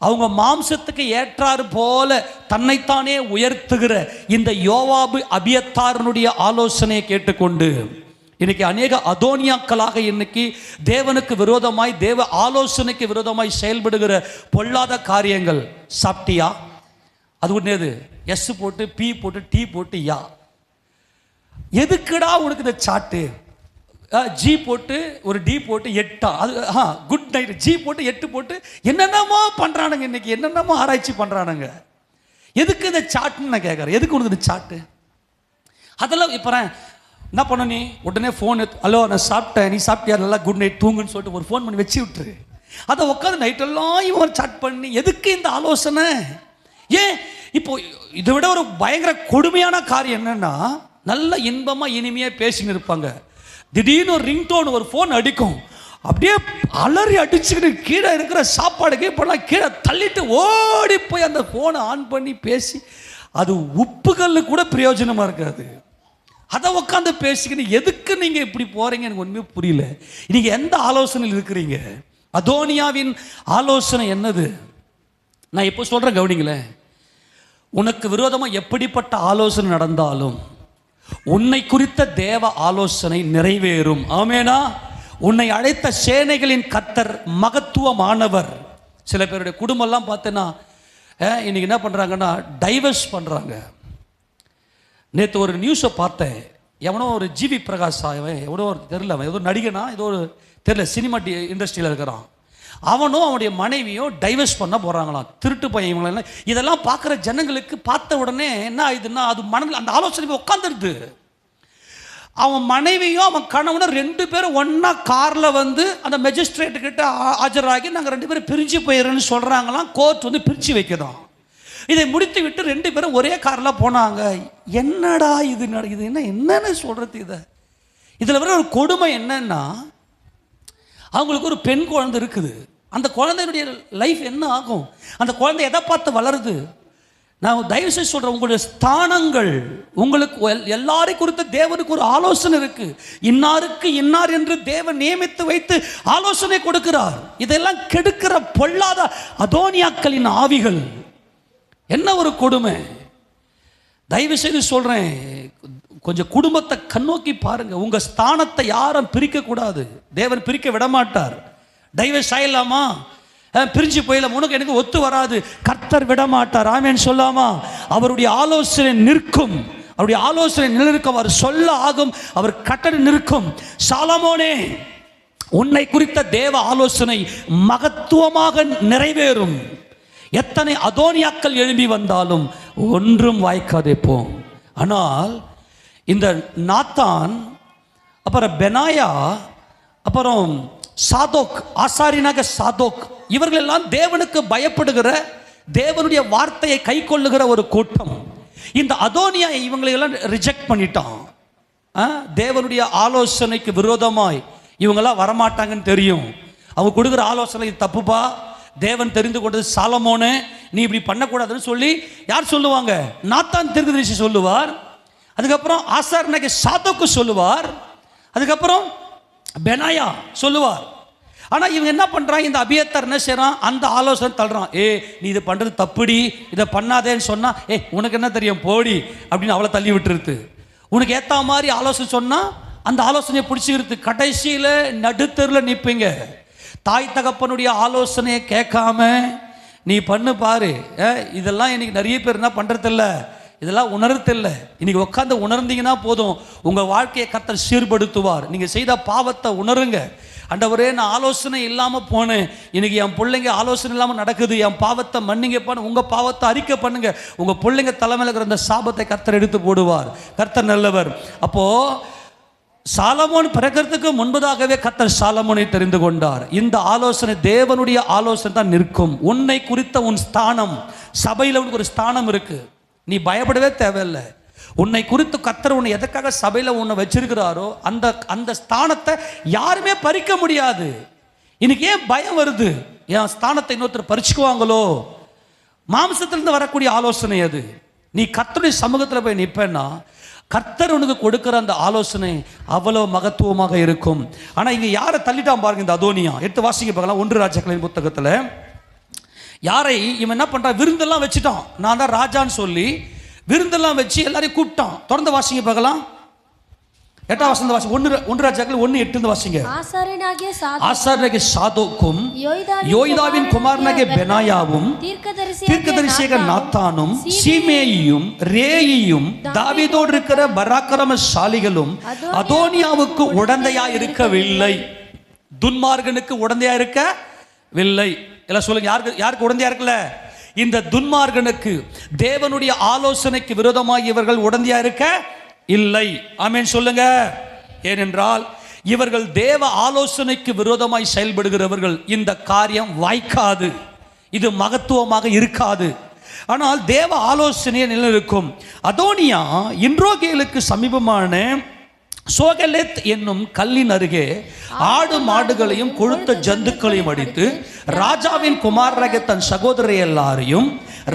[SPEAKER 2] அவங்க மாம்சத்துக்கு ஏற்றாறு போல தன்னைத்தானே உயர்த்துகிற இந்த யோவாபு அபியத்தாரனுடைய ஆலோசனையை கேட்டுக்கொண்டு இன்னைக்கு அநேக அதோனியாக்களாக இன்னைக்கு தேவனுக்கு விரோதமாய், தேவ ஆலோசனைக்கு விரோதமாய் செயல்படுகிற பொல்லாத காரியங்கள். சாப்பிட்டியா? அது ஒன்று எஸ் போட்டு பி போட்டு டி போட்டு யா. எதுக்குடா உனக்கு இந்த சாட்டு? ஜி போட்டு ஒரு டி போட்டு 8 அது குட் நைட். ஜி போட்டு 8 போட்டு என்னென்னமோ பண்ணுறானுங்க. இன்னைக்கு என்னென்னமோ ஆராய்ச்சி பண்ணுறானுங்க. எதுக்கு இந்த சாட்டுன்னு நான் கேட்குறேன். எதுக்கு உனக்கு இந்த சாட்டு? அதெல்லாம் இப்போ என்ன பண்ண, நீ உடனே ஃபோன் ஹலோ நான் சாப்பிட்டேன், நீ சாப்பிட்டியா, நல்லா குட் நைட் தூங்குன்னு சொல்லிட்டு ஒரு ஃபோன் பண்ணி வச்சு விட்டுரு. அதை உட்காந்து நைட்டெல்லாம் இவன் சாட் பண்ணி எதுக்கு இந்த ஆலோசனை? ஏன் இப்போ இதை விட ஒரு பயங்கர கொடுமையான காரியம் என்னன்னா, நல்ல இன்பமாக இனிமையாக பேசின்னு இருப்பாங்க. திடீர்னு ஒரு ரிங்டோன், ஒரு ஃபோன் அடிக்கும். அப்படியே அலறி அடிச்சுக்கிட்டு கீழே இருக்கிற சாப்பாடு கீழே கீழே தள்ளிட்டு ஓடி போய் அந்த ஃபோனை ஆன் பண்ணி பேசி, அது உப்புகல்லு கூட பிரயோஜனமாக இருக்காது. அதை உட்காந்து பேசிக்கின்னு எதுக்கு நீங்கள் இப்படி போகிறீங்க? எனக்கு ஒன்றுமே புரியல. நீங்கள் எந்த ஆலோசனையில் இருக்கிறீங்க? அதோனியாவின் ஆலோசனை என்னது? நான் எப்போ சொல்கிறேன் கவனிங்களேன். உனக்கு விரோதமாக எப்படிப்பட்ட ஆலோசனை நடந்தாலும் உன்னை குறித்த தேவ ஆலோசனை நிறைவேறும். ஆமேனா? உன்னை அழைத்த சேனைகளின் கர்த்தர் மகத்துவமானவர். சில பேருடைய குடும்பம்லாம் பார்த்தேன்னா இன்னைக்கு என்ன பண்ணுறாங்கன்னா டைவர்ஸ் பண்ணுறாங்க. நேற்று ஒரு நியூஸை பார்த்தேன். எவனோ ஒரு ஜிவி பிரகாஷ் எவனோ ஒரு தெரியல, அவன் ஏதோ நடிகனா ஏதோ ஒரு தெரியல, சினிமா இண்டஸ்ட்ரியில் இருக்கிறான். அவனும் அவனுடைய மனைவியும் டைவர்ஸ் பண்ண போகிறாங்களாம். திருட்டு பையன் இவங்களெல்லாம். இதெல்லாம் பார்க்குற ஜனங்களுக்கு பார்த்த உடனே என்ன ஆகுதுன்னா, அது மனதில் அந்த ஆலோசனை உட்காந்துருது. அவன் மனைவியும் அவன் கணவனும் 2 பேரும் ஒன்றா காரில் வந்து அந்த மெஜிஸ்ட்ரேட்டுக்கிட்ட ஆஜராகி நாங்கள் 2 பேரும் பிரிஞ்சு போயிடுறோன்னு சொல்கிறாங்களாம். கோர்ட் வந்து பிரித்து வைக்கிறோம். இதை முடித்து விட்டு 2 பேரும் ஒரே காரில் போனாங்க. என்னடா இது இது என்னன்னு சொல்கிறது? இதில் வர ஒரு கொடுமை என்னன்னா, அவங்களுக்கு ஒரு பெண் குழந்தை இருக்குது. அந்த குழந்தையுடைய லைஃப் என்ன ஆகும்? அந்த குழந்தை எதை பார்த்து வளருது? நான் தயவு செய்து சொல்கிறேன், உங்களுடைய ஸ்தானங்கள், உங்களுக்கு எல்லாரையும் குறித்த தேவனுக்கு ஒரு ஆலோசனை இருக்கு. இன்னாருக்கு இன்னார் என்று தேவன் நியமித்து வைத்து ஆலோசனை கொடுக்கிறார். இதெல்லாம் கெடுக்கிற பொல்லாத அதோனியாக்களின் ஆவிகள். என்ன ஒரு கொடுமை! தயவு செய்து சொல்கிறேன், கொஞ்சம் குடும்பத்தை கண்ணோக்கி பாருங்க. உங்கள் ஸ்தானத்தை யாரும் பிரிக்கக்கூடாது. தேவன் பிரிக்க விடமாட்டார். டைவர்ஸ் ஆயிடலாமா, பிரிஞ்சு போயிடலாம், உனக்கு எனக்கு ஒத்து வராது, கர்த்தர் விடமாட்டார். ஆமேன் சொல்லாமா? அவருடைய ஆலோசனை நிற்கும். அவருடைய ஆலோசனை நிலைநிற்கும். அவர் சொல்ல ஆகும், அவர் கட்டளை நிற்கும். சாலமோனே, உன்னை குறித்த தேவ ஆலோசனை மகத்துவமாக நிறைவேறும். எத்தனை அதோனியாக்கள் எழும்பி வந்தாலும் ஒன்றும் வாய்க்காதே போம். ஆனால் இந்த நாத்தான், அப்புறம் பெனாயா, அப்புறம் சாதோக், ஆசாரியனாக சாதோக், இவர்கள் எல்லாம் தேவனுக்கு பயப்படுகிற, தேவனுடைய வார்த்தையை கை கொள்ளுகிற ஒரு கூட்டம். இந்த அதோனியா இவங்களை எல்லாம் ரிஜெக்ட் பண்ணிட்டான். தேவனுடைய ஆலோசனைக்கு விரோதமாய் இவங்கெல்லாம் வரமாட்டாங்கன்னு தெரியும். அவங்க கொடுக்குற ஆலோசனை தப்புப்பா, தேவன் தெரிந்து கொண்டது சாலமோனே, நீ இப்படி பண்ணக்கூடாதுன்னு சொல்லி யார் சொல்லுவாங்க? நாத்தான் தீர்க்கதரிசி சொல்லுவார். அதுக்கப்புறம் ஆசாரியனாகிய சாதோக்கு சொல்லுவார். அதுக்கப்புறம் பெனாயா சொல்லுவார். ஆனால் இவங்க என்ன பண்ணுறாங்க? இந்த அபியத்தார் என்ன செய்கிறான்? அந்த ஆலோசனை தள்ளுறான். நீ இது பண்ணுறது தப்புடி, இதை பண்ணாதேன்னு சொன்னால் உனக்கு என்ன தெரியும் போடி அப்படின்னு அவளை தள்ளி விட்டுருது. உனக்கு ஏற்ற மாதிரி ஆலோசனை சொன்னால் அந்த ஆலோசனையை பிடிச்சிக்கிறது. கடைசியில் நடுத்தெருவில் நிற்பீங்க. தாய் தகப்பனுடைய ஆலோசனையை கேட்காம நீ பண்ணு பாரு. இதெல்லாம் இன்னைக்கு நிறைய பேர் என்ன பண்ணுறதில்ல, இதெல்லாம் உணர்றதில்லை. இன்னைக்கு உட்காந்து உணர்ந்தீங்கன்னா போதும், உங்கள் வாழ்க்கையை கர்த்தர் சீர்படுத்துவார். நீங்கள் செய்த பாவத்தை உணருங்க. ஆண்டவரே, நான் ஆலோசனை இல்லாமல் போனேன், இன்னைக்கு என் பிள்ளைங்க ஆலோசனை இல்லாமல் நடக்குது, என் பாவத்தை மன்னிங்கப்பான்னு உங்கள் பாவத்தை அறிக்கை பண்ணுங்க. உங்கள் பிள்ளைங்க தலைமையில் இருக்கிற அந்த சாபத்தை கர்த்தர் எடுத்து போடுவார். கர்த்தர் நல்லவர். அப்போது சாலமோன் பிறக்கிறதுக்கு முன்பதாகவே கர்த்தர் சாலமோனை தெரிந்து கொண்டார். இந்த ஆலோசனை, தேவனுடைய ஆலோசனை தான் நிற்கும். உன்னை குறித்த உன் ஸ்தானம், சபையில் உனக்கு ஒரு ஸ்தானம் இருக்கு. நீ பயப்படவே தேவையில்லை.
[SPEAKER 1] உன்னை குறித்து கர்த்தர் உன்னை எதற்காக சபையில் உன்னை வச்சிருக்கிறாரோ அந்த அந்த ஸ்தானத்தை யாருமே பறிக்க முடியாது. இன்னைக்கு ஏன் பயம் வருது? என் ஸ்தானத்தை இன்னொருத்தர் பறிச்சுக்குவாங்களோ? மாம்சத்திலிருந்து வரக்கூடிய ஆலோசனை அது. நீ கர்த்தருடைய சமூகத்தில் போய் நிற்பேன்னா கர்த்தர் உனக்கு கொடுக்குற அந்த ஆலோசனை அவ்வளோ மகத்துவமாக இருக்கும். ஆனால் இங்கே யாரை தள்ளிட்டான் பாருங்க, இந்த அதோனியா. எடுத்து வாசிக்க பார்க்கலாம் 1 ராஜாக்களின் புத்தகத்தில். யாரை இவன் என்ன பண்ணுறான்? விருந்தெல்லாம் வச்சுட்டான். நான் தான் ராஜான்னு சொல்லி விருந்தெல்லாம் வச்சு எல்லாரையும் கூப்பிட்டான். தொடர்ந்து வாசிங்க பார்க்கலாம். 8ஆம் வசனம் வாசி. 1 ராஜாக்கள் 1:8 வாசிங்க. ஆசாரியனாகிய சாதோக்கும் யோய்தாவின் குமாரனாகிய பெனாயாவும் தீர்க்கதரிசியாக நாத்தானும் சீமேயும் ரேயும் தாவீதோடு இருக்கிற பராக்கிரமசாலிகளும் அதோனியாவுக்கு உடந்தையா இருக்கவில்லை. துன்மார்கனுக்கு உடந்தையா இருக்கவில்லை. எல்லாம் சொல்லுங்க, யாருக்கு உடந்தையா இருக்கல? இந்த துன்மார்கனுக்கு, தேவனுடைய ஆலோசனைக்கு விரோதமாக இவர்கள் உடந்தையா இருக்க இல்லை. ஆமென் சொல்லுங்க. ஏனென்றால் இவர்கள் தேவ ஆலோசனைக்கு விரோதமாய் செயல்படுகிறவர்கள். இந்த காரியம் வாய்க்காது, இது மகத்துவமாக இருக்காது. ஆனால் தேவ ஆலோசனையை நிலைநிற்கும். அதோனியா இன்ரோகேலுக்கு சமீபமான சோகலேத் என்னும் கல்லின் அருகே ஆடு மாடுகளையும் கொழுத்த ஜந்துக்களையும் அடித்து ராஜாவின் குமாரராகிய தன் சகோதரரை எல்லாரையும்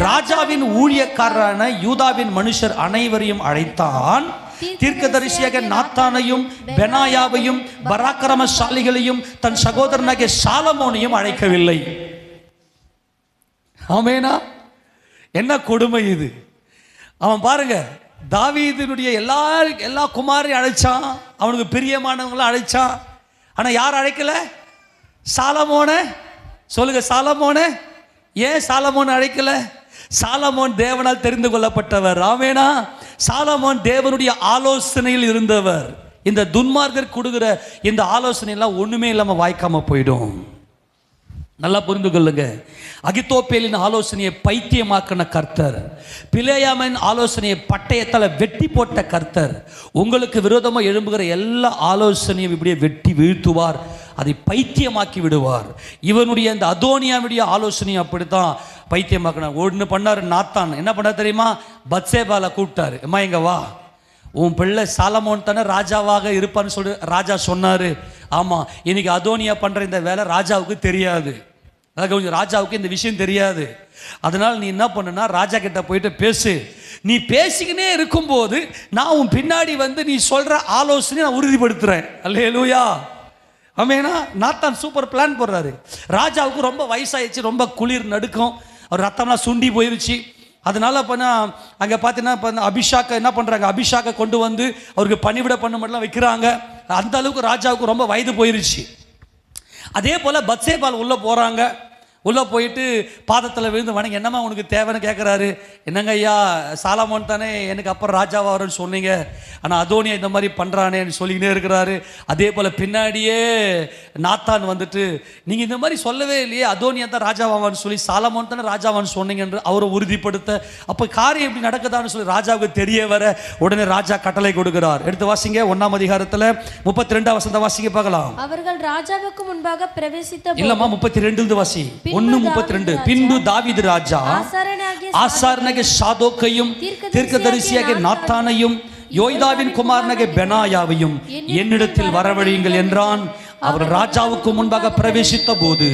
[SPEAKER 1] ராஜாவின் ஊழியக்காரரான யூதாவின் மனுஷர் அனைவரையும் அழைத்தான். தீர்க்கதரிசியாக நாத்தானையும் பெனாயாவையும் பராக்கிரமசாலிகளையும் தன் சகோதரனாகிய சாலமோனையும் அழைக்கவில்லை. ஆமெனா? என்ன கொடுமை இது! அவன் பாருங்க, தாவீதினுடைய எல்லா குமாரையும் அழைச்சான், அவனுக்கு பிரியமானவங்களும் அழைச்சான். ஆனால் யார் அழைக்கல? சாலமோனை. சொல்லுங்க, சாலமோனை. ஏன் சாலமோன் அழைக்கல? சாலமோன் தேவனால் தெரிந்து கொள்ளப்பட்டவர். ஆமெனா? சாலமோன் தேவனுடைய ஆலோசனையில் இருந்தவர். இந்த துன்மார்க்கர் கொடுக்கிற இந்த ஆலோசனை எல்லாம் ஒண்ணுமே இல்லாம வாய்க்காம போயிடும். நல்லா புரிந்து கொள்ளுங்க. அகித்தோப்பேலின் ஆலோசனையை பைத்தியமாக்கின கர்த்தர், பிலேயாமின் ஆலோசனையை பட்டயத்தால் வெட்டி போட்ட கர்த்தர், உங்களுக்கு விரோதமாக எழும்புகிற எல்லா ஆலோசனையும் இப்படியே வெட்டி வீழ்த்துவார், அதை பைத்தியமாக்கி விடுவார். இவனுடைய இந்த அதோனியாவுடைய ஆலோசனையை அப்படித்தான் பைத்தியமாக்கினார். ஒன்று பண்ணார் நாத்தான். என்ன பண்ணார் தெரியுமா? பத்சேபால கூப்பிட்டாரு. அம்மா இங்க வா, உன் பிள்ளை சாலமோன் தானே ராஜாவாக இருப்பான்னு சொல்லி ராஜா சொன்னார். ஆமாம், இன்னைக்கு அதோனியா பண்ணுற இந்த வேலை ராஜாவுக்கு தெரியாது. அதாவது ராஜாவுக்கு இந்த விஷயம் தெரியாது. அதனால் நீ என்ன பண்ணுனா, ராஜா கிட்ட போயிட்டு பேசு. நீ பேசிக்கினே இருக்கும்போது நான் உன் பின்னாடி வந்து நீ சொல்கிற ஆலோசனை நான் உறுதிப்படுத்துகிறேன். அல்லேலூயா. ஆமெனா? நாத்தான் சூப்பர் பிளான் போடுறாரு. ராஜாவுக்கு ரொம்ப வயசாயிடுச்சு, ரொம்ப குளிர் நடுக்கும், அவர் ரத்தம்லாம் சுண்டி போயிருச்சு. அதனால அங்கே பார்த்தீங்கன்னா இப்போ அபிஷாக்கை என்ன பண்ணுறாங்க, அபிஷாக்கை கொண்டு வந்து அவருக்கு பணிவிட பண்ண மட்டும் வைக்கிறாங்க. அந்த அளவுக்கு ராஜாவுக்கு ரொம்ப வயது போயிருச்சு. அதே போல் பத்சேபால் உள்ளே போகிறாங்க. உள்ளே போயிட்டு பாதத்தில் விழுந்து வணங்கி, என்னம்மா உனக்கு தேவைன்னு கேட்குறாரு. என்னங்க ஐயா, சாலமோன் தானே எனக்கு அப்புறம் ராஜாவாருன்னு சொன்னீங்க, ஆனால் அதோனியா இந்த மாதிரி பண்ணுறானேன்னு சொல்லிக்கினே இருக்கிறாரு. அதே போல் பின்னாடியே நாத்தான் வந்துட்டு, நீங்கள் இந்த மாதிரி சொல்லவே இல்லையே, அதோனியா தான் ராஜாவான்னு சொல்லி சாலமோன் தானே ராஜாவான்னு சொன்னீங்கன்று அவரை உறுதிப்படுத்த, அப்போ காரியம் எப்படி நடக்குதான்னு சொல்லி ராஜாவுக்கு தெரிய வர உடனே ராஜா கட்டளை கொடுக்கிறார். எடுத்து வாசிங்க 1ஆம் அதிகாரத்தில் 32ஆம் வசனத்தை வாசிக்க பார்க்கலாம்.
[SPEAKER 3] அவர்கள் ராஜாவுக்கு முன்பாக பிரவேசித்த
[SPEAKER 1] இல்லம்மா 32 வாசி. 1:32. பின்பு தாவீது ராஜா ஆசாரியனாகிய சாதோக்கையும் தீர்க்கதரிசியாகிய நாத்தானையும் யோய்தாவின் குமாரனாகிய பெனாயாவையும் என்னிடத்தில் வரவழையுங்கள் என்றான். அவர் ராஜாவுக்கு முன்பாக பிரவேசித்த போது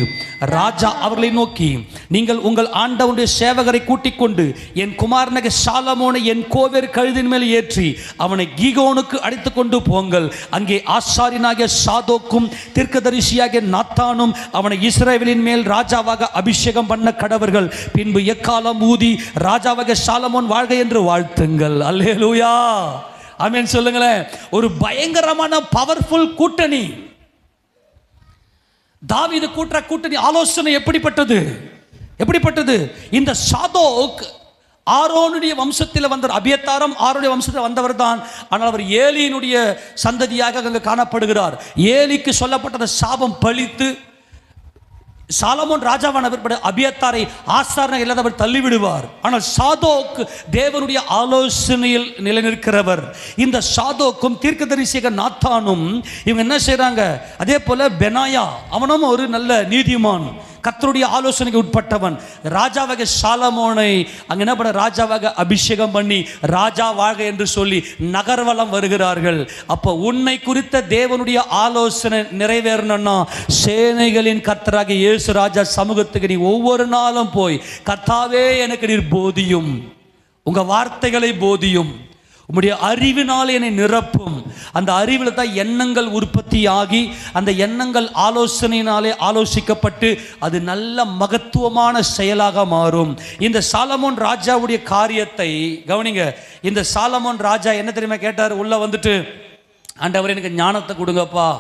[SPEAKER 1] ராஜா அவர்களை நோக்கி, நீங்கள் உங்கள் ஆண்டவனுடைய சேவகரை கூட்டிக் கொண்டு என் குமாரனாகிய சாலமோனை என் கோவேறு கழுதின் மேல் ஏற்றி அவனை கீகோனுக்கு அழைத்து கொண்டு போங்கள். அங்கே ஆசாரியனாகிய சாதோக்கும் தீர்க்கதரிசியாகிய நாத்தானும் அவனை இஸ்ரவேலின் மேல் ராஜாவாக அபிஷேகம் பண்ண கடவர்கள். பின்பு எக்காலம் ஊதி ராஜாவாகிய சாலமோன் வாழ்க என்று வாழ்த்துங்கள். அல்லேலூயா. ஆமென் சொல்லுங்களேன். ஒரு பயங்கரமான பவர்ஃபுல் கூட்டணி. தாவீது கூட்டணி ஆலோசனை எப்படிப்பட்டது? இந்த சாதோக் ஆரோனுடைய வம்சத்தில் வந்த அபியத்தாரம் ஆரோனுடைய வம்சத்தில் வந்தவர் தான். ஆனால் அவர் ஏலியினுடைய சந்ததியாக அங்கு காணப்படுகிறார். ஏலிக்கு சொல்லப்பட்ட சாபம் பழித்து சாலமோன் ராஜாவான பிற்பாடு அபியத்தாரை ஆசாரனை இல்லாதவர் தள்ளிவிடுவார். ஆனால் சாதோக் தேவனுடைய ஆலோசனையில் நிலைநிற்கிறவர். இந்த சாதோக்கும் தீர்க்கதரிசியாக நாத்தானும் இவங்க என்ன செய்றாங்க? அதே போல பெனாயா, அவனும் ஒரு நல்ல நீதிமான்,
[SPEAKER 2] கர்த்தருடைய ஆலோசனைக்கு உட்பட்டவன். ராஜாவாக சாலமோனை அங்க என்ன பண்ண, ராஜாவாக அபிஷேகம் பண்ணி ராஜா வாழ்க என்று சொல்லி நகர்வலம் வருகிறார்கள். அப்போ உன்னை குறித்த தேவனுடைய ஆலோசனை நிறைவேறணும்னா சேனைகளின் கர்த்தராக இயேசு ராஜா சமூகத்துக்கு நீ ஒவ்வொரு நாளும் போய், கர்த்தாவே எனக்கு நீர் போதியும், உங்க வார்த்தைகளை போதியும், உம்முடைய அறிவினால் என்னை நிரப்பும். அந்த அறிவில் தான் எண்ணங்கள் உற்பத்தி ஆகி அந்த எண்ணங்கள் ஆலோசனையினாலே ஆலோசிக்கப்பட்டு அது நல்ல மகத்துவமான செயலாக மாறும். இந்த சாலமோன் ராஜாவுடைய காரியத்தை கவனிங்க. இந்த சாலமோன் ராஜா என்ன தெரியுமா கேட்டார்? உள்ள வந்துட்டு, ஆண்டவர் எனக்கு ஞானத்தை கொடுங்கப்பா,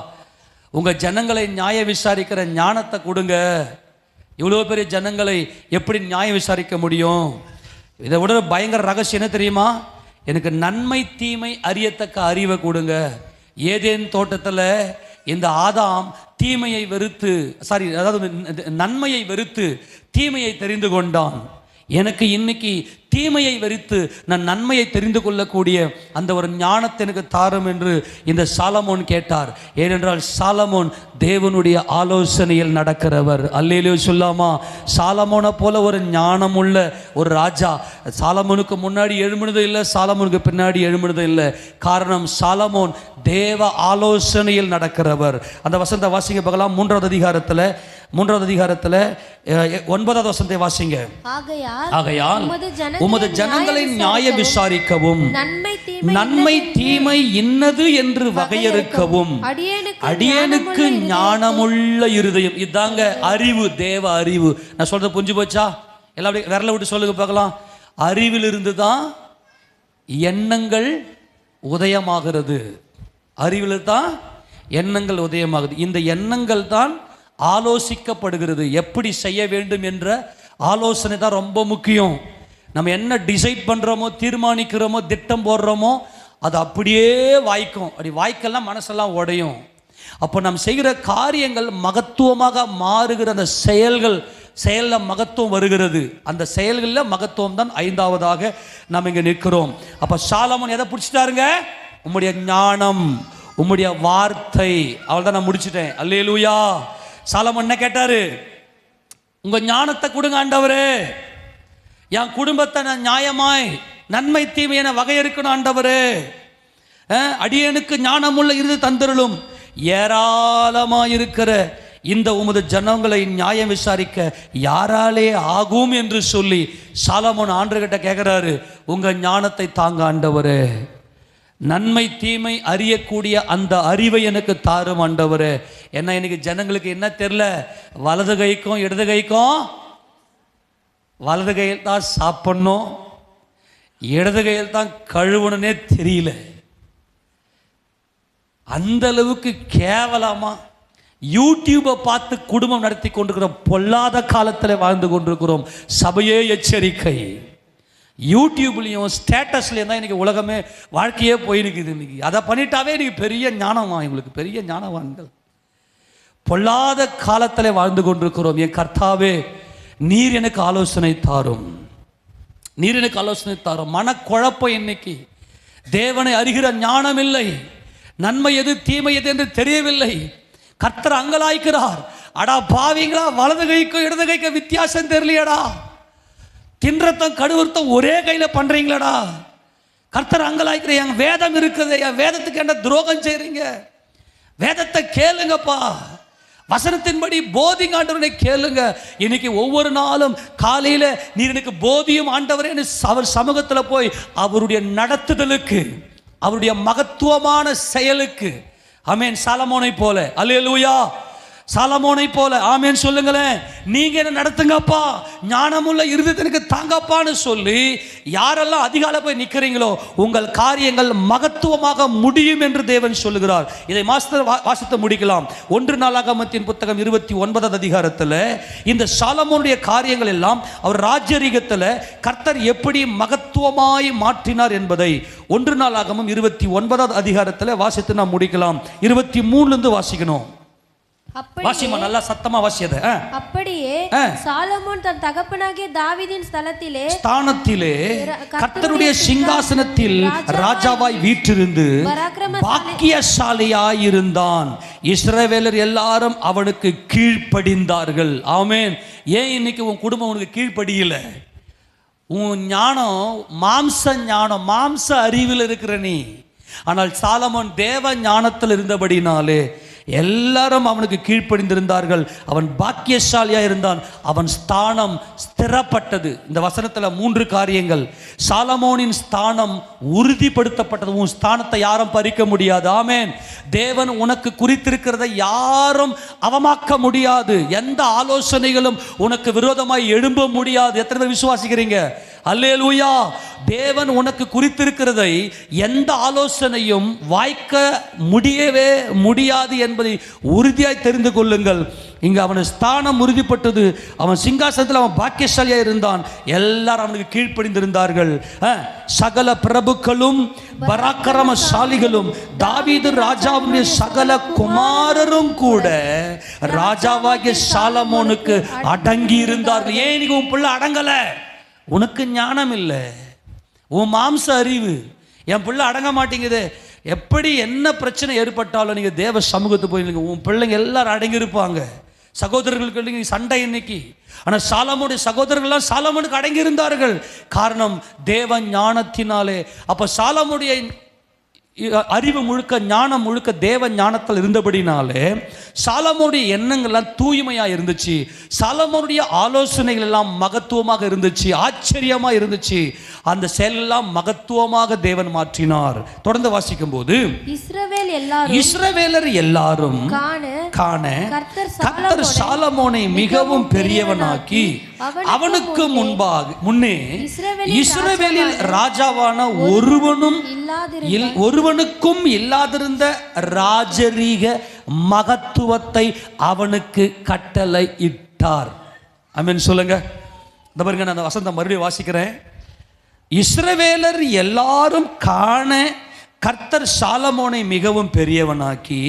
[SPEAKER 2] உங்க ஜனங்களை நியாய விசாரிக்கிற ஞானத்தை கொடுங்க. இவ்வளோ பெரிய ஜனங்களை எப்படி நியாயம் விசாரிக்க முடியும்? இதை விட பயங்கர ரகசியம் என்ன தெரியுமா? எனக்கு நன்மை தீமை அறியத்தக்க அறிவை கொடுங்க. ஏதேன் தோட்டத்தில் இந்த ஆதாம் தீமையை வெறுத்து, அதாவது நன்மையை வெறுத்து தீமையை தெரிந்து கொண்டான். எனக்கு இன்னைக்கு தீமையை வெறுத்து நான் நன்மையை தெரிந்து கொள்ளக்கூடிய அந்த ஒரு ஞானத்தை எனக்கு தாரும் என்று இந்த சாலமோன் கேட்டார். ஏனென்றால் சாலமோன் தேவனுடைய ஆலோசனையில் நடக்கிறவர். அல்லேலூயா சொல்லாமா? சாலமோனை போல ஒரு ஞானம் உள்ள ஒரு ராஜா சாலமோனுக்கு முன்னாடி எழும்பினதும் இல்லை, சாலமோனுக்கு பின்னாடி எழும்பினதும் இல்லை. காரணம், சாலமோன் தேவ ஆலோசனையில் நடக்கிறவர். அந்த வசனத்தை வாசிங்க பார்க்கலாம். 3வது அதிகாரத்தில் 9வது வசனத்தை வாசிங்க. ஆகையால் உமது ஜனங்களை நியாய விசாரிக்கவும் நன்மை தீமை இன்னது என்று வகையறுக்கவும் அடியேனுக்கு ஞானமுள்ள இருதயம். இதாங்க அறிவு, தேவ அறிவு. நான் சொல்றது புரிஞ்சு போச்சா? எல்லாம் விரல விட்டு சொல்லுங்க பார்க்கலாம். அறிவிலிருந்து தான் எண்ணங்கள் உதயமாகிறது. அறிவில் தான் எண்ணங்கள் உதயமாகுது. இந்த எண்ணங்கள் தான் ஆலோசிக்கப்படுகிறது. எப்படி செய்ய வேண்டும் என்ற ஆலோசனை தான் ரொம்ப முக்கியம். நம்ம என்ன டிசைட் பண்ணுறோமோ, தீர்மானிக்கிறோமோ, திட்டம் போடுறோமோ அது அப்படியே வாய்க்கும். அப்படி வாய்க்கெல்லாம் மனசெல்லாம் உடையும். அப்போ நம்ம செய்கிற காரியங்கள் மகத்துவமாக மாறுகிற அந்த செயலில் மகத்துவம் வருகிறது. அந்த செயல்களில் மகத்துவம் தான் 5வதாக நாம் இங்கே நிற்கிறோம். அப்போ சாலமோன் எதை பிடிச்சிட்டாருங்க? உம்முடைய ஞானம், உம்முடைய வார்த்தை. அவள் தான் நான் முடிச்சிட்டேன். அல்லேலூயா. சாலமோன் என்ன கேட்டாரு? உங்க ஞானத்தை கொடுங்க ஆண்டவரே, என் குடும்பத்தை நான் நியாயமாய் நன்மை தீமை என வகையறுக்கணும் ஆண்டவரே. அடியேனுக்கு ஞானமுள்ள இருது தந்தருளும். ஏராளமாயிருக்கிற இந்த உமது ஜனங்களை நியாயம் விசாரிக்க யாராலே ஆகும் என்று சொல்லி சாலமோன் ஆண்டவர்கிட்ட கேட்கிறாரு, உங்க ஞானத்தை தாங்க ஆண்டவரே, நன்மை தீமை அறியக்கூடிய அந்த அறிவை எனக்கு தாரும் ஆண்டவரே. ஏன்னா இன்னைக்கு ஜனங்களுக்கு என்ன தெரியல, வலது கைக்கும் இடது கைக்கும், வலது கையில் தான் சாப்பிடணும், இடது கையில் தான் கழுவணுன்னே தெரியல. அந்த அளவுக்கு கேவலமா யூடியூபை பார்த்து குடும்பம் நடத்தி கொண்டிருக்கிற பொல்லாத காலத்தில் வாழ்ந்து கொண்டிருக்கிறோம். சபையே எச்சரிக்கை. யூடியூப்லேயும் ஸ்டேட்டஸ்லேயும் தான் இன்றைக்கி உலகமே வாழ்க்கையே போயிருக்குது. இன்றைக்கி அதை பண்ணிட்டாவே இன்றைக்கி பெரிய ஞானமா, இவங்களுக்கு பெரிய ஞானவான்கள். பொல்லாத காலத்தில் வாழ்ந்து கொண்டிருக்கிறோம். என் கர்த்தாவே, நீர் எனக்கு ஆலோசனை தாரும், நீர் எனக்கு ஆலோசனை தாரும். மனக்குழப்பம் இன்னைக்கு. தேவனை அறிகிற ஞானம் இல்லை, நன்மை எது தீமை எது என்று தெரியவில்லை. கர்த்தர் அங்கலாய்க்கிறார். அடா பாவீங்களா, வலது கைக்கும் இடது கைக்கும் வித்தியாசம் தெரியலையடா, தின்றத்தம் கடுவர்த்தம் ஒரே கையில் பண்றீங்களாடா. கர்த்தர் அங்கலாய்க்கிற, என் வேதம் இருக்குது, என் வேதத்துக்கு என்ன துரோகம் செய்றீங்க? வேதத்தை கேளுங்கப்பா, வசனத்தின்படி போதிங்க ஆண்டவரை கேளுங்க. இன்னைக்கு ஒவ்வொரு நாளும் காலையில நீர் எனக்கு போதியும் ஆண்டவரே, அவர் சமூகத்தில் போய் அவருடைய நடத்துதலுக்கு, அவருடைய மகத்துவமான செயலுக்கு. ஆமென். சாலமோனை போல, அல்லேலூயா, சாலமோனை போல ஆமென் சொல்லுங்களேன். நீங்க என்ன நடத்துங்கப்பா, ஞானமுள்ள இருதயத்திற்கு தாங்கப்பான்னு சொல்லி யாரெல்லாம் அதிகாலை போய் நிற்கிறீங்களோ உங்கள் காரியங்கள் மகத்துவமாக முடியும் என்று தேவன் சொல்லுகிறார். இதை வாசித்து முடிக்கலாம். 1 நாளாகமத்தின் புத்தகம் 29வது அதிகாரத்தில் இந்த சாலமோனுடைய காரியங்கள் எல்லாம் அவர் ராஜரீகத்தில் கர்த்தர் எப்படி மகத்துவமாய் மாற்றினார் என்பதை 1 நாளாகமம் 29வது அதிகாரத்தில் வாசித்து நாம் முடிக்கலாம். 23 வாசிக்கணும்.
[SPEAKER 1] வாசிமா நல்லா சத்தமா வாசியத.
[SPEAKER 3] அப்படியே சாலமோன் தன் தகப்பனாகிய தாவீதின்
[SPEAKER 1] ஸ்தானத்திலே கர்த்தருடைய சிங்காசனத்தில் ராஜாவாய் வீற்றிருந்து பாக்கியசாலியாய் இருந்தான். இஸ்ரவேலர் எல்லாரும் அவனுக்கு கீழ்ப்படிந்தார்கள். ஆமென். ஏன் இன்னைக்கு உன் குடும்பம் உனக்கு கீழ்ப்படியல? உன் ஞானம் மாம்ச ஞானம், மாம்ச அறிவில் இருக்கிற நீ. ஆனால் சாலமோன் தேவ ஞானத்தில் இருந்தபடினாலே எல்லாரும் அவனுக்கு கீழ்ப்படிந்திருந்தார்கள். அவன் பாக்கியசாலியா இருந்தான். அவன் ஸ்தானம் ஸ்திரப்பட்டது. இந்த வசனத்தில் 3 காரியங்கள். சாலமோனின் ஸ்தானம் உறுதிப்படுத்தப்பட்டது. உன் ஸ்தானத்தை யாரும் பறிக்க முடியாது. ஆமென். தேவன் உனக்கு குறித்திருக்கிறதை யாரும் அவமாக்க முடியாது. எந்த ஆலோசனைகளும் உனக்கு விரோதமாய் எழும்ப முடியாது. எத்தனை பேர் விசுவாசிக்கிறீங்க? அல்லேலூயா. தேவன் உனக்கு குறித்திருக்கிறதை எந்த ஆலோசனையும் வாய்க்க முடியவே முடியாது என்பதை உறுதியாய் தெரிந்து கொள்ளுங்கள். இங்கு அவன் ஸ்தானம் உறுதிப்பட்டது. அவன் சிங்காசனத்தில் அவன் பாக்கியசாலியாக இருந்தான். எல்லாரும் அவனுக்கு கீழ்ப்படிந்திருந்தார்கள். சகல பிரபுக்களும் பராக்கிரமசாலிகளும் தாவீது ராஜாவுடைய சகல குமாரரும் கூட ராஜாவாகிய சாலமோனுக்கு அடங்கி இருந்தார்கள். ஏன் இன்னைக்கு உன் பிள்ளை அடங்கல? உனக்கு ஞானம் இல்லை, உன் மாம்ச அறிவு. என் பிள்ளை அடங்க மாட்டேங்குது. எப்படி என்ன பிரச்சனை ஏற்பட்டாலும் நீங்கள் தேவ சமூகத்துக்கு போயிருங்க, உன் பிள்ளைங்க எல்லாரும் அடங்கியிருப்பாங்க. சகோதரர்களுக்கு சண்டை இன்னைக்கு. ஆனால் சாலமோனுடைய சகோதரர்கள்லாம் சாலமோனுக்கு அடங்கி இருந்தார்கள். காரணம் தேவ ஞானத்தினாலே. அப்போ சாலமோனுடைய அறிவு முழுக்க, ஞானம் முழுக்க தேவ ஞானத்தில் இருந்தபடினாலே சாலமோனுடைய எண்ணங்கள்லாம் தூய்மையாக இருந்துச்சு. சாலமோனுடைய ஆலோசனைகள் எல்லாம் மகத்துவமாக இருந்துச்சு, ஆச்சரியமாக இருந்துச்சு. அந்த செயலெல்லாம் மகத்துவமாக தேவன் மாற்றினார். தொடர்ந்து வாசிக்கும் போது இஸ்ரவேலர் எல்லாரும் காண கர்த்தர் சாலமோனை மிகவும் பெரியவனாக்கி அவனுக்கு முன்னே இஸ்ரவேலில் ராஜாவான ஒருவனுக்கும் இல்லாதிருந்த ராஜரீக மகத்துவத்தை அவனுக்கு கட்டளை இட்டார். ஆமென் சொல்லுங்க. இந்த பாருங்க, நான் அந்த வசனத்தை மறுபடியும் வாசிக்கிறேன். இஸ்ரவேலர் எல்லாரும் காண கர்த்தர் சாலமோனை மிகவும் பெரியவனாக்கி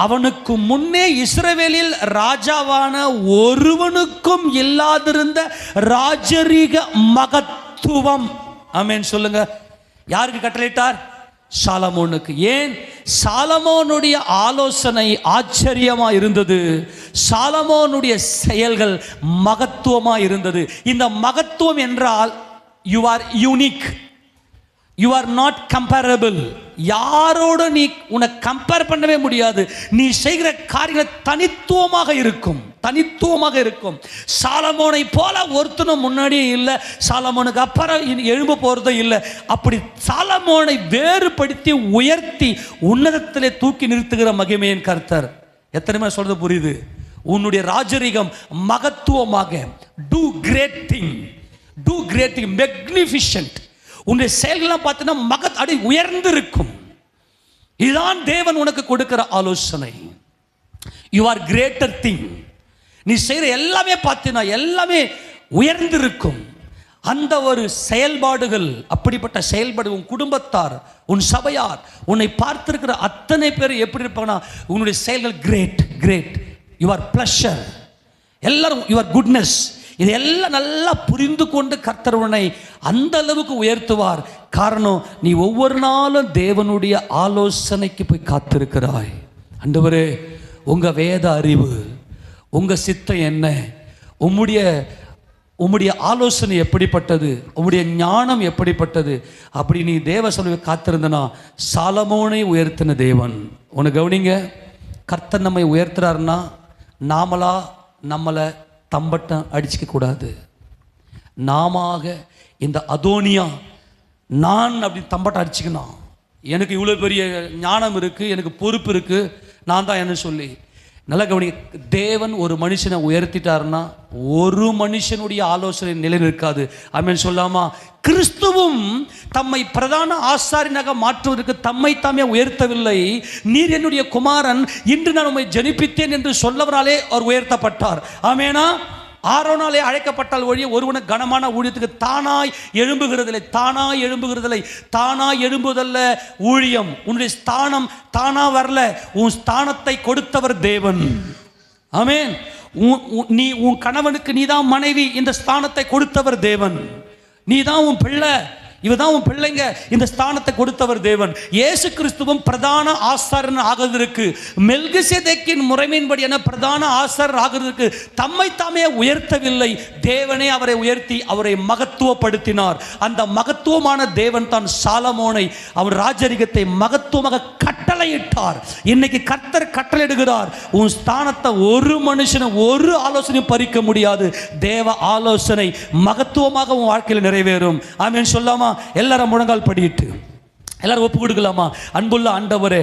[SPEAKER 1] அவனுக்கு முன்னே இஸ்ரவேலில் ராஜாவான ஒருவனுக்கும் இல்லாதிருந்த ராஜரீக மகத்துவம். ஆமென் சொல்லுங்க. யாருக்கு கட்டளையிட்டார்? சாலமோனுக்கு. ஏன்? சாலமோனுடைய ஆலோசனை ஆச்சரியமா இருந்தது. சாலமோனுடைய செயல்கள் மகத்துவமா இருந்தது. இந்த மகத்துவம் என்றால் you are unique, you are not comparable. யாரோடு நீ உன்னை கம்பேர் பண்ணவே முடியாது. நீ செய்கிற காரியங்கள் தனித்துவமாக இருக்கும், தனித்துவமாக இருக்கும். சாலமோனை போல ஒருத்தனும் முன்னாடியே இல்லை, சாலமோனுக்கு அப்புறம் எழும்ப போறதும் இல்லை. அப்படி சாலமோனை வேறுபடுத்தி உயர்த்தி உன்னதத்திலே தூக்கி நிறுத்துகிற மகிமையின் கர்த்தர். எத்தனை பேர் சொல்றது புரியுது? உன்னுடைய ராஜரீகம் மகத்துவமாக, do great thing, do great thing, magnificent. உன்னுடைய செயல்கள்லாம் பார்த்தீங்கன்னா அடி உயர்ந்து இருக்கும். இதுதான் தேவன் உனக்கு கொடுக்கிற ஆலோசனை. You are greater thing. நீ செய்கிற எல்லாமே பார்த்தீங்கன்னா எல்லாமே உயர்ந்திருக்கும். அந்த ஒரு செயல்பாடுகள், அப்படிப்பட்ட செயல்பாடு உன் குடும்பத்தார், உன் சபையார், உன்னை பார்த்திருக்கிற அத்தனை பேர் எப்படி இருப்பாங்கன்னா உன்னுடைய செயல்கள் great great. You are pleasure, எல்லாரும் யூ ஆர் குட்னஸ். இதெல்லாம் நல்லா புரிந்து கொண்டு கர்த்தர் உன்னை அந்த அளவுக்கு உயர்த்துவார். காரணம், நீ ஒவ்வொரு நாளும் தேவனுடைய ஆலோசனைக்கு போய் காத்திருக்கிறாய். ஆண்டவரே, உங்கள் வேத அறிவு, உங்கள் சித்தம் என்ன, உம்முடைய ஆலோசனை எப்படிப்பட்டது, உம்முடைய ஞானம் எப்படிப்பட்டது, அப்படி நீ தேவ சொல்ல காத்திருந்தனா சாலமோனை உயர்த்தின தேவன். உன்னை கவனிங்க, கர்த்தர் நம்மை உயர்த்துறாருன்னா நாமளா நம்மளை தம்பட்டம் அடிச்சுக்க கூடாது. நாம இந்த அதோனியா நான் அப்படி தம்பட்டம் அடிச்சுக்கணும். எனக்கு இவ்வளோ பெரிய ஞானம் இருக்குது, எனக்கு பொறுப்பு இருக்குது, நான் தான் என்ன சொல்லி. நல்ல கவனி, தேவன் ஒரு மனுஷனை உயர்த்திட்டாருன்னா ஒரு மனுஷனுடைய ஆலோசனை நிலை நிற்காது. ஆமென் சொல்லாமா? கிறிஸ்துவும் தம்மை பிரதான ஆசாரியனாக மாற்றுவதற்கு தம்மை தாமே உயர்த்தவில்லை. நீர் என்னுடைய குமாரன், இன்று நான் உம்மை ஜனிப்பித்தேன் என்று சொல்லவராலே அவர் உயர்த்தப்பட்டார். ஆமேனா? ஆரோனாலே அழைக்கப்பட்டால் ஒழிய ஒருவன கனமான ஊழியத்துக்கு தானாய் எழும்புகிறதில்லை. தானாய் எழும்புதல்ல ஊழியம். உன்னுடைய ஸ்தானம் தானா வரல, உன் ஸ்தானத்தை கொடுத்தவர் தேவன். ஆமென். நீ உன் கணவனுக்கு நீதான் மனைவி, இந்த ஸ்தானத்தை கொடுத்தவர் தேவன். நீதான் உன் பிள்ளை, இவதான் உன் பிள்ளைங்க, இந்த ஸ்தானத்தை கொடுத்தவர் தேவன். இயேசு கிறிஸ்துவும் பிரதான ஆசாரியன் ஆகிறதுக்கு, மெல்கிசேதேக்கின் முறைமையின்படி என பிரதான ஆசாரியர் ஆகிறதுக்கு தம்மை தாமே உயர்த்தவில்லை. தேவனே அவரை உயர்த்தி அவரை மகத்துவப்படுத்தினார். அந்த மகத்துவமான தேவன் தான் சாலமோனை அவர் ராஜரிகத்தை மகத்துவமாக கட்டளையிட்டார். இன்னைக்கு கர்த்தர் கட்டளையிடுகிறார். உன் ஸ்தானத்தை ஒரு மனுஷனும் ஒரு ஆலோசனையும் பறிக்க முடியாது. தேவ ஆலோசனை மகத்துவமாக உன் வாழ்க்கையில் நிறைவேறும். ஆமென் சொல்லாமா? எல்லாரும் முழங்கால் படியிட்டு எல்லாரும் ஒப்பு கொடுக்கலாமா? அன்புள்ள ஆண்டவரே,